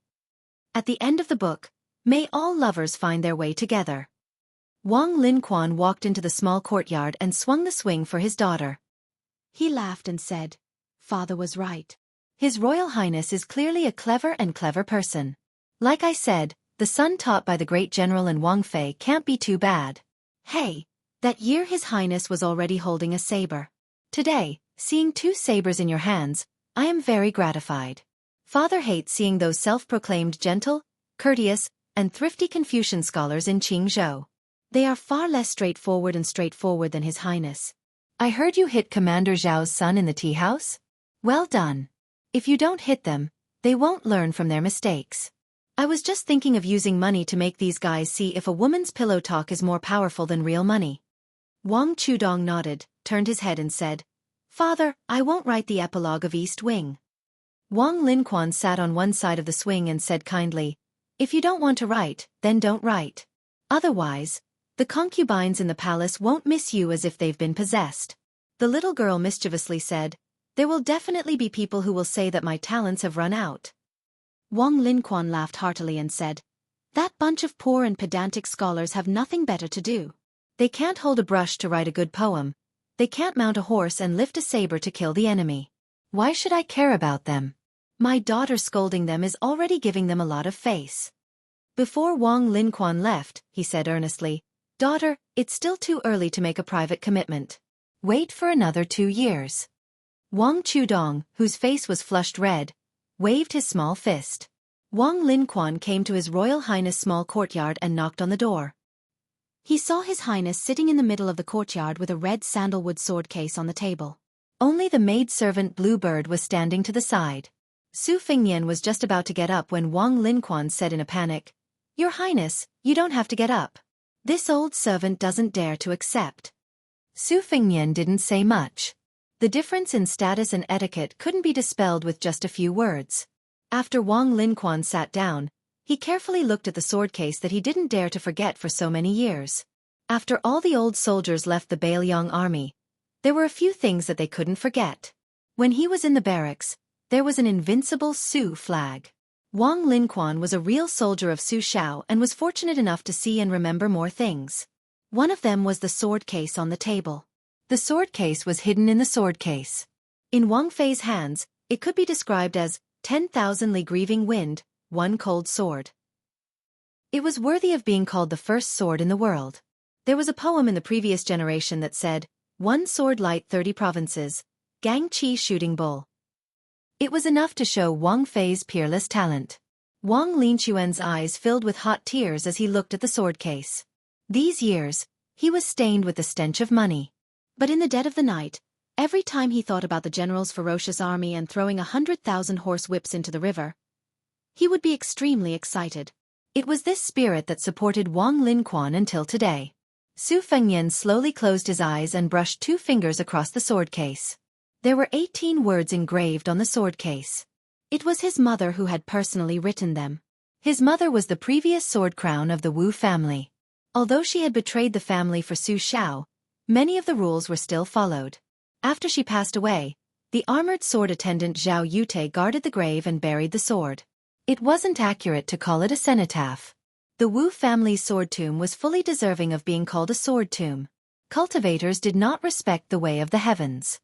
At the end of the book, may all lovers find their way together. Wang Linquan walked into the small courtyard and swung the swing for his daughter. He laughed and said, Father was right. His Royal Highness is clearly a clever person. Like I said, the son taught by the great general in Wang Fei can't be too bad. Hey, that year His Highness was already holding a saber. Today, seeing 2 sabers in your hands, I am very gratified. Father hates seeing those self-proclaimed gentle, courteous, and thrifty Confucian scholars in Qingzhou. They are far less straightforward than His Highness. I heard you hit Commander Zhao's son in the tea house? Well done. If you don't hit them, they won't learn from their mistakes. I was just thinking of using money to make these guys see if a woman's pillow talk is more powerful than real money. Wang Chudong nodded, turned his head and said, Father, I won't write the epilogue of East Wing. Wang Linquan sat on one side of the swing and said kindly, if you don't want to write, then don't write. Otherwise, the concubines in the palace won't miss you as if they've been possessed. The little girl mischievously said, there will definitely be people who will say that my talents have run out. Wang Linquan laughed heartily and said, that bunch of poor and pedantic scholars have nothing better to do. They can't hold a brush to write a good poem. They can't mount a horse and lift a saber to kill the enemy. Why should I care about them? My daughter scolding them is already giving them a lot of face. Before Wang Linquan left, he said earnestly, Daughter, it's still too early to make a private commitment. Wait for another 2 years. Wang Chudong, whose face was flushed red, waved his small fist. Wang Linquan came to His Royal Highness' small courtyard and knocked on the door. He saw His Highness sitting in the middle of the courtyard with a red sandalwood sword case on the table. Only the maidservant Bluebird was standing to the side. Su Fengnian was just about to get up when Wang Linquan said in a panic, Your Highness, you don't have to get up. This old servant doesn't dare to accept. Su Fengnian didn't say much. The difference in status and etiquette couldn't be dispelled with just a few words. After Wang Linquan sat down, he carefully looked at the sword case that he didn't dare to forget for so many years. After all the old soldiers left the Bailiang army, there were a few things that they couldn't forget. When he was in the barracks, there was an invincible Su flag. Wang Linquan was a real soldier of Su Shao and was fortunate enough to see and remember more things. One of them was the sword case on the table. The sword case was hidden in the sword case. In Wang Fei's hands, it could be described as 10,000 li grieving wind, one cold sword. It was worthy of being called the first sword in the world. There was a poem in the previous generation that said, one sword light 30 provinces, Gang Qi shooting bull. It was enough to show Wang Fei's peerless talent. Wang Linquan's eyes filled with hot tears as he looked at the sword case. These years, he was stained with the stench of money. But in the dead of the night, every time he thought about the general's ferocious army and throwing 100,000 horse whips into the river, he would be extremely excited. It was this spirit that supported Wang Linquan until today. Su Fengnian slowly closed his eyes and brushed 2 fingers across the sword case. There were 18 words engraved on the sword case. It was his mother who had personally written them. His mother was the previous sword crown of the Wu family. Although she had betrayed the family for Su Shao, many of the rules were still followed. After she passed away, the armored sword attendant Zhao Yute guarded the grave and buried the sword. It wasn't accurate to call it a cenotaph. The Wu family's sword tomb was fully deserving of being called a sword tomb. Cultivators did not respect the way of the heavens.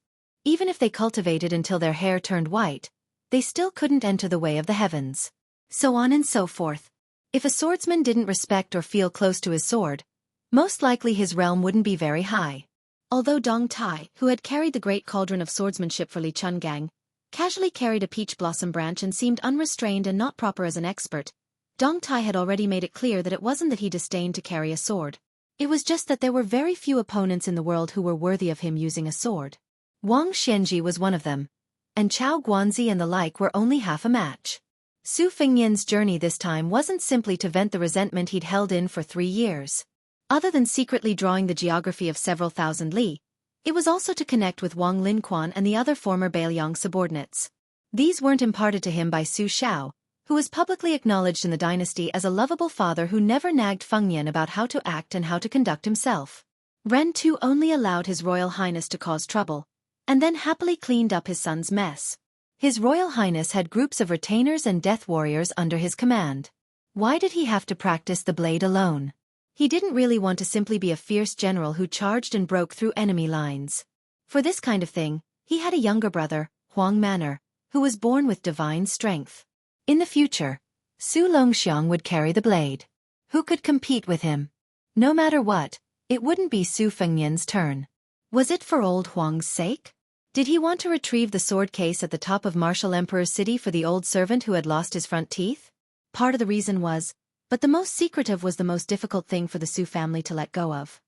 Even if they cultivated until their hair turned white, they still couldn't enter the way of the heavens. so on and so forth. If a swordsman didn't respect or feel close to his sword, most likely his realm wouldn't be very high. Although Dong Tai, who had carried the great cauldron of swordsmanship for Li Chungang, casually carried a peach blossom branch and seemed unrestrained and not proper as an expert, Dong Tai had already made it clear that it wasn't that he disdained to carry a sword. It was just that there were very few opponents in the world who were worthy of him using a sword. Wang Xianji was one of them, and Chao Guanzi and the like were only half a match. Su Fengnian's journey this time wasn't simply to vent the resentment he'd held in for 3 years. Other than secretly drawing the geography of several thousand li, it was also to connect with Wang Linquan and the other former Bailiang subordinates. These weren't imparted to him by Su Xiao, who was publicly acknowledged in the dynasty as a lovable father who never nagged Fengnian about how to act and how to conduct himself. Ren Tu only allowed His Royal Highness to cause trouble, and then happily cleaned up his son's mess. His Royal Highness had groups of retainers and death warriors under his command. Why did he have to practice the blade alone? He didn't really want to simply be a fierce general who charged and broke through enemy lines. For this kind of thing, he had a younger brother, Huang Manor, who was born with divine strength. In the future, Su Longxiang would carry the blade. Who could compete with him? No matter what, it wouldn't be Su Fengnian's turn. Was it for old Huang's sake? Did he want to retrieve the sword case at the top of Martial Emperor's city for the old servant who had lost his front teeth? Part of the reason was, but the most secretive was the most difficult thing for the Su family to let go of.